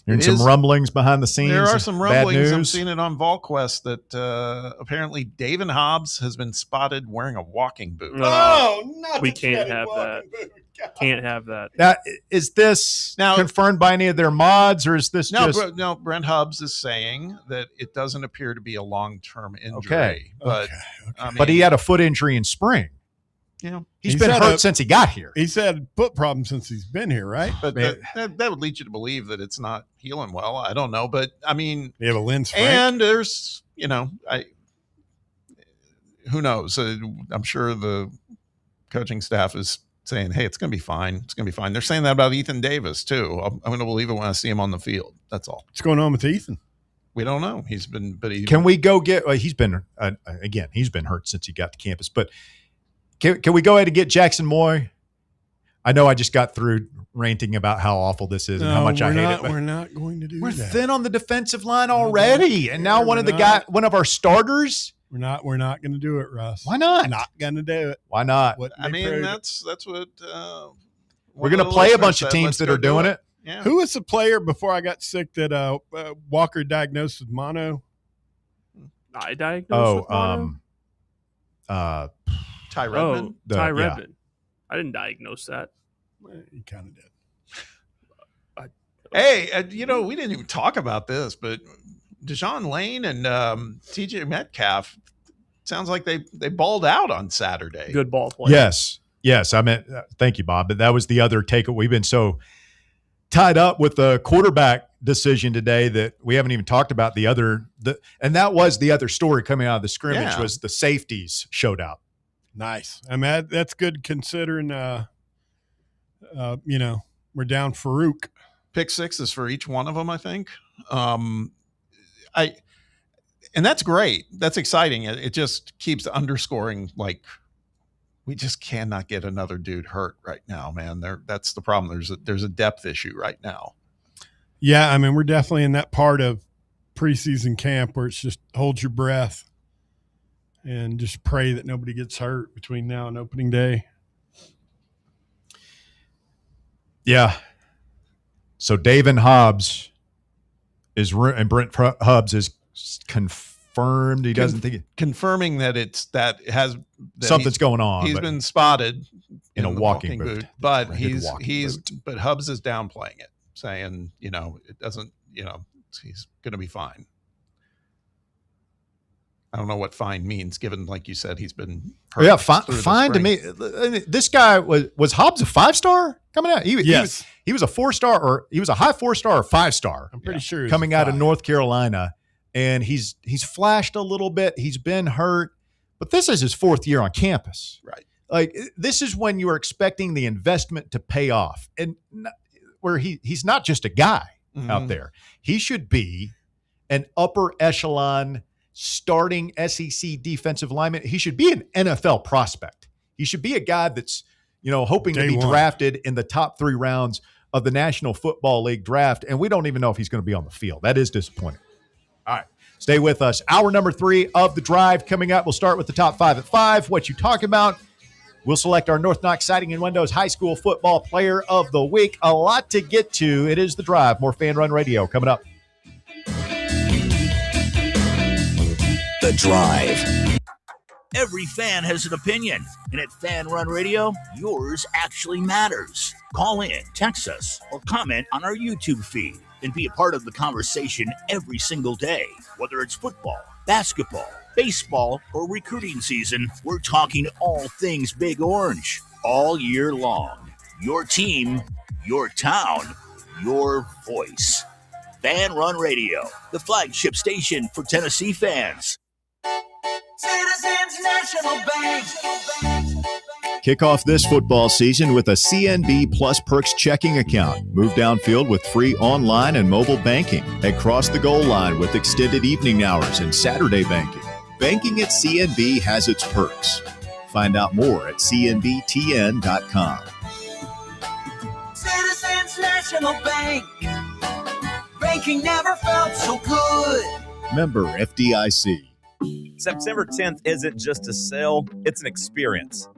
there's some rumblings behind the scenes. There are some rumblings. Bad I'm news. seeing it on VolQuest that apparently David Hobbs has been spotted wearing a walking boot. We can't have that. Can't have that. Now, is this confirmed by any of their mods, or is this just... No, Brent Hubbs is saying that it doesn't appear to be a long-term injury. Okay. But I mean, but he had a foot injury in spring. Yeah. He's been hurt since he got here. He's had foot problems since he's been here, right? But that would lead you to believe that it's not healing well. I don't know. But, I mean... You have a Lynn Frank? And there's, who knows? I'm sure the coaching staff is saying, hey, it's going to be fine. It's going to be fine. They're saying that about Ethan Davis, too. I'm going to believe it when I see him on the field. That's all. What's going on with Ethan? We don't know. Can we go get... he's been, again, he's been hurt since he got to campus. But can we go ahead and get Jackson Moy? I know I just got through ranting about how awful this is and how much I hate it. We're not going to do that. We're thin on the defensive line already. And now one of our starters... We're not going to do it, Russ. Why not? Not going to do it. Why not? That's what we're going to play a bunch of teams that are doing it. Yeah. Who was the player before I got sick that Walker diagnosed with mono? I diagnosed with mono? Ty Redmond. Ty Redmond. I didn't diagnose that. Well, you kind of did. Hey, we didn't even talk about this, but Deshaun Lane and TJ Metcalf sounds like they balled out on Saturday. Good ball play. Yes. I meant thank you, Bob. But that was the other take. We've been so tied up with the quarterback decision today that we haven't even talked about and that was the other story coming out of the scrimmage was the safeties showed out. Nice. I mean, that's good considering. We're down Farouk. Pick sixes for each one of them, I think. And that's great. That's exciting. It just keeps underscoring, like, we just cannot get another dude hurt right now, man. That's the problem. There's a depth issue right now. Yeah, I mean, we're definitely in that part of preseason camp where it's just hold your breath and just pray that nobody gets hurt between now and opening day. Yeah. So David Hobbs and Brent Hubbs is confirmed. He doesn't think confirming that something's going on. He's been spotted in a walking boot, but but Hubbs is downplaying it, saying, it doesn't, he's going to be fine. I don't know what fine means, given, like you said, he's been hurt. Yeah, fine to me. This guy was Hobbs a 5-star coming out? He was a 4-star, or he was a high 4-star or 5-star. I'm pretty sure coming out of North Carolina, and he's flashed a little bit. He's been hurt, but this is his 4th year on campus. Right. Like, this is when you are expecting the investment to pay off, and where he's not just a guy out there. He should be an upper echelon starting SEC defensive lineman. He should be an NFL prospect. He should be a guy that's, hoping to be drafted in the top 3 rounds of the National Football League draft. And we don't even know if he's going to be on the field. That is disappointing. All right. Stay with us. Hour number 3 of The Drive coming up. We'll start with the top 5 at 5. What you talking about? We'll select our North Knox Siding and Windows High School Football Player of the Week. A lot to get to. It is The Drive. More Fan Run Radio coming up. The Drive. Every fan has an opinion, and at Fan Run Radio, yours actually matters. Call in, text us, or comment on our YouTube feed and be a part of the conversation every single day. Whether it's football, basketball, baseball, or recruiting season, we're talking all things Big Orange all year long. Your team, your town, your voice. Fan Run Radio, the flagship station for Tennessee fans. Citizens National Bank. Kick off this football season with a CNB Plus Perks checking account. Move downfield with free online and mobile banking. And cross the goal line with extended evening hours and Saturday banking. Banking at CNB has its perks. Find out more at cnbtn.com. Citizens National Bank. Banking never felt so good. Member FDIC. September 10th isn't just a sale, it's an experience.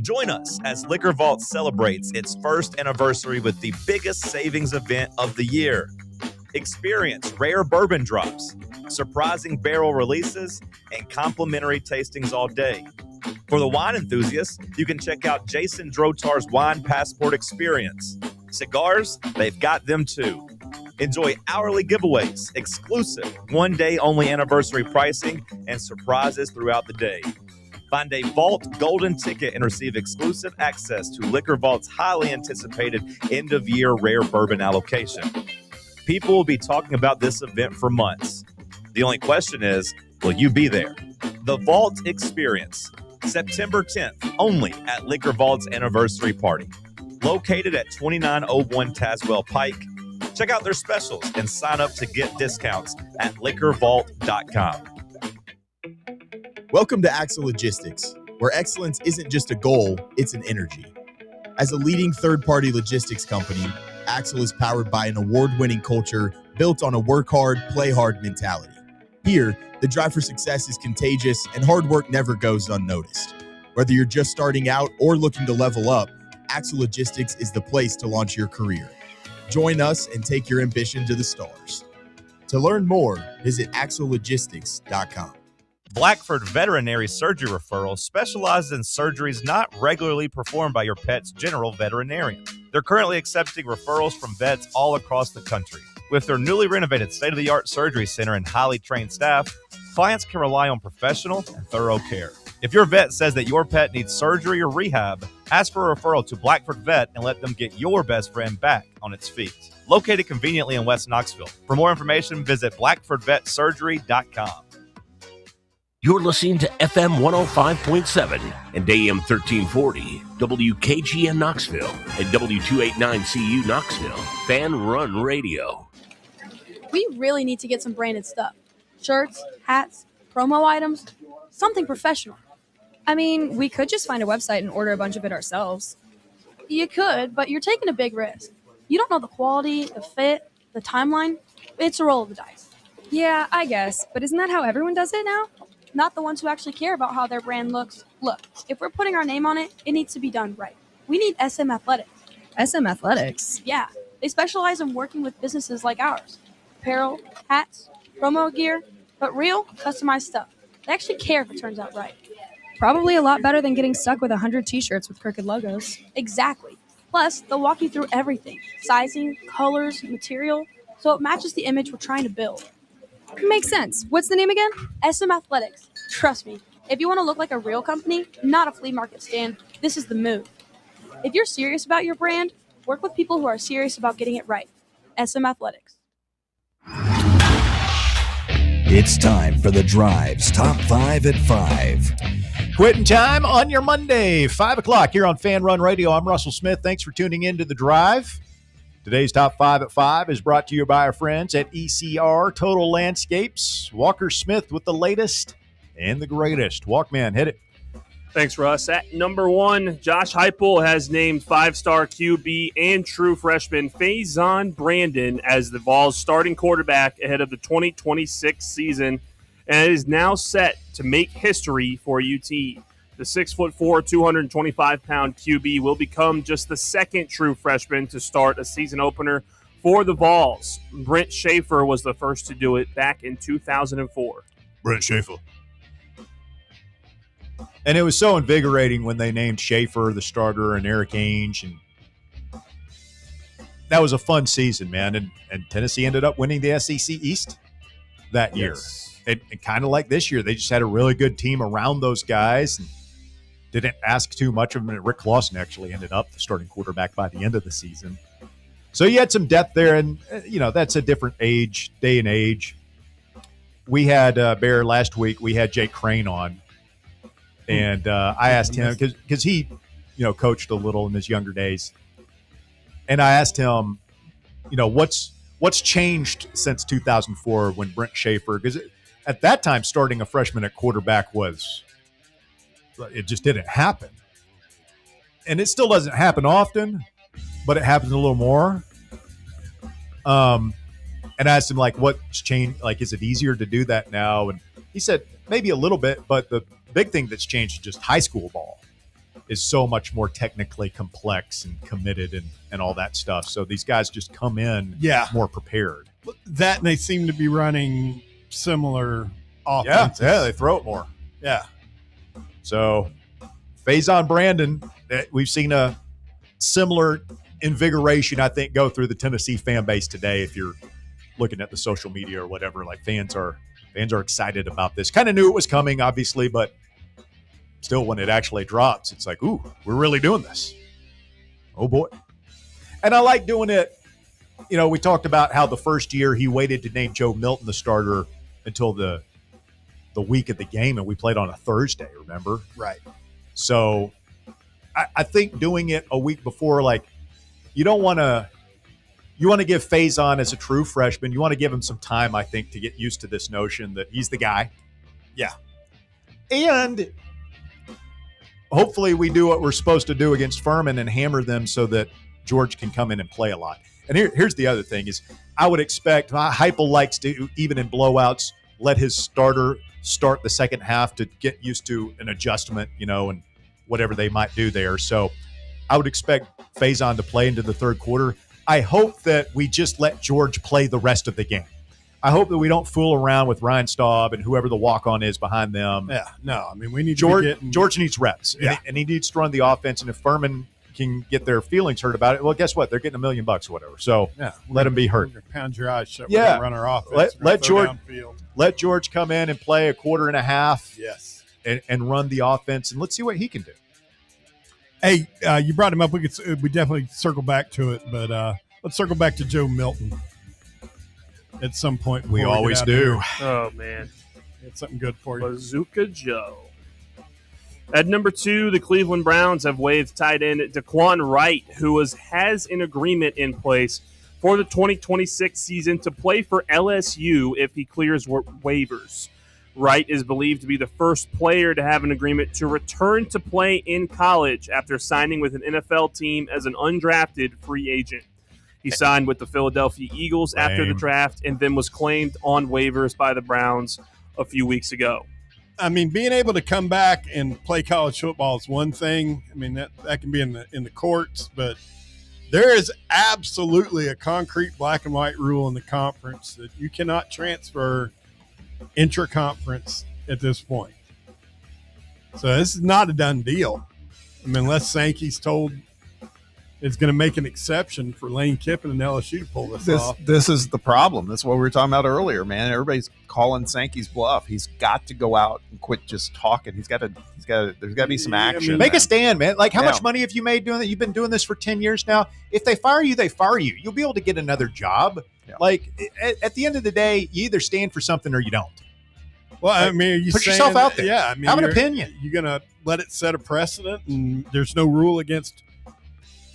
Join us as Liquor Vault celebrates its 1st anniversary with the biggest savings event of the year. Experience rare bourbon drops, surprising barrel releases, and complimentary tastings all day. For the wine enthusiasts, you can check out Jason Drotar's Wine Passport Experience. Cigars, they've got them too. Enjoy hourly giveaways, exclusive one-day-only anniversary pricing, and surprises throughout the day. Find a Vault Golden ticket and receive exclusive access to Liquor Vault's highly anticipated end-of-year rare bourbon allocation. People will be talking about this event for months. The only question is, will you be there? The Vault Experience, September 10th, only at Liquor Vault's anniversary party. Located at 2901 Tazewell Pike. Check out their specials and sign up to get discounts at liquorvault.com. Welcome to Axle Logistics, where excellence isn't just a goal, it's an energy. As a leading third-party logistics company, Axle is powered by an award-winning culture built on a work hard, play hard mentality. Here, the drive for success is contagious and hard work never goes unnoticed. Whether you're just starting out or looking to level up, Axle Logistics is the place to launch your career. Join us and take your ambition to the stars. To learn more, visit axlelogistics.com. Blackford Veterinary Surgery Referral specializes in surgeries not regularly performed by your pet's general veterinarian. They're currently accepting referrals from vets all across the country. With their newly renovated state-of-the-art surgery center and highly trained staff, clients can rely on professional and thorough care. If your vet says that your pet needs surgery or rehab, ask for a referral to Blackford Vet and let them get your best friend back on its feet. Located conveniently in West Knoxville. For more information, visit blackfordvetsurgery.com. You're listening to FM 105.7 and AM 1340, WKGN Knoxville, and W289CU Knoxville, Fan Run Radio. We really need to get some branded stuff. Shirts, hats, promo items, something professional. I mean, we could just find a website and order a bunch of it ourselves. You could, but you're taking a big risk. You don't know the quality, the fit, the timeline. It's a roll of the dice. Yeah, I guess. But isn't that how everyone does it now? Not the ones who actually care about how their brand looks. Look, if we're putting our name on it, it needs to be done right. We need SM Athletics. SM Athletics? Yeah, they specialize in working with businesses like ours. Apparel, hats, promo gear, but real, customized stuff. They actually care if it turns out right. Probably a lot better than getting stuck with 100 t-shirts with crooked logos. Exactly. Plus, they'll walk you through everything. Sizing, colors, material, so it matches the image we're trying to build. Makes sense. What's the name again? SM Athletics. Trust me, if you want to look like a real company, not a flea market stand, this is the move. If you're serious about your brand, work with people who are serious about getting it right. SM Athletics. It's time for The Drive's Top 5 at 5. Quitting time on your Monday, 5 o'clock here on Fan Run Radio. I'm Russell Smith. Thanks for tuning in to The Drive. Today's Top 5 at 5 is brought to you by our friends at ECR Total Landscapes. Walker Smith with the latest and the greatest. Walkman, hit it. Thanks, Russ. At number 1, Josh Heupel has named 5-star QB and true freshman Faizon Brandon as the Vols' starting quarterback ahead of the 2026 season, and is now set to make history for UT. The 6'4", 225-pound QB will become just the second true freshman to start a season opener for the Vols. Brent Schaefer was the first to do it back in 2004. Brent Schaefer. And it was so invigorating when they named Schaefer the starter and Eric Ainge. And that was a fun season, man. And Tennessee ended up winning the SEC East that year. Yes. And kind of like this year, they just had a really good team around those guys and didn't ask too much of them. And Rick Lawson actually ended up the starting quarterback by the end of the season. So you had some depth there. And, that's a different day and age. We had, Bear, last week, we had Jake Crane on. And I asked him, because he, coached a little in his younger days. And I asked him, what's changed since 2004 when Brent Schaefer, because at that time, starting a freshman at quarterback it just didn't happen. And it still doesn't happen often, but it happens a little more. And I asked him, what's changed? Is it easier to do that now? And he said, maybe a little bit, but the big thing that's changed is just high school ball is so much more technically complex and committed and all that stuff. So these guys just come in more prepared. That, and they seem to be running similar offenses. Yeah, they throw it more. Yeah. So Faizon Brandon, we've seen a similar invigoration, I think, go through the Tennessee fan base today. If you're looking at the social media or whatever, fans are excited about this. Kind of knew it was coming, obviously, but still, when it actually drops, it's like, ooh, we're really doing this. Oh, boy. And I like doing it. We talked about how the first year he waited to name Joe Milton the starter until the week of the game, and we played on a Thursday, remember? Right. So I think doing it a week before, you don't want to – you want to give Faizon as a true freshman, you want to give him some time, I think, to get used to this notion that he's the guy. Yeah. And hopefully we do what we're supposed to do against Furman and hammer them so that George can come in and play a lot. And here's the other thing is I would expect Heupel likes to, even in blowouts, let his starter start the second half to get used to an adjustment, and whatever they might do there. So I would expect Faizon to play into the third quarter. I hope that we just let George play the rest of the game. I hope that we don't fool around with Ryan Staub and whoever the walk-on is behind them. Yeah, no, we need George needs reps, yeah. and he needs to run the offense. And if Furman can get their feelings hurt about it, well, guess what? They're getting $1 million or whatever. So let him be hurt. Pound your eyes shut. Yeah, run our offense. Let George come in and play a quarter and a half. Yes, and run the offense, and let's see what he can do. Hey, you brought him up. We definitely circle back to it, but let's circle back to Joe Milton at some point. We always do. Oh, man. It's something good for you. Bazooka Joe. At number 2, the Cleveland Browns have waived tight end Daquan Wright, who has an agreement in place for the 2026 season to play for LSU if he clears waivers. Wright is believed to be the first player to have an agreement to return to play in college after signing with an NFL team as an undrafted free agent. He signed with the Philadelphia Eagles after the draft and then was claimed on waivers by the Browns a few weeks ago. I mean, being able to come back and play college football is one thing. I mean, that can be in the courts, but there is absolutely a concrete black and white rule in the conference that you cannot transfer intra-conference at this point. So this is not a done deal. I mean, unless Sankey's told it's going to make an exception for Lane Kiffin and LSU to pull this off. This is the problem. That's what we were talking about earlier, man. Everybody's calling Sankey's bluff. He's got to go out and quit just talking. There's got to be some action. Make a stand, man. Like, how much money have you made doing that? You've been doing this for 10 years now. If they fire you, they fire you. You'll be able to get another job. Yeah. Like, at the end of the day, you either stand for something or you don't. Well, I mean, you put yourself out there. Yeah, I mean, have an opinion. You're going to let it set a precedent, and there's no rule against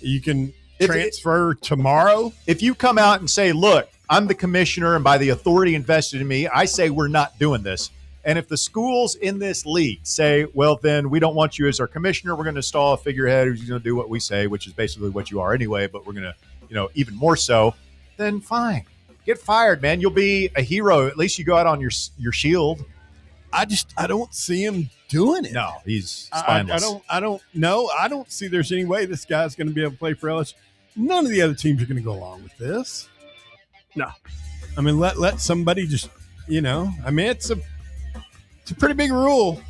you can transfer tomorrow. If you come out and say, look, I'm the commissioner, and by the authority invested in me, I say we're not doing this. And if the schools in this league say, well, then we don't want you as our commissioner, we're going to install a figurehead who's going to do what we say, which is basically what you are anyway, but we're going to, even more so, then fine. Get fired, man. You'll be a hero. At least you go out on your shield. I don't see him doing it. No, he's spineless. I don't know. I don't see there's any way this guy's going to be able to play for LSU. None of the other teams are going to go along with this. No. I mean, let somebody just, I mean, it's a pretty big rule.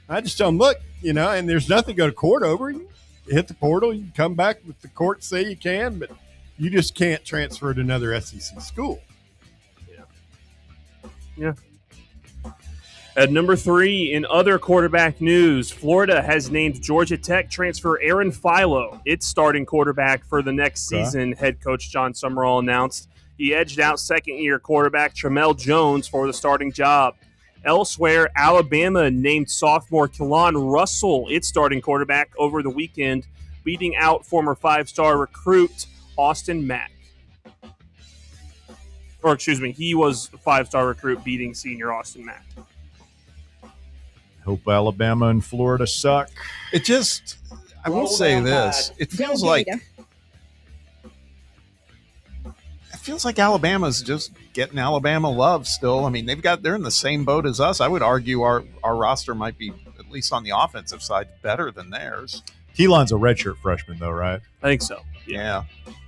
I just tell them, look, and there's nothing to go to court over. You hit the portal, you come back with the court say you can, but you just can't transfer to another SEC school. Yeah. At number 3, in other quarterback news, Florida has named Georgia Tech transfer Aaron Philo its starting quarterback for the next season, head coach John Summerall announced. He edged out second-year quarterback Tramel Jones for the starting job. Elsewhere, Alabama named sophomore Keelan Russell its starting quarterback over the weekend, beating out former 5-star recruit Austin Mack. Or, excuse me, he was the 5-star recruit beating senior Austin Mack. Hope Alabama and Florida suck. I will say this. It feels like Alabama's just getting Alabama love still. I mean, they're in the same boat as us. I would argue our roster might be, at least on the offensive side, better than theirs. Keelan's a redshirt freshman, though, right? I think so. Yeah.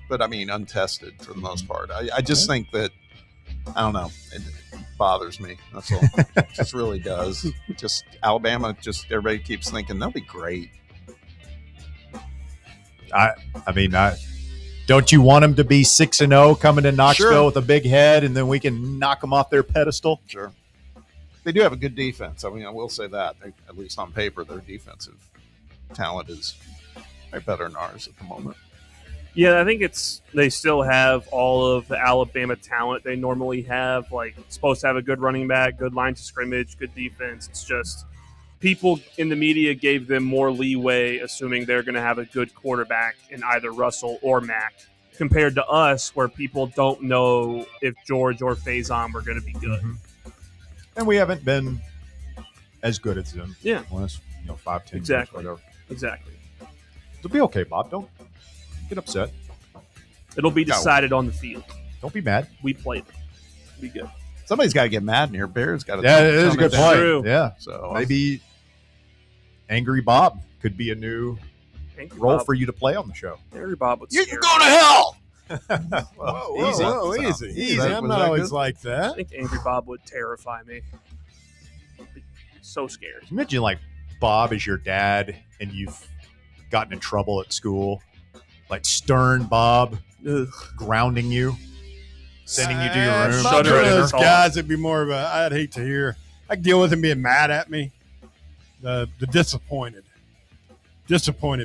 But, I mean, untested for the most part. I just think that, I don't know, it bothers me. That's all. It just really does. Just Alabama, everybody keeps thinking they'll be great. I mean, don't you want them to be 6-0 coming to Knoxville with a big head, and then we can knock them off their pedestal? Sure. They do have a good defense. I mean, I will say that. At least on paper, their defensive talent is better than ours at the moment. Yeah, I think they still have all of the Alabama talent they normally have. Like, supposed to have a good running back, good line to scrimmage, good defense. It's just people in the media gave them more leeway, assuming they're going to have a good quarterback in either Russell or Mack, compared to us, where people don't know if George or Faizon were going to be good. Mm-hmm. And we haven't been as good as them. Yeah. Last, 5-10 exactly. years, whatever. Exactly. It'll be okay, Bob. Don't get upset. It'll be decided on the field. Don't be mad. We played them. Be good. Somebody's got to get mad in here. Bear's got to. Yeah, it is a good point. True. Yeah. So maybe Angry Bob could be a new role for you to play on the show. Angry Bob would. You can go to hell. Whoa, easy. I'm not always like that. I think Angry Bob would terrify me. So scared. Imagine like Bob is your dad, and you've gotten in trouble at school, like stern Bob, grounding you, sending you to your room. Bob, one of those guys, it'd be more of a. I'd hate to hear. I could deal with him being mad at me. The disappointed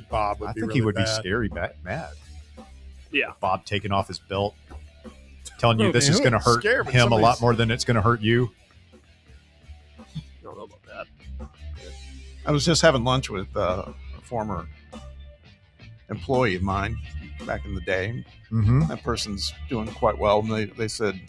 Bob would be. I think he would be scary, mad. Yeah, Bob taking off his belt, telling you this is going to hurt him a lot more than it's going to hurt you. I don't know about that. I was just having lunch with a former employee of mine, back in the day. Mhm. That person's doing quite well. And they said,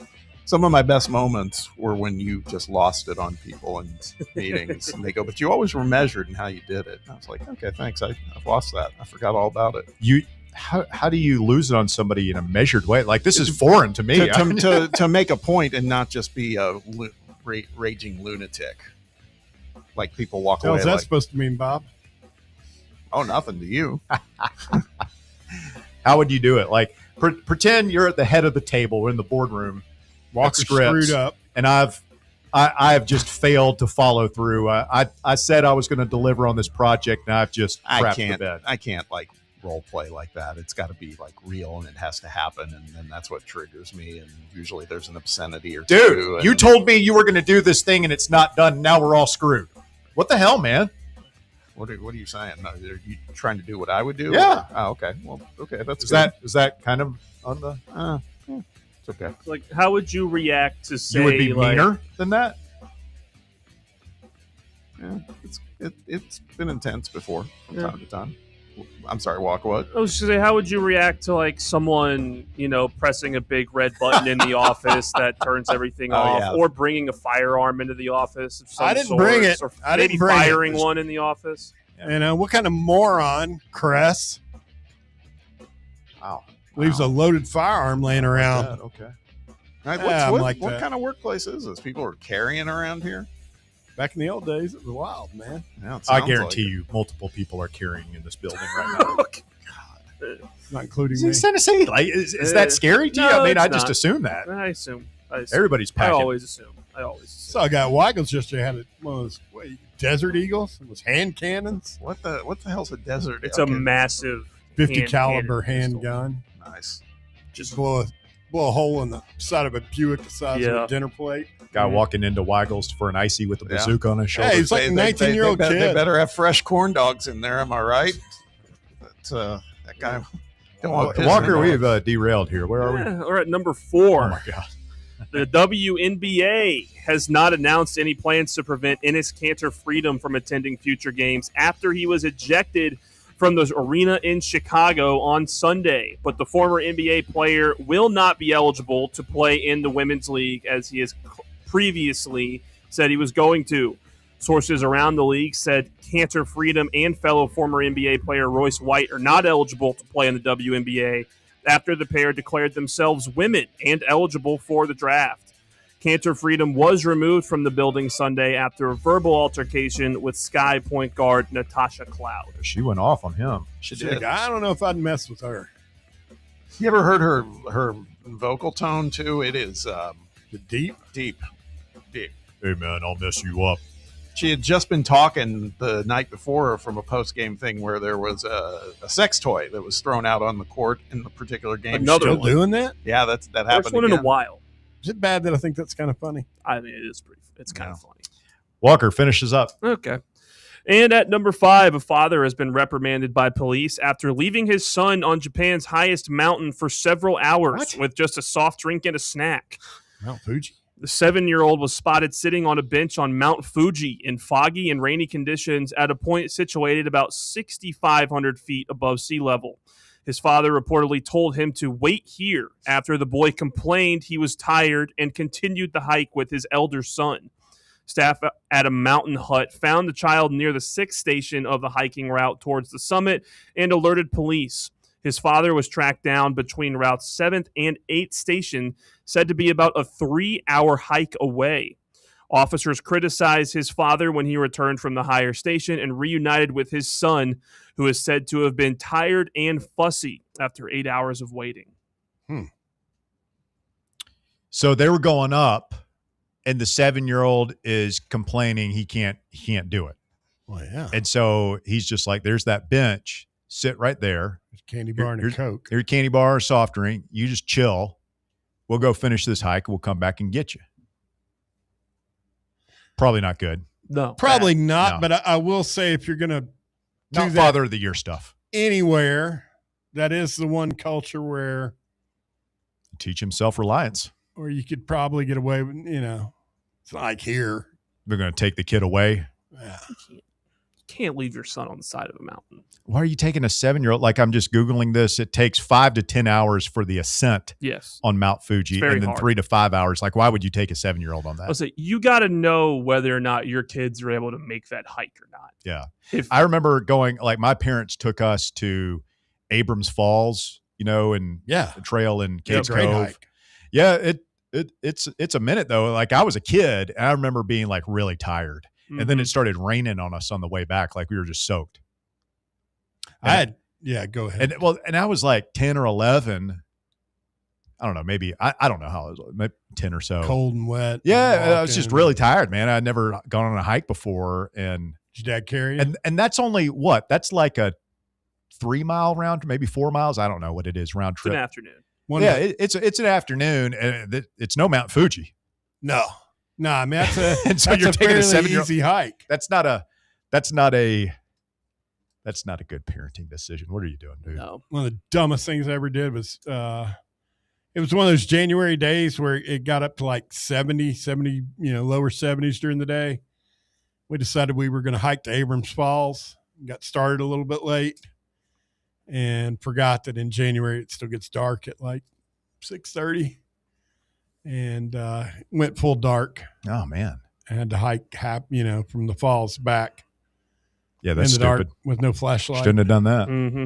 some of my best moments were when you just lost it on people in meetings. And they go, but you always were measured in how you did it. And I was like, okay, thanks. I've lost that. I forgot all about it. How do you lose it on somebody in a measured way? Like, this is foreign to me. To make a point and not just be a raging lunatic. Like people walk away. What's that like, supposed to mean, Bob? Oh, nothing to you. How would you do it? Like, pretend you're at the head of the table. We're in the boardroom. Walker screwed up. And I have just failed to follow through. I said I was going to deliver on this project, and I've just crapped the bed. I can't like role play like that. It's got to be like real, and it has to happen, and then that's what triggers me. And usually there's an obscenity or two. Dude, you told me you were going to do this thing, and it's not done. Now we're all screwed. What the hell, man? What are you saying? Are you trying to do what I would do? Yeah. Oh, okay. Well, okay. That's is that kind of on the? It's okay. Like, how would you react to say You would be like, meaner than that? Yeah, it's been intense before from time to time. I'm sorry, Walker. What? I was just gonna say, how would you react to like someone, pressing a big red button in the office that turns everything off, yeah. or bringing a firearm into the office? Of some I didn't bring sorts, it. Or I maybe didn't bring it. firing one in the office. What kind of moron, Cress, Wow. leaves a loaded firearm laying around? Okay. All right, Yeah, I'm what like that. kind of workplace is this? People are carrying around here? Back in the old days, it was wild, man. Yeah, it I sounds guarantee like it. you, multiple people are carrying in this building right now. Not including Is me. it Tennessee? Like, is that scary to you? No, I mean, it's I just not. assume that. I assume. Everybody's I packing. always assume. Saw a guy at Weigels yesterday had one of those Desert Eagles. It was hand cannons. What the hell's a desert? It's a massive 50 hand caliber cannon pistol. handgun. Nice. Just blow a hole in the side of a Buick the size of a dinner plate. Guy walking into Weigels for an icy with a bazooka on his shoulder. Hey, he's like a 19-year-old kid. They better have fresh corn dogs in there. Am I right? That guy. Don't want to piss Walker, him we've off. derailed here. Where are we? We're at number 4. Oh my God. The WNBA has not announced any plans to prevent Enes Kanter Freedom from attending future games after he was ejected from the arena in Chicago on Sunday. But the former NBA player will not be eligible to play in the Women's League, as he has previously said he was going to. Sources around the league said Kanter Freedom and fellow former NBA player Royce White are not eligible to play in the WNBA after the pair declared themselves women and eligible for the draft. Kanter Freedom was removed from the building Sunday after a verbal altercation with Sky point guard Natasha Cloud. She went off on him. She Like, did. I don't know if I'd mess with her. You ever heard her vocal tone too? It is deep. Hey man, I'll mess you up. She had just been talking the night before from a post-game thing where there was a sex toy that was thrown out on the court in the particular game. Another Still one. doing that? Yeah, that happened. First one in a again. while. Is it bad that I think that's kind of funny? I mean, it's kind of funny. Walker finishes up. Okay. And at number 5, a father has been reprimanded by police after leaving his son on Japan's highest mountain for several hours with just a soft drink and a snack. Mount Fuji? The 7-year-old was spotted sitting on a bench on Mount Fuji in foggy and rainy conditions at a point situated about 6,500 feet above sea level. His father reportedly told him to wait here after the boy complained he was tired and continued the hike with his elder son. Staff at a mountain hut found the child near the 6th station of the hiking route towards the summit and alerted police. His father was tracked down between Route 7th and 8th station, said to be about a 3-hour hike away. Officers criticized his father when he returned from the higher station and reunited with his son, who is said to have been tired and fussy after 8 hours of waiting. So they were going up, and the 7-year-old is complaining he can't do it. Well, yeah. And so he's just like, there's that bench. Sit right there. Candy bar and a Coke. Here's a candy bar or soft drink. You just chill. We'll go finish this hike. We'll come back and get you. Probably not good. No. Probably not, No. but I will say if you're going to do Not that Father of the Year stuff. anywhere, that is the one culture where Teach him self-reliance. you could probably get away with, it's like here. They're going to take the kid away. Yeah. can't leave your son on the side of a mountain. Why are you taking a 7-year-old? Like, I'm just Googling this. It takes 5 to 10 hours for the ascent on Mount Fuji, and then hard. 3 to 5 hours. Like, why would you take a 7-year-old on that? I'll say you got to know whether or not your kids are able to make that hike or not. Yeah. I remember going, like, my parents took us to Abrams Falls, and the trail in Cades great Cove. hike. Yeah, it's a minute though. Like, I was a kid, and I remember being like really tired, and then it started raining on us on the way back. Like, we were just soaked. Go ahead. And I was like 10 or 11. I don't know, maybe I don't know how it was, maybe 10 or so. Cold and wet. Yeah, I was just really tired, man. I'd never gone on a hike before, and did your dad carry you? And that's only what? That's like a 3-mile round, maybe 4 miles. I don't know what it is, round trip. It's an afternoon. It's an afternoon, and it's no Mount Fuji. No, I mean that's a and so that's you're a taking a fairly 7-year-old easy hike. That's not a good parenting decision. What are you doing, dude? No. One of the dumbest things I ever did was it was one of those January days where it got up to like 70, lower 70s during the day. We decided we were going to hike to Abrams Falls. Got started a little bit late and forgot that in January it still gets dark at like 6:30, and went full dark. Oh man. I had to hike from the falls back. Yeah, that's in the dark stupid. with no flashlight. Shouldn't have done that. Mm-hmm.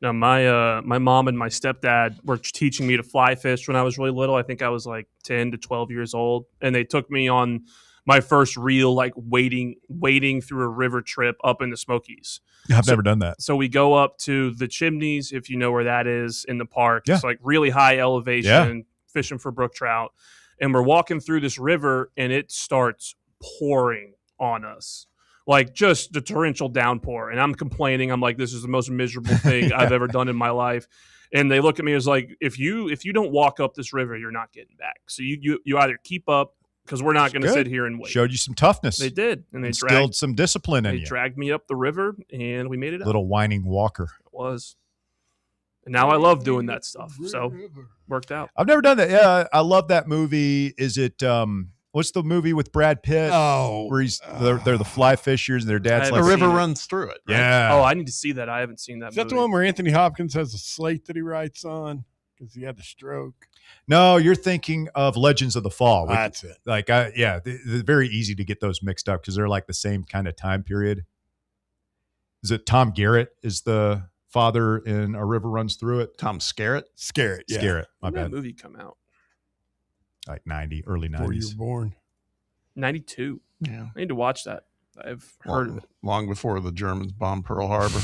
Now, my mom and my stepdad were teaching me to fly fish when I was really little. I think I was like 10 to 12 years old, and they took me on my first real like wading through a river trip up in the Smokies. I've never done that. So we go up to the Chimneys, if you know where that is, in the park. Yeah. It's like really high elevation, fishing for brook trout. And we're walking through this river, and it starts pouring on us. Like just the torrential downpour. And I'm complaining. I'm like, this is the most miserable thing I've ever done in my life. And they look at me as like, if you don't walk up this river, you're not getting back. So you either keep up, because we're not going to sit here and wait. Showed you some toughness. They did. And they instilled some discipline in you. They dragged me up the river, and we made it up. Little whining walker. It was. And now I love doing that stuff. So worked out. I've never done that. Yeah, I love that movie. Is it what's the movie with Brad Pitt? Oh, where they're the fly fishers and their dad's like the river runs through it. Right? Yeah. Oh, I need to see that. I haven't seen that. Is that the one where Anthony Hopkins has a slate that he writes on because he had a stroke? No, you're thinking of Legends of the Fall. That's it. Like, they're very easy to get those mixed up because they're like the same kind of time period. Is it Tom Garrett is the father in A River Runs Through It? Tom Skerritt? Skerritt, yeah. Skerritt, my When did bad. that movie come out? Like 90, early 90s. Before you were born. 92. Yeah. I need to watch that. I've heard of it. Long before the Germans bombed Pearl Harbor.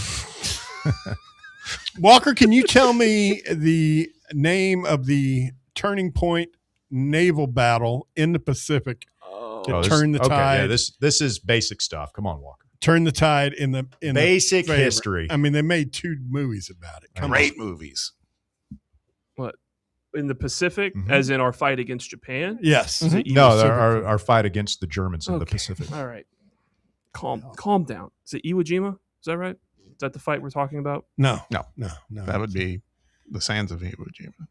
Walker, can you tell me the name of the Turning Point naval battle in the Pacific to turn the tide? Yeah, this is basic stuff. Come on, Walker. Turn the tide in the basic favor. history. I mean, they made 2 movies about it. Great movies. What? In the Pacific, as in our fight against Japan? Yes. Is it No, Iwo- our fight against the Germans in the Pacific. All right. Calm down. Is it Iwo Jima? Is that right? Is that the fight we're talking about? No. That would be the sands of Iwo Jima.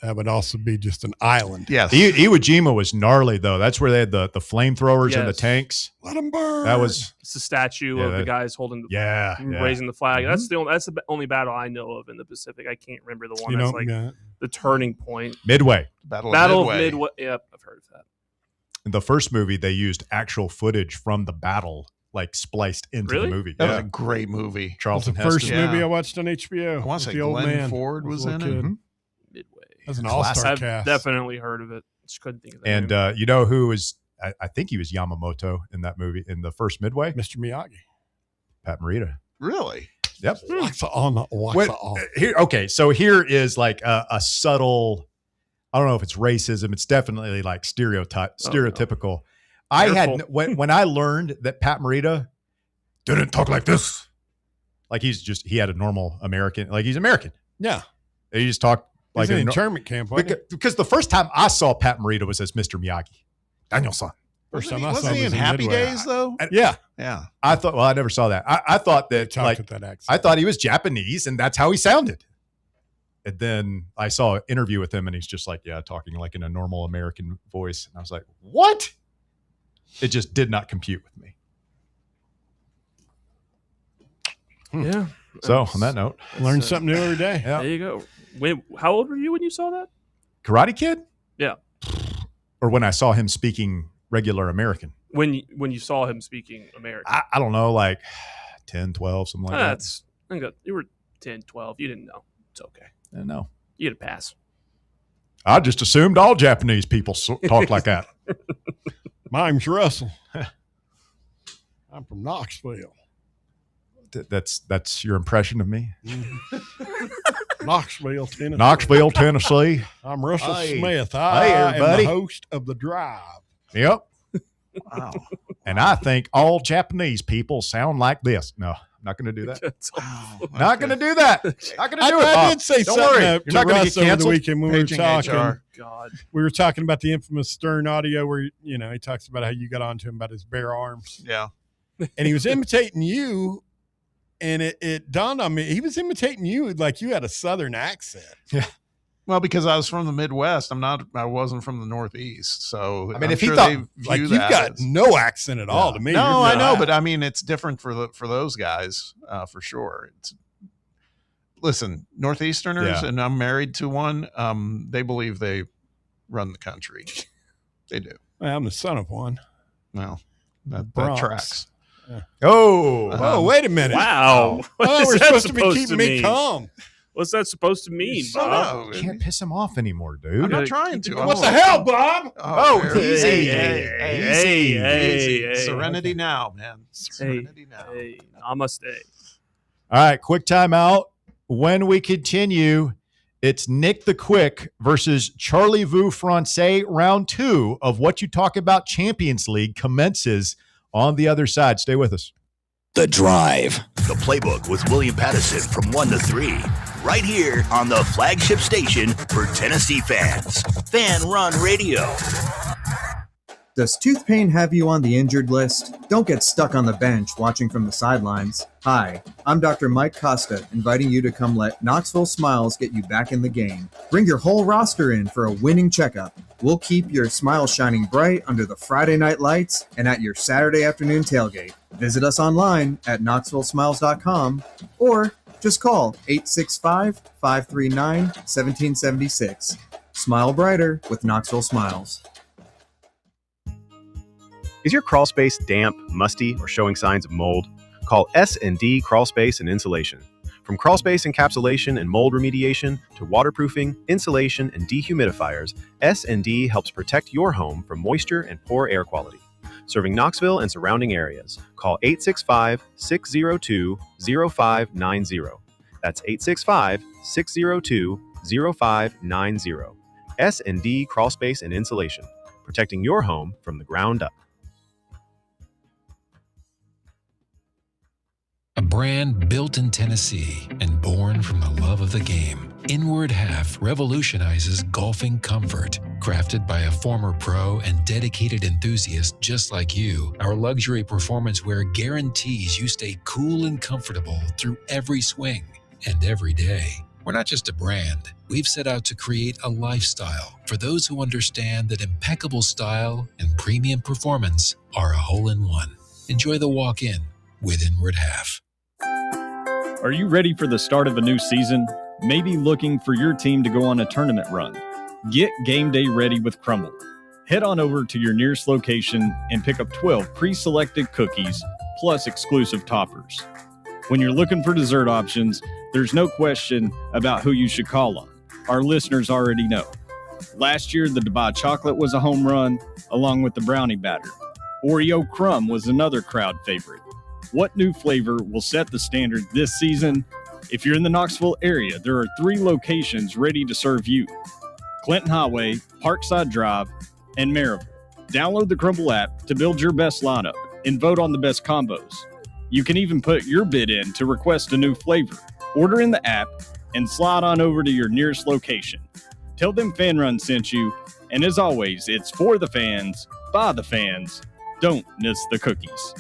That would also be just an island. Yes. Iwo Jima was gnarly, though. That's where they had the flamethrowers and the tanks. Let them burn. That was It's the statue of the guys holding the raising the flag. That's the only battle I know of in the Pacific. I can't remember the one You that's know, like yeah. the turning point. Midway. Battle of Midway. Yep, I've heard of that. In the first movie, they used actual footage from the battle, like spliced into the movie. That was a great movie. Charlton the first Heston. movie I watched on HBO. I want to say the old Glenn man Ford was in it. Midway. That's an all-star I've cast. definitely heard of it. Just couldn't think of that. And you know who was? I think he was Yamamoto in that movie in the first Midway. Mr. Miyagi. Pat Morita. Really? Yep. Okay, so here is like a subtle. I don't know if it's racism. It's definitely like stereotypical. I had when I learned that Pat Morita didn't talk like this, like he had a normal American, like he's American. Yeah, he just talked like an internment camp. Because the first time I saw Pat Morita was as Mr. Miyagi, Daniel-san. First time I Wasn't saw he him in was in Happy Midway. Days though? Yeah. I thought. Well, I never saw that. I thought that talked with that accent. I thought he was Japanese, and that's how he sounded. And then I saw an interview with him, and he's just like, talking like in a normal American voice. And I was like, what? It just did not compute with me. Yeah. So on that note, learn something new every day. Yeah. There you go. Wait, how old were you when you saw that? Karate Kid? Yeah. Or when I saw him speaking regular American? When you saw him speaking American. I don't know, like 10, 12, something like that. I think you were 10, 12. You didn't know. It's okay. I didn't know. You get a pass. I just assumed all Japanese people talk like that. My name's Russell. I'm from Knoxville. That's your impression of me? Knoxville, Tennessee. Knoxville, Tennessee. I'm Russell Hey. Smith. Hey, I am everybody. the host of The Drive. Yep. Wow. And I think all Japanese people sound like this. No, I'm not going to do that. Not going to do that. Not going to do it. I did say Don't something worry. to You're not going to Russ get over the canceled. weekend when we were Paging talking. HR. God. We were talking about the infamous Stern audio where, he talks about how you got on to him about his bare arms. Yeah. And he was imitating you, and it dawned on me, he was imitating you like you had a Southern accent. Yeah. Well, because I was from the Midwest, I wasn't from the Northeast. So I mean, I'm if he sure thought- they view Like, you've that got as- no accent at all to me. No, You're I know, not. but I mean, it's different for those guys, for sure. Listen, Northeasterners, Yeah. and I'm married to one. They believe they run the country. They do. Well, I'm the son of one. Well, that Bronx. tracks. Oh, wait a minute. Wow. What Oh, is we're that supposed to be supposed keeping to me mean? calm. What's that supposed to mean, Bob? You can't piss him off anymore, dude. I'm not trying to. What the hell, Bob? Oh, easy. Hey. Serenity now, man. Serenity now. Hey, namaste. All right, quick timeout. When we continue, it's Nick the Quick versus Charlie Vu Francais. Round 2 of What You Talk About Champions League commences on the other side. Stay with us. The Drive. The Playbook with William Pattison from 1 to 3. Right here on the flagship station for Tennessee fans. Fan Run Radio. Does tooth pain have you on the injured list? Don't get stuck on the bench watching from the sidelines. Hi, I'm Dr. Mike Costa, inviting you to come let Knoxville Smiles get you back in the game. Bring your whole roster in for a winning checkup. We'll keep your smile shining bright under the Friday night lights and at your Saturday afternoon tailgate. Visit us online at knoxvillesmiles.com or just call 865-539-1776. Smile brighter with Knoxville Smiles. Is your crawl space damp, musty, or showing signs of mold? Call S&D Crawl Space and Insulation. From crawl space encapsulation and mold remediation to waterproofing, insulation, and dehumidifiers, S&D helps protect your home from moisture and poor air quality. Serving Knoxville and surrounding areas, call 865-602-0590. That's 865-602-0590. S&D Crawl Space and Insulation, protecting your home from the ground up. A brand built in Tennessee and born from the love of the game, Inward Half revolutionizes golfing comfort. Crafted by a former pro and dedicated enthusiast just like you, our luxury performance wear guarantees you stay cool and comfortable through every swing and every day. We're not just a brand. We've set out to create a lifestyle for those who understand that impeccable style and premium performance are a hole-in-one. Enjoy the walk-in with Inward Half. Are you ready for the start of a new season? Maybe looking for your team to go on a tournament run? Get game day ready with Crumble. Head on over to your nearest location and pick up 12 pre-selected cookies plus exclusive toppers. When you're looking for dessert options, there's no question about who you should call on. Our listeners already know. Last year, the Dubai chocolate was a home run, along with the brownie batter. Oreo crumb was another crowd favorite. What new flavor will set the standard this season? If you're in the Knoxville area, there are 3 locations ready to serve you: Clinton Highway, Parkside Drive, and Maryville. Download the Crumble app to build your best lineup and vote on the best combos. You can even put your bid in to request a new flavor. Order in the app and slide on over to your nearest location. Tell them Fan Run sent you, and as always, it's for the fans, by the fans. Don't miss the cookies.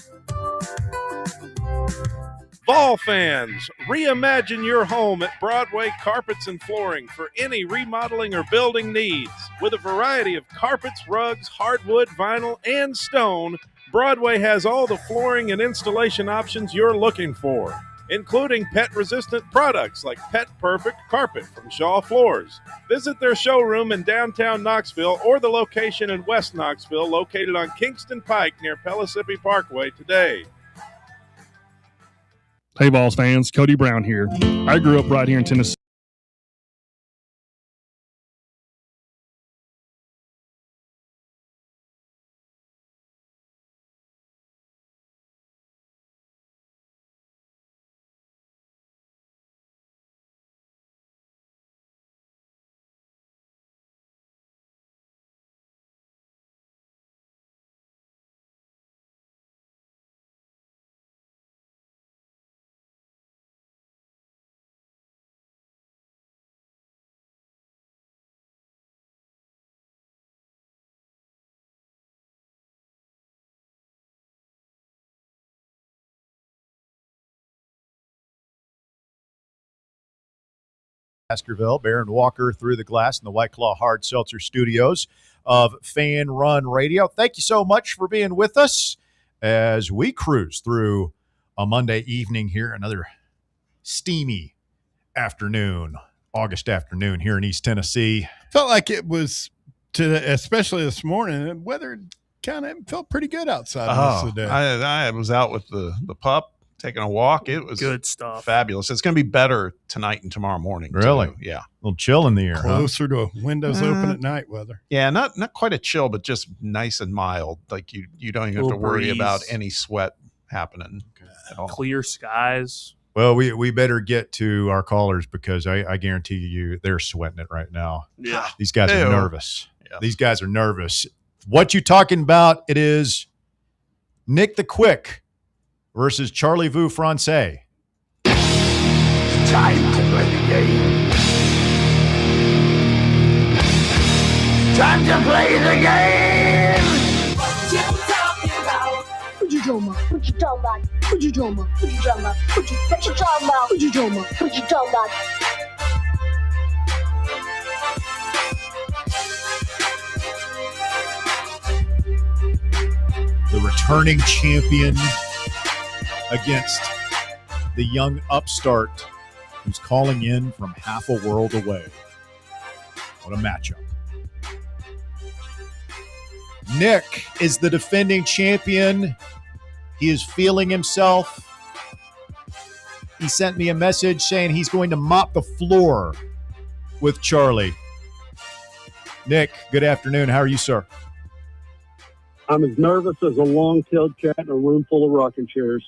Ball fans, reimagine your home at Broadway Carpets and Flooring for any remodeling or building needs. With a variety of carpets, rugs, hardwood, vinyl, and stone, Broadway has all the flooring and installation options you're looking for. including pet-resistant products like Pet Perfect Carpet from Shaw Floors. Visit their showroom in downtown Knoxville or the location in West Knoxville located on Kingston Pike near Pellissippi Parkway today. Hey, Vols fans, Cody Brown here. I grew up right here in Tennessee. Baskerville, Baron Walker through the glass in the White Claw Hard Seltzer studios of Fan Run Radio. Thank you so much for being with us as we cruise through a Monday evening here, another steamy afternoon, August afternoon here in East Tennessee. Felt like it was, especially this morning, weather kind of felt pretty good outside most of the day. I was out with the pup, taking a walk. It was good stuff. Fabulous. It's going to be better tonight and tomorrow morning. Really? Too. Yeah. A little chill in the air. Closer to windows open at night weather. Yeah, not quite a chill, but just nice and mild. Like you don't even have to worry about any sweat happening at all. Clear skies. Well, we better get to our callers because I guarantee you they're sweating it right now. Yeah. These guys are nervous. Yeah. These guys are nervous. What you talking about? It is Nick the Quick versus Charlie Vu Francais. Time to play the game. Time to play the game. What you talking about? What you talking about? What you talking about? What you talking about? What you talking about? What you talking about? What you talking about? What you talking about? The returning champion against the young upstart who's calling in from half a world away. What a matchup. Nick is the defending champion. He is feeling himself. He sent me a message saying he's going to mop the floor with Charlie. Nick, good afternoon. How are you, sir? I'm as nervous as a long-tailed cat in a room full of rocking chairs.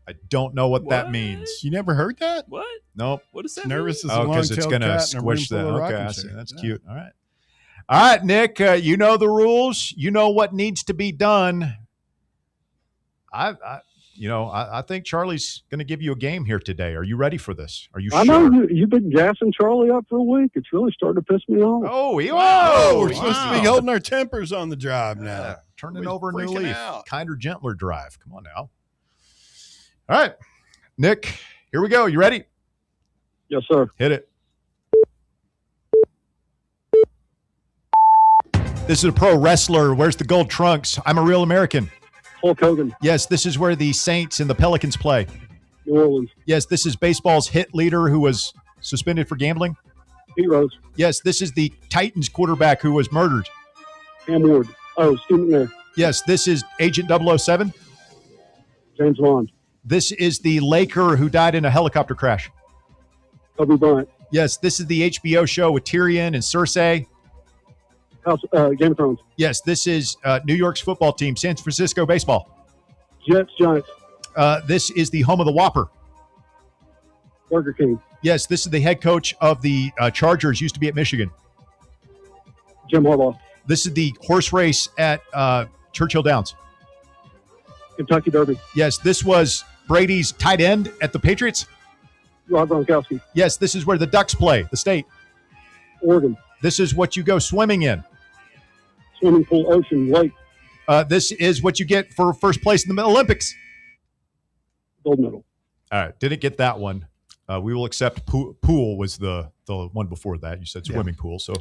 I don't know what that means. You never heard that? What? Nope. What is that? Nervous mean? as a because long-tailed it's going to cat in a room squish full that. of Okay, rocking I see. chairs. That's Yeah. cute. All right. All right, Nick, you know the rules. You know what needs to be done. I think Charlie's going to give you a game here today. Are you ready for this? Are you I sure? know you've been gassing Charlie up for a week. It's really starting to piss me off. Oh, We're supposed to be holding our tempers on the drive now. Yeah, turning Everybody's over a new freaking leaf. out. Kinder, gentler drive. Come on now. All right, Nick, here we go. You ready? Yes, sir. Hit it. This is a pro wrestler. Wears the gold trunks. I'm a real American. Hulk Hogan. Yes, this is where the Saints and the Pelicans play. New Orleans. Yes, this is baseball's hit leader who was suspended for gambling. Pete Rose. Yes, this is the Titans quarterback who was murdered. Cam Ward. Oh, Steve McNair. Yes, this is Agent 007. James Bond. This is the Laker who died in a helicopter crash. Kobe Bryant. Yes, this is the HBO show with Tyrion and Cersei. Game of Thrones. Yes, this is New York's football team, San Francisco baseball. Jets, Giants. This is the home of the Whopper. Burger King. Yes, this is the head coach of the Chargers, used to be at Michigan. Jim Harbaugh. This is the horse race at Churchill Downs. Kentucky Derby. Yes, this was Brady's tight end at the Patriots. Rob Gronkowski. Yes, this is where the Ducks play, the state. Oregon. This is what you go swimming in. Swimming pool, ocean, lake. This is what you get for first place in the Olympics. Gold medal. All right, didn't get that one. We will accept pool was the one before that. You said swimming pool, so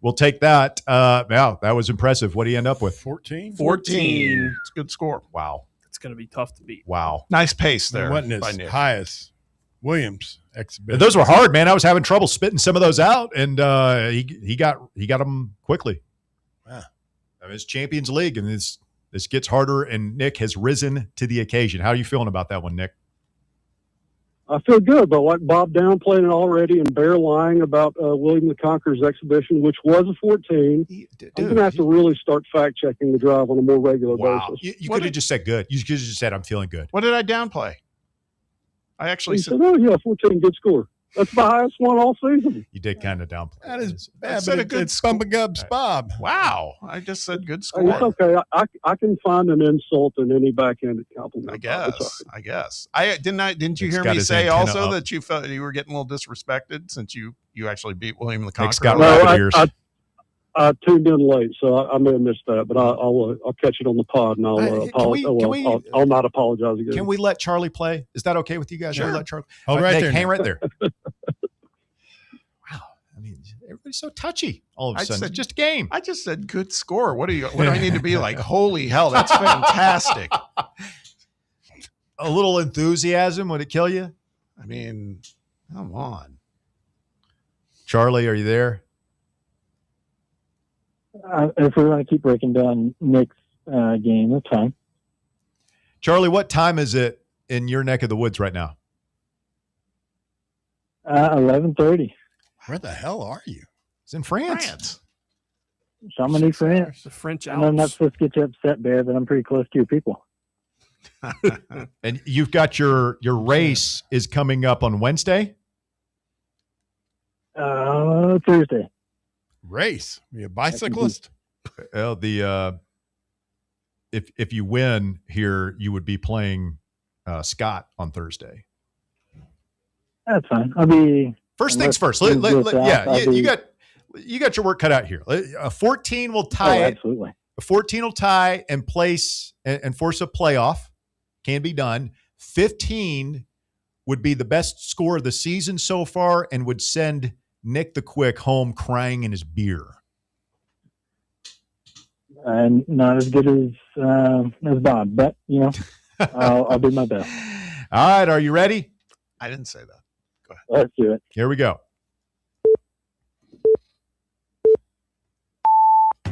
we'll take that. Yeah, that was impressive. What do you end up with? 14. 14. It's a good score. Wow. That's going to be tough to beat. Wow. Nice pace there. It wasn't by his Nick. highest Williams exhibition. Those were hard, man. I was having trouble spitting some of those out, and he got them quickly. Wow. I mean, it's Champions League, and this gets harder, and Nick has risen to the occasion. How are you feeling about that one, Nick? I feel good, but like Bob downplaying it already and Bear lying about William the Conqueror's exhibition, which was a 14. I'm going to have to really start fact-checking the drive on a more regular basis. You could have just said good. You could have just said, I'm feeling good. What did I downplay? I actually said, oh, yeah, 14, good score. That's the highest one all season. You did kind of downplay. That is I bad, said but a good it's Bumba Gubs Bob. Wow. I just said good score. It's okay. I can find an insult in any backhanded compliment. I guess. Didn't you Nick's hear got me his say antenna also up. that you felt you were getting a little disrespected since you actually beat William the Conqueror? Nick's got rabbit ears. I tuned in late, so I may have missed that, but I'll catch it on the pod, and I'll not apologize again. Can we let Charlie play? Is that okay with you guys? Sure. Can we let Charlie? Hold right Nick, there. hang right there. Wow. I mean, everybody's so touchy all of a sudden. It's just a game. I just said good score. What do I need to be like? Holy hell, that's fantastic. A little enthusiasm, would it kill you? I mean, come on. Charlie, are you there? If we want to keep breaking down Nick's game, that's fine. Charlie, what time is it in your neck of the woods right now? 11:30. Where the hell are you? It's in France. Chamonix, France. The French And I'm not Alps. supposed to get you upset, Bear, but I'm pretty close to your people. And you've got your race is coming up on Wednesday? Thursday. Race? Are you a bicyclist? Well, if you win here, you would be playing Scott on Thursday. That's fine. I'll be First things first. You got your work cut out here. A 14 will tie it. Absolutely. A 14 will tie and place and force a playoff. Can be done. 15 would be the best score of the season so far and would send Nick the Quick home crying in his beer. And not as good as Bob, but I'll do my best. All right, are you ready? I didn't say that. Go ahead. Let's do it. Here we go.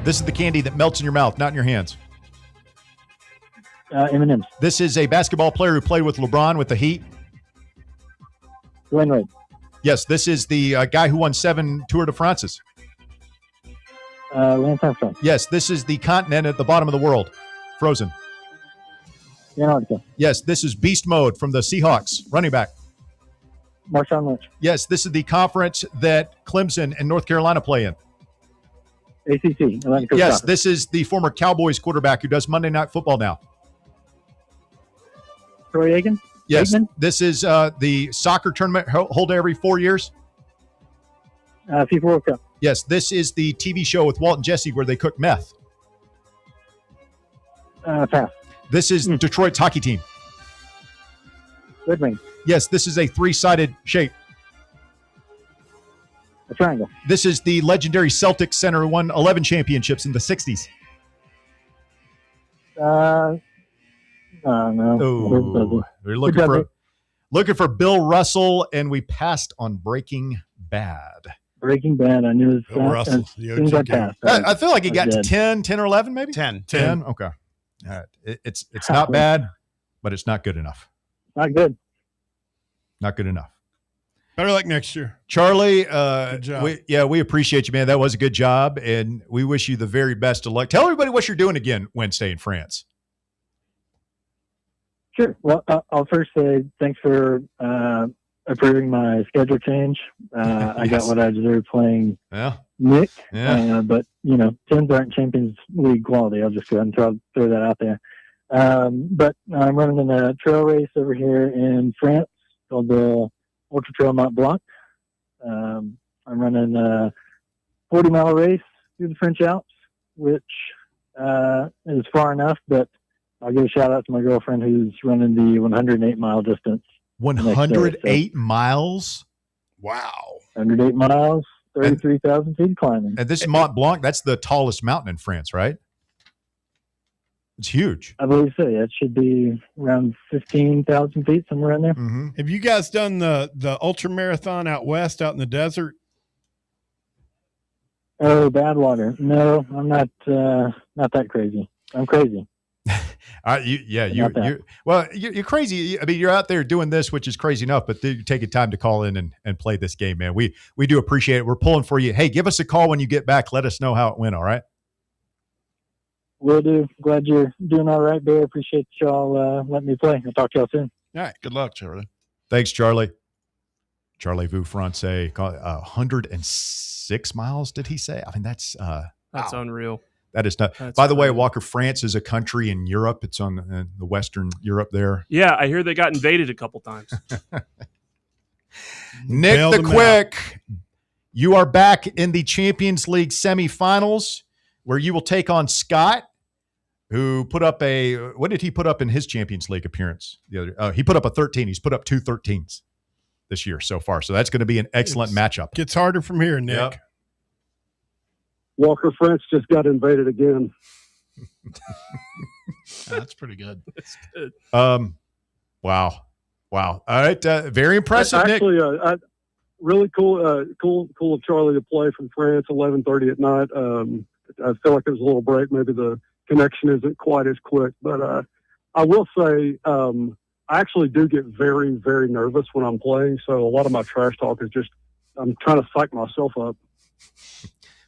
This is the candy that melts in your mouth, not in your hands. M&M's. This is a basketball player who played with LeBron with the Heat. Dwayne Wade. Yes, this is the guy who won 7 Tour de France's. Lance Armstrong. Yes, this is the continent at the bottom of the world. Frozen. Antarctica. Yes, this is Beast Mode from the Seahawks, running back. Marshawn Lynch. Yes, this is the conference that Clemson and North Carolina play in. ACC. Atlantic Coast Yes, Conference. this is the former Cowboys quarterback who does Monday Night Football now. Troy Aikman. Yes, Aikman? this is the soccer tournament held every 4 years. FIFA World Cup. Yes, this is the TV show with Walt and Jesse where they cook meth. Pass. This is Detroit's hockey team. Red Wings. Yes, this is a 3-sided shape. A triangle. This is the legendary Celtics center who won 11 championships in the 60s. No. Oh, we're looking for Bill Russell, and we passed on Breaking Bad. Breaking Bad. I knew Bill Russell, as soon as I passed. I feel like he got to did. 10 or 11 maybe? 10. 10? Okay. All right. It's not bad, but it's not good enough. Not good. Not good enough. Better luck next year. Charlie, Good job. we appreciate you, man. That was a good job, and we wish you the very best of luck. Tell everybody what you're doing again Wednesday in France. Sure. Well, I'll first say thanks for approving my schedule change. I got what I deserve playing Nick. Yeah. But, 10s aren't Champions League quality. I'll just go ahead and throw that out there. But I'm running in a trail race over here in France called the Ultra Trail Mont Blanc. I'm running a 40-mile race through the French Alps, which is far enough, but I'll give a shout out to my girlfriend who's running the 108-mile distance. 108 miles? Wow. 108 miles, 33,000 feet climbing. And this is Mont Blanc. That's the tallest mountain in France, right? It's huge. I believe so. Yeah, it should be around 15,000 feet, somewhere in there. Mm-hmm. Have you guys done the ultra marathon out west, out in the desert? Oh, Badwater. No, I'm not that crazy. I'm crazy. You're crazy. I mean, you're out there doing this, which is crazy enough, but you're taking time to call in and play this game, man. We do appreciate it. We're pulling for you. Hey, give us a call when you get back. Let us know how it went, all right? Will do. Glad you're doing all right, Bear. Appreciate y'all letting me play. I'll talk to y'all soon. All right. Good luck, Charlie. Thanks, Charlie. Charlie Vu Francais, 106 miles, did he say? I mean, that's unreal. That is not. By the way, Walker, France is a country in Europe. It's on the Western Europe there. Yeah, I hear they got invaded a couple times. Nick the Quick, you are back in the Champions League semifinals where you will take on Scott, who put up what did he put up in his Champions League appearance? He put up a 13. He's put up 2 13s this year so far. So that's going to be an excellent matchup. Gets harder from here, Nick. Yep. Walker France just got invaded again. That's pretty good. That's good. Wow. All right. Very impressive, Actually, Nick. Really cool. Cool of Charlie to play from France. 11:30 at night. I feel like it was a little break. Maybe the connection isn't quite as quick, but I will say I actually do get very, very nervous when I'm playing. So a lot of my trash talk is just I'm trying to psych myself up.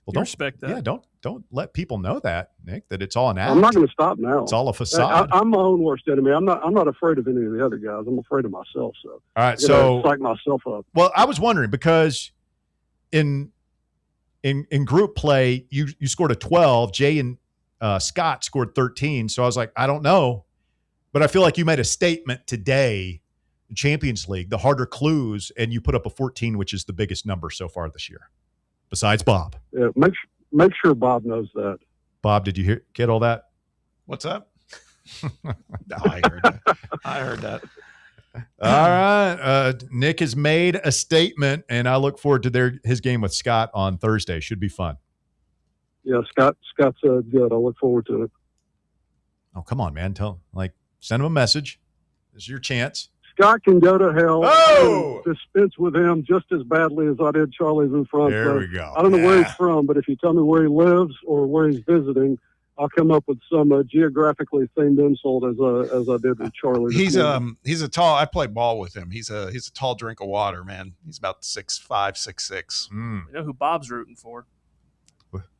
Well, don't respect that. Yeah, don't let people know that, Nick, that it's all an act. I'm not going to stop now. It's all a facade. I'm my own worst enemy. I'm not afraid of any of the other guys. I'm afraid of myself. So all right, so psych myself up. Well, I was wondering because in group play you scored a 12. Jay and Scott scored 13. So I was like, I don't know, but I feel like you made a statement today. Champions League, the harder clues, and you put up a 14, which is the biggest number so far this year, besides Bob. Yeah, make sure Bob knows that. Bob, did you get all that? What's up? I heard that. All right. Nick has made a statement, and I look forward to his game with Scott on Thursday. Should be fun. Yeah, Scott's good. I look forward to it. Oh, come on, man. Send him a message. This is your chance. Scott can go to hell. Oh! Dispense with him just as badly as I did Charlie Vu Francais. There we go. I don't know where he's from, but if you tell me where he lives or where he's visiting, I'll come up with some geographically themed insult as I did with Charlie. He's a tall. I play ball with him. He's a tall drink of water, man. He's about 6'5", 6'6". You know who Bob's rooting for?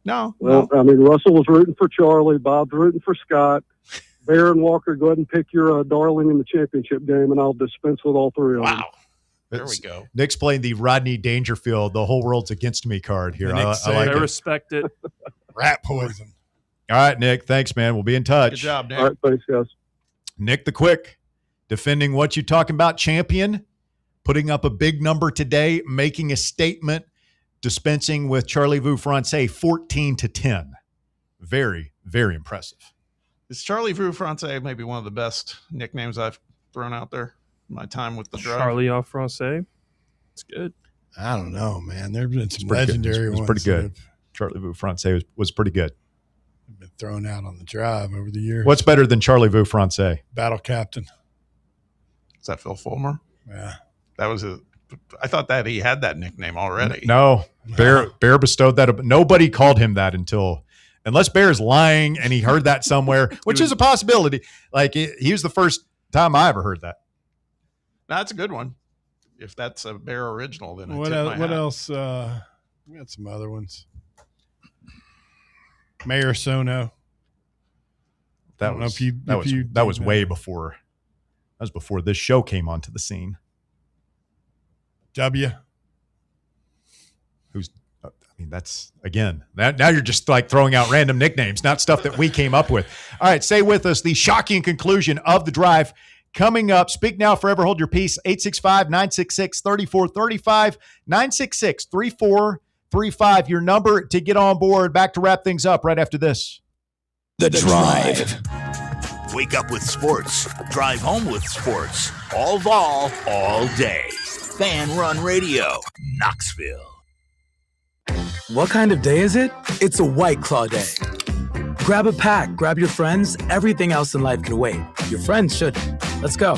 No. Well, I mean, Russell was rooting for Charlie. Bob's rooting for Scott. Bear and Walker, go ahead and pick your darling in the championship game, and I'll dispense with all three of them. Wow. There we go. Nick's playing the Rodney Dangerfield, the whole world's against me card here. I like I it. respect it. Rat poison. All right, Nick. Thanks, man. We'll be in touch. Good job, Nick. All right, thanks, guys. Nick the Quick, defending what you talking about, champion, putting up a big number today, making a statement, dispensing with Charlie Vu Francais 14-10. Very, very impressive. Is Charlie Vu Francais maybe one of the best nicknames I've thrown out there in my time with the drive? Charlie en Francais. It's good. I don't know, man. There have been some Pretty good. legendary It was ones. pretty good. That Charlie Vu Francais was pretty good. have been thrown out on the drive over the years. What's better than Charlie Vu Francais? Battle Captain? Is that Phil Fulmer? Yeah. That was I thought that he had that nickname already. No. Bear bestowed that. Nobody called him that unless Bear's lying and he heard that somewhere, which is a possibility. Like he was the first time I ever heard that. That's a good one. If that's a Bear original, then What else? We got some other ones. Mayor Sono. That was way before. That was before this show came onto the scene. W. That's again. Now you're just like throwing out random nicknames, not stuff that we came up with. All right, stay with us. The shocking conclusion of the drive coming up. Speak now, forever hold your peace. 865-966-3435. 966-3435. Your number to get on board. Back to wrap things up right after this. The Drive. Wake up with sports. Drive home with sports. All Vol, all day. Fan Run Radio, Knoxville. What kind of day is it? It's a White Claw day. Grab a pack, grab your friends. Everything else in life can wait. Your friends shouldn't. Let's go.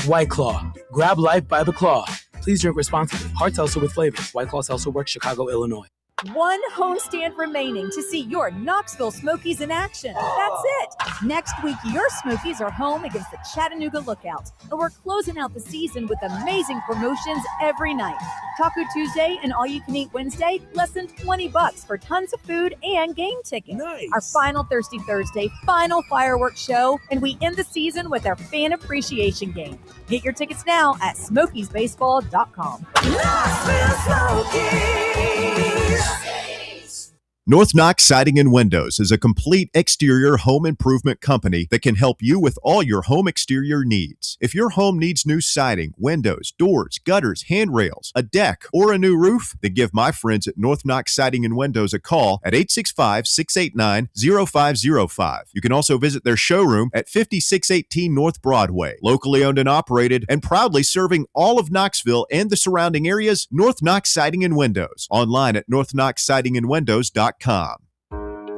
White Claw. Grab life by the claw. Please drink responsibly. Hard seltzer with flavors. White Claw Seltzer Works, Chicago, Illinois. One homestand remaining to see your Knoxville Smokies in action. That's it. Next week, your Smokies are home against the Chattanooga Lookouts, and we're closing out the season with amazing promotions every night. Taco Tuesday and All-You-Can-Eat Wednesday, less than $20 for tons of food and game tickets. Nice. Our final Thirsty Thursday, final fireworks show, and we end the season with our fan appreciation game. Get your tickets now at SmokiesBaseball.com. Knoxville Smokies. North Knox Siding and Windows is a complete exterior home improvement company that can help you with all your home exterior needs. If your home needs new siding, windows, doors, gutters, handrails, a deck, or a new roof, then give my friends at North Knox Siding and Windows a call at 865-689-0505. You can also visit their showroom at 5618 North Broadway. Locally owned and operated and proudly serving all of Knoxville and the surrounding areas, North Knox Siding and Windows. Online at northknoxsidingandwindows.com.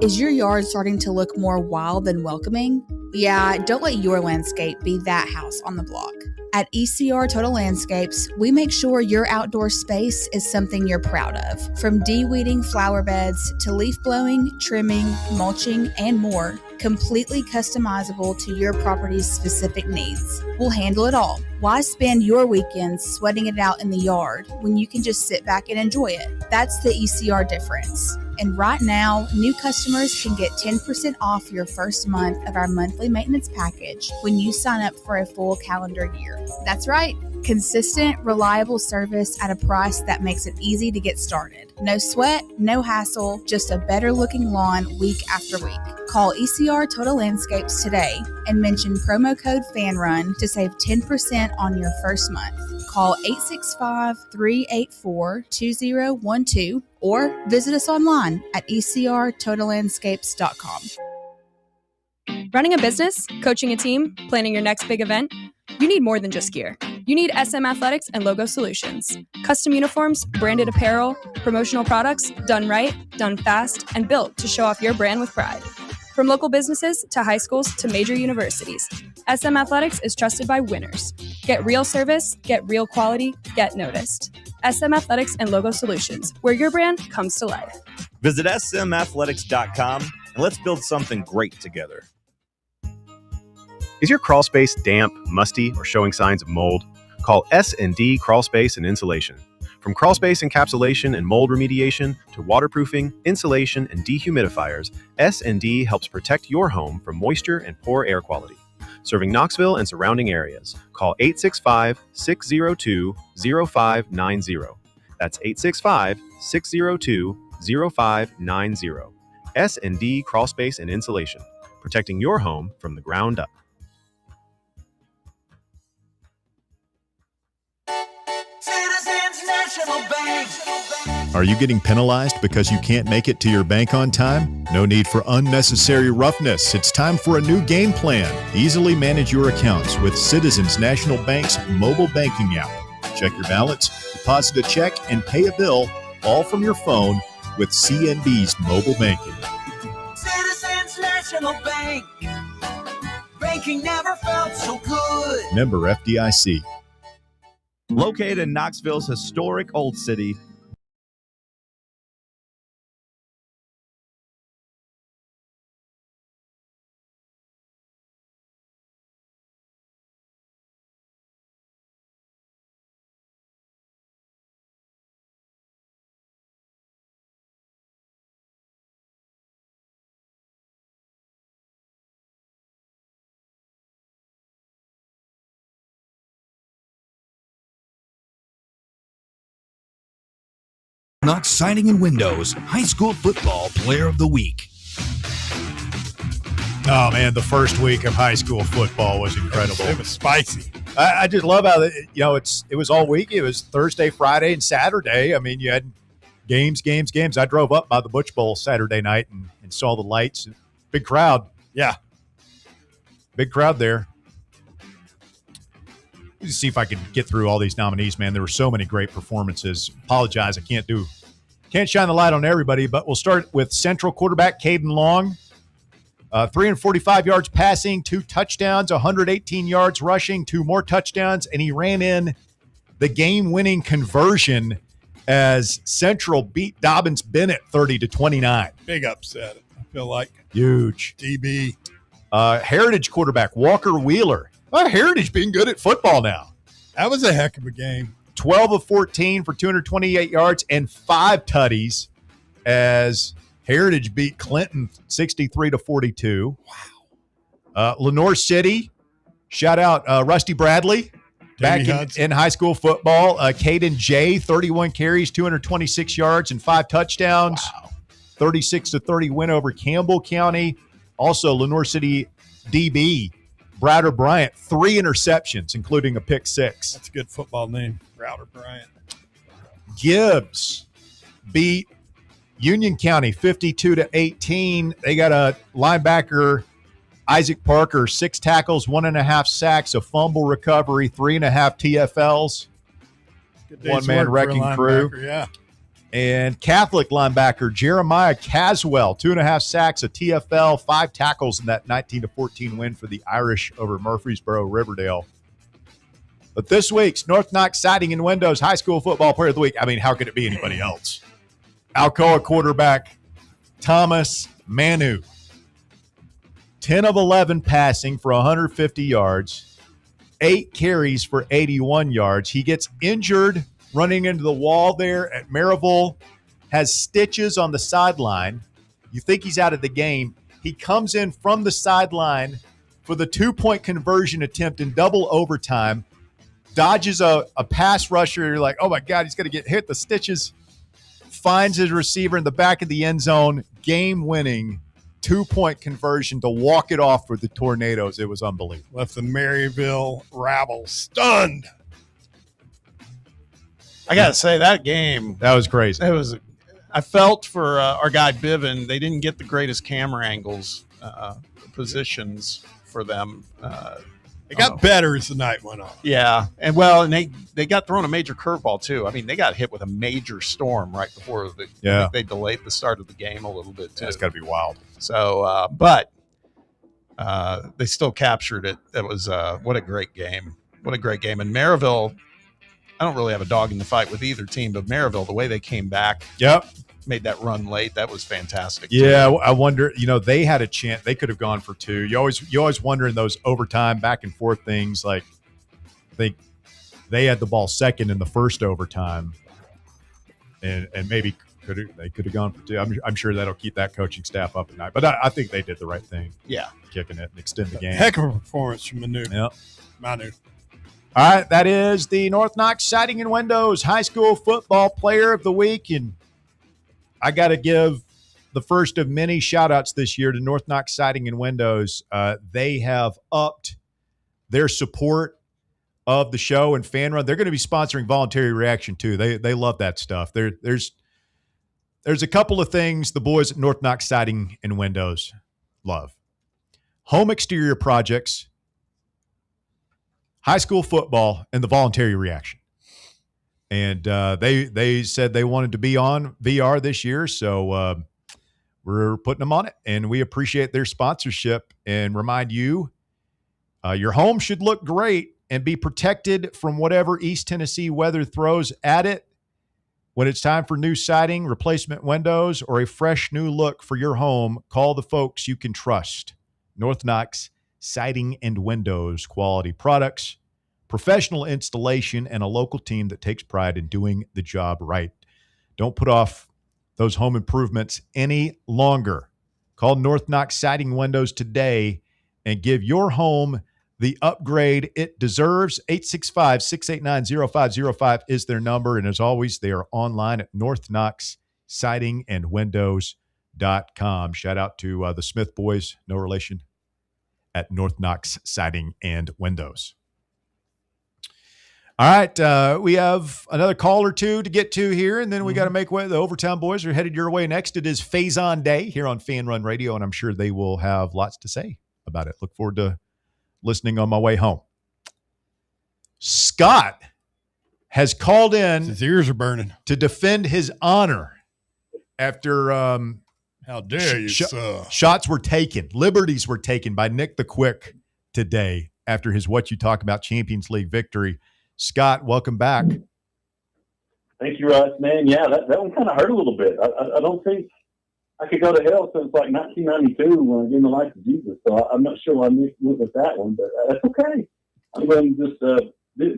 Is your yard starting to look more wild than welcoming? Yeah, don't let your landscape be that house on the block. At ECR Total Landscapes, we make sure your outdoor space is something you're proud of. From de-weeding flower beds to leaf blowing, trimming, mulching, and more, completely customizable to your property's specific needs. We'll handle it all. Why spend your weekends sweating it out in the yard when you can just sit back and enjoy it? That's the ECR difference. And right now, new customers can get 10% off your first month of our monthly maintenance package when you sign up for a full calendar year. That's right. Consistent, reliable service at a price that makes it easy to get started. No sweat, no hassle, just a better looking lawn week after week. Call ECR Total Landscapes today and mention promo code FANRUN to save 10% on your first month. Call 865-384-2012 or visit us online at ecrtotallandscapes.com. Running a business, coaching a team, planning your next big event, you need more than just gear. You need SM Athletics and Logo Solutions. Custom uniforms, branded apparel, promotional products, done right, done fast, and built to show off your brand with pride. From local businesses to high schools to major universities, SM Athletics is trusted by winners. Get real service, get real quality, get noticed. SM Athletics and Logo Solutions, where your brand comes to life. Visit smathletics.com and let's build something great together. Is your crawl space damp, musty, or showing signs of mold? Call S&D Crawl Space and Insulation. From crawl space encapsulation and mold remediation to waterproofing, insulation, and dehumidifiers, S&D helps protect your home from moisture and poor air quality. Serving Knoxville and surrounding areas, call 865-602-0590. That's 865-602-0590. S&D Crawl Space and Insulation, protecting your home from the ground up. Are you getting penalized because you can't make it to your bank on time? No need for unnecessary roughness. It's time for a new game plan. Easily manage your accounts with Citizens National Bank's mobile banking app. Check your balance, deposit a check, and pay a bill all from your phone with CNB's mobile banking. Citizens National Bank. Banking never felt so good. Member FDIC. Located in Knoxville's historic Old City, Knox Siding and Windows High School Football Player of the Week. Oh man, the first week of high school football was incredible. It was spicy. I just love how it was all week. It was Thursday, Friday, and Saturday. I mean, you had games. I drove up by the Butch Bowl Saturday night and saw the lights. Big crowd. Yeah, big crowd there. Let's see if I can get through all these nominees, man. There were so many great performances. Apologize, I can't shine the light on everybody, but we'll start with Central quarterback Caden Long. 345 yards passing, 2 touchdowns, 118 yards rushing, 2 more touchdowns, and he ran in the game-winning conversion as Central beat Dobbins-Bennett 30-29. Big upset, I feel like. Huge. DB. Heritage quarterback Walker Wheeler. Heritage being good at football now. That was a heck of a game. 12 of 14 for 228 yards and 5 tutties as Heritage beat Clinton 63-42. Wow. Lenore City, shout out Rusty Bradley, back in high school football. Caden J, 31 carries, 226 yards and 5 touchdowns. Wow. 36-30 win over Campbell County. Also, Lenore City DB, Browder Bryant, 3 interceptions, including a pick 6. That's a good football name, Browder Bryant. Gibbs beat Union County 52-18. They got a linebacker, Isaac Parker, 6 tackles, 1.5 sacks, a fumble recovery, 3.5 TFLs. One-man wrecking crew. Yeah. And Catholic linebacker Jeremiah Caswell, 2.5 sacks, a TFL, 5 tackles in that 19-14 win for the Irish over Murfreesboro Riverdale. But this week's North Knox Siding and Windows High School Football Player of the Week, I mean, how could it be anybody else? Alcoa quarterback Thomas Manu. 10 of 11 passing for 150 yards, 8 carries for 81 yards. He gets injured running into the wall there at Maryville, has stitches on the sideline. You think he's out of the game. He comes in from the sideline for the 2-point conversion attempt in double overtime, dodges a pass rusher. You're like, oh my God, he's going to get hit. The stitches, finds his receiver in the back of the end zone, game-winning 2-point conversion to walk it off for the Tornadoes. It was unbelievable. Left the Maryville rabble stunned. I got to say, that game. That was crazy. It was. I felt for our guy Biven. They didn't get the greatest camera angles, positions for them. It got better as the night went on. Yeah, and they got thrown a major curveball too. I mean, they got hit with a major storm right before they delayed the start of the game a little bit too. That's got to be wild. So, but they still captured it. It was what a great game. What a great game. And Maryville, I don't really have a dog in the fight with either team, but Maryville, the way they came back, made that run late, that was fantastic. Yeah, I wonder, they had a chance. They could have gone for 2. You always wonder in those overtime back and forth things, like they had the ball second in the first overtime, and maybe they could have gone for 2. I'm sure that'll keep that coaching staff up at night. But I think they did the right thing. Yeah, kicking it and extend the game. Heck of a performance from Manu. Yep. Manu. All right, that is the North Knox Siding and Windows High School Football Player of the Week. And I got to give the first of many shout-outs this year to North Knox Siding and Windows. They have upped their support of the show and Fan Run. They're going to be sponsoring Voluntary Reaction, too. They love that stuff. There's a couple of things the boys at North Knox Siding and Windows love. Home exterior projects, high school football, and the Voluntary Reaction. And they said they wanted to be on VR this year, so we're putting them on it. And we appreciate their sponsorship and remind you, your home should look great and be protected from whatever East Tennessee weather throws at it. When it's time for new siding, replacement windows, or a fresh new look for your home, call the folks you can trust. North Knox Siding and Windows, quality products, professional installation, and a local team that takes pride in doing the job right. Don't put off those home improvements any longer. Call North Knox Siding Windows today and give your home the upgrade it deserves. 865-689-0505 is their number. And as always, they are online at northknoxsidingandwindows.com. Shout out to the Smith boys, no relation, at North Knox Siding and Windows. All right, we have another call or two to get to here, and then we got to make way. The Overtown boys are headed your way next. It is Faizon Day here on Fan Run Radio, and I'm sure they will have lots to say about it. Look forward to listening on my way home. Scott has called in. His ears are burning. To defend his honor after How dare you, sir? Shots were taken. Liberties were taken by Nick the Quick today after his What You Talk About Champions League victory. Scott, welcome back. Thank you, Russ. Man, yeah, that one kind of hurt a little bit. I don't think I could go to hell since like 1992 when I gave my life to Jesus. So I'm not sure why I went with that one, but that's okay. I'm going to just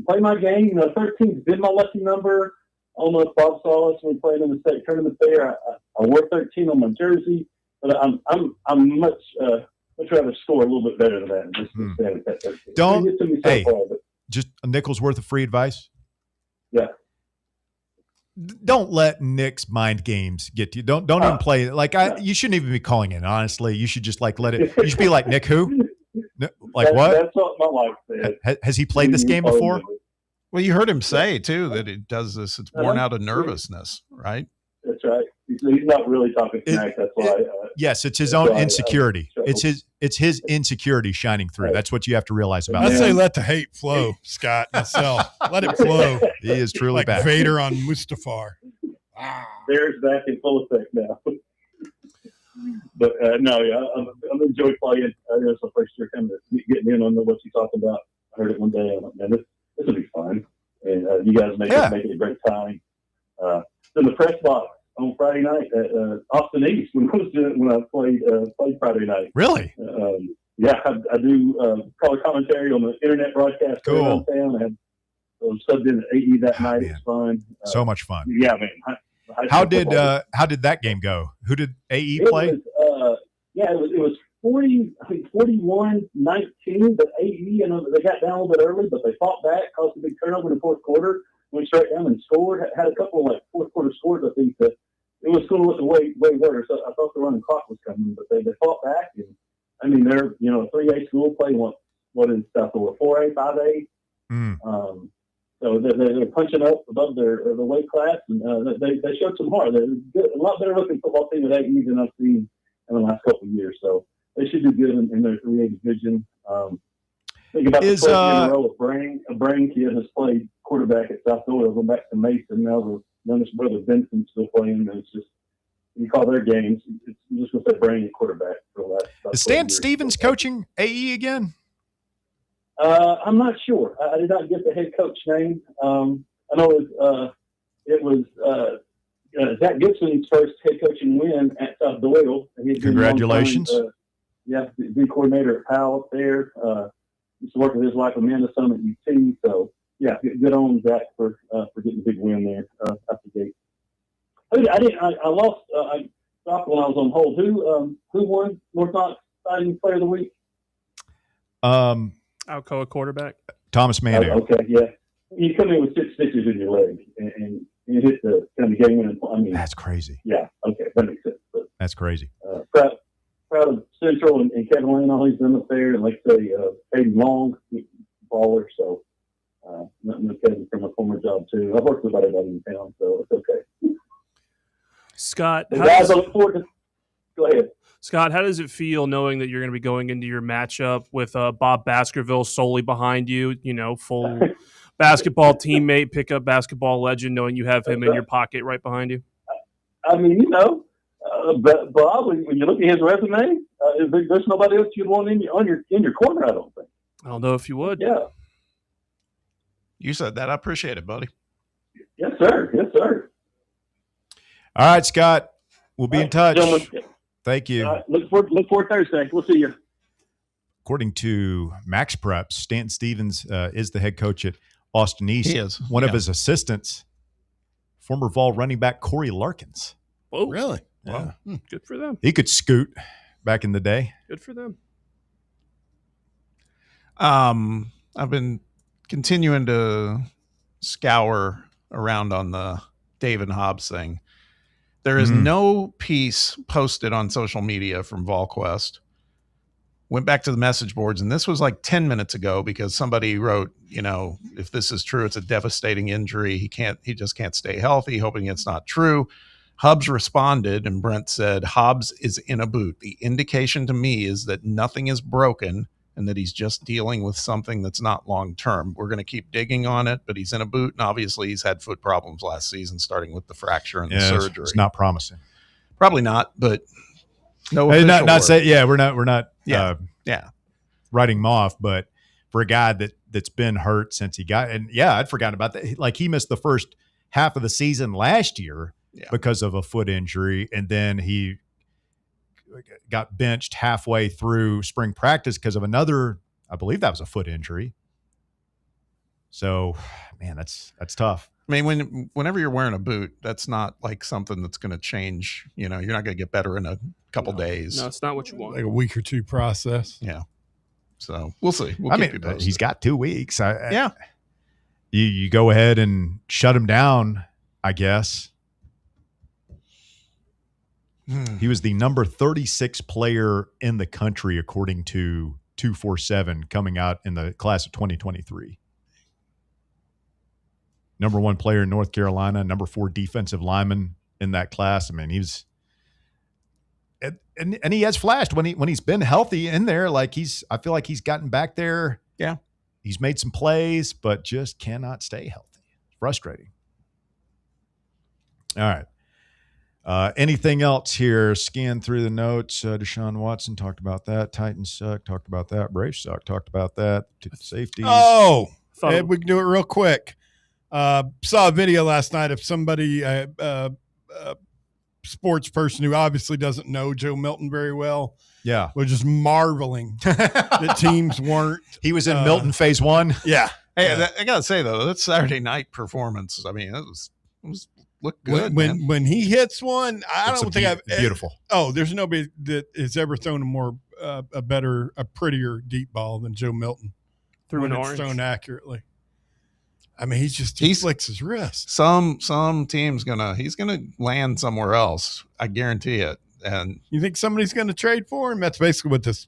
play my game. 13's been my lucky number. I don't know if Bob saw us when we played in the state tournament there. I wore 13 on my jersey, but I'm much rather score a little bit better than that. And just stand at that 13. Don't just a nickel's worth of free advice. Yeah. Don't let Nick's mind games get to you. Don't even play you shouldn't even be calling in. Honestly, you should just let it. You should be like, Nick who? What? That's what my wife said. Has he played this game before? Well, you heard him say too that it does this. It's born out of nervousness, right? That's right. He's not really talking smack. That's why. Yes, it's his own insecurity. It's his insecurity shining through. Right. That's what you have to realize about I'd him. say let the hate flow, Scott. Myself, let it flow. He is truly like back. Vader on Mustafar. There's back in full effect now. But no, yeah, I'm enjoying playing. It's the first year kind of getting in on what you talking about. I heard it one day. I'm like, man, this will be fun, and you guys make it a great time. In the press box on Friday night at Austin East when I played Friday night. Really? Yeah, I do color commentary on the internet broadcast around town. I had subbed in at AE that night. It's fun. So much fun. Yeah, man. How did that game go? Who did AE play? It was 41-19, but AE, they got down a little bit early, but they fought back, caused a big turnover in the fourth quarter, went straight down and scored. Had a couple of fourth quarter scores. I think that it was going to look way worse. I thought the running clock was coming, but they fought back. And I mean, they're a 3A school playing what is stuff over 4A, 5A. So they're punching up above their weight class, and they showed some heart. They're good, a lot better looking football team at AE than I've seen in the last couple of years. So they should do good in their 3A division. Think about the 12 year in a row. A brain kid has played quarterback at South Doyle, going back to Mason. Now the youngest brother Vincent's still playing. And it's just, you call their games, it's just going to say brain quarterback for the last. Is Stan Stevens coaching AE again? I'm not sure. I did not get the head coach name. I know it was Zach Gibson's first head coaching win at South Doyle. Congratulations. The coordinator at Powell up there. Used to work with his wife Amanda some at UT. So yeah, good on Zach for getting a big win there out the gate. I lost. I stopped when I was on hold. Who won North Knox Fighting Player of the Week? Alcoa quarterback. Thomas Manu. Okay, yeah. You come in with 6 stitches in your leg and you hit the kind of game winning. I mean, that's crazy. Yeah, okay, that makes sense. But, that's crazy. Proud of Central and Kevin Lane, all he's done up there, and like I say, Hayden Long, baller. So, no Kevin from a former job too. I've worked with everybody in town, so it's okay. Scott, guys, I look forward to. Go ahead. Scott, how does it feel knowing that you're going to be going into your matchup with Bob Baskerville solely behind you, full basketball teammate, pickup basketball legend, knowing you have him in your pocket right behind you? I mean, Bob, when you look at his resume, there's nobody else you'd want in your corner, I don't think. I don't know if you would. Yeah. You said that. I appreciate it, buddy. Yes, sir. Yes, sir. All right, Scott. We'll be in touch. Gentlemen. Thank you. Look forward Thursday. We'll see you. According to Max Preps, Stanton Stevens is the head coach at Austin East. He is. One of his assistants, former Vol running back Corey Larkins. Oh, really? Wow. Good for them. He could scoot back in the day. Good for them. I've been continuing to scour around on the David Hobbs thing. There is no piece posted on social media from VolQuest. Went back to the message boards, and this was like 10 minutes ago because somebody wrote, if this is true, it's a devastating injury. He just can't stay healthy, hoping it's not true. Hobbs responded, and Brent said, Hobbs is in a boot. The indication to me is that nothing is broken and that he's just dealing with something that's not long-term. We're going to keep digging on it, but he's in a boot, and obviously he's had foot problems last season, starting with the fracture and the surgery. It's not promising. Probably not, but No Hey, official not word. say we're not Yeah. writing him off, but for a guy that's been hurt since he got, and I'd forgotten about that. Like he missed the first half of the season last year because of a foot injury, and then he got benched halfway through spring practice because of another, I believe that was a foot injury. So, man, that's tough. I mean, whenever you're wearing a boot, that's not like something that's going to change. You're not going to get better in a couple days. No, it's not what you want. Like a week or two process. Yeah. So we'll see. We'll I keep mean, you posted. he's got 2 weeks. Yeah. You go ahead and shut him down, I guess. He was the number 36 player in the country, according to 247, coming out in the class of 2023. Number 1 player in North Carolina, number 4 defensive lineman in that class. I mean, he's and he has flashed when he's been healthy in there. Like I feel like he's gotten back there. Yeah. He's made some plays, but just cannot stay healthy. Frustrating. All right. Anything else here? Scan through the notes. Deshaun Watson talked about that. Titans suck. Talked about that. Braves suck. Talked about that. Safeties. Oh, Ed, we can do it real quick. Saw a video last night of somebody, sports person who obviously doesn't know Joe Milton very well. Yeah. Was just marveling that teams weren't. He was in Milton phase 1. Yeah. Hey, I got to say, though, that Saturday night performance, I mean, it was looked good. When he hits one, I don't think I've beautiful. Oh, there's nobody that has ever thrown a prettier deep ball than Joe Milton. Through when an it's orange. thrown accurately. I mean, he flicks his wrist. Some team's he's gonna land somewhere else. I guarantee it. And you think somebody's gonna trade for him? That's basically what this.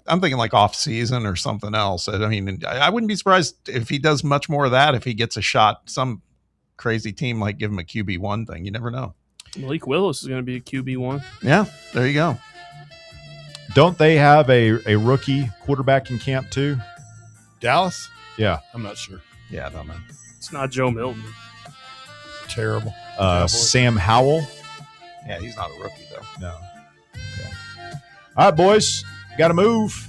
I'm thinking like off season or something else. I mean, I wouldn't be surprised if he does much more of that. If he gets a shot, some crazy team might give him a QB1 thing. You never know. Malik Willis is going to be a QB1. Yeah, there you go. Don't they have a rookie quarterback in camp too? Dallas? Yeah. I'm not sure. Yeah, I don't know. It's not Joe Milton. Terrible. Sam Howell. Yeah, he's not a rookie though. No. Okay. All right, boys. Got to move.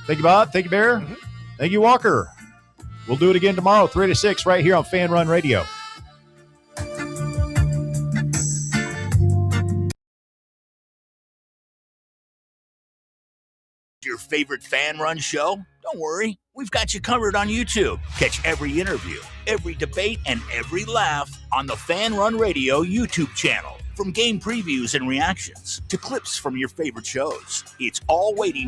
Thank you, Bob. Thank you, Bear. Mm-hmm. Thank you, Walker. We'll do it again tomorrow, 3 to 6, right here on Fan Run Radio. Your favorite fan run show? Don't worry, we've got you covered on YouTube. Catch every interview, every debate, and every laugh on the Fan Run Radio YouTube channel. From game previews and reactions to clips from your favorite shows, it's all waiting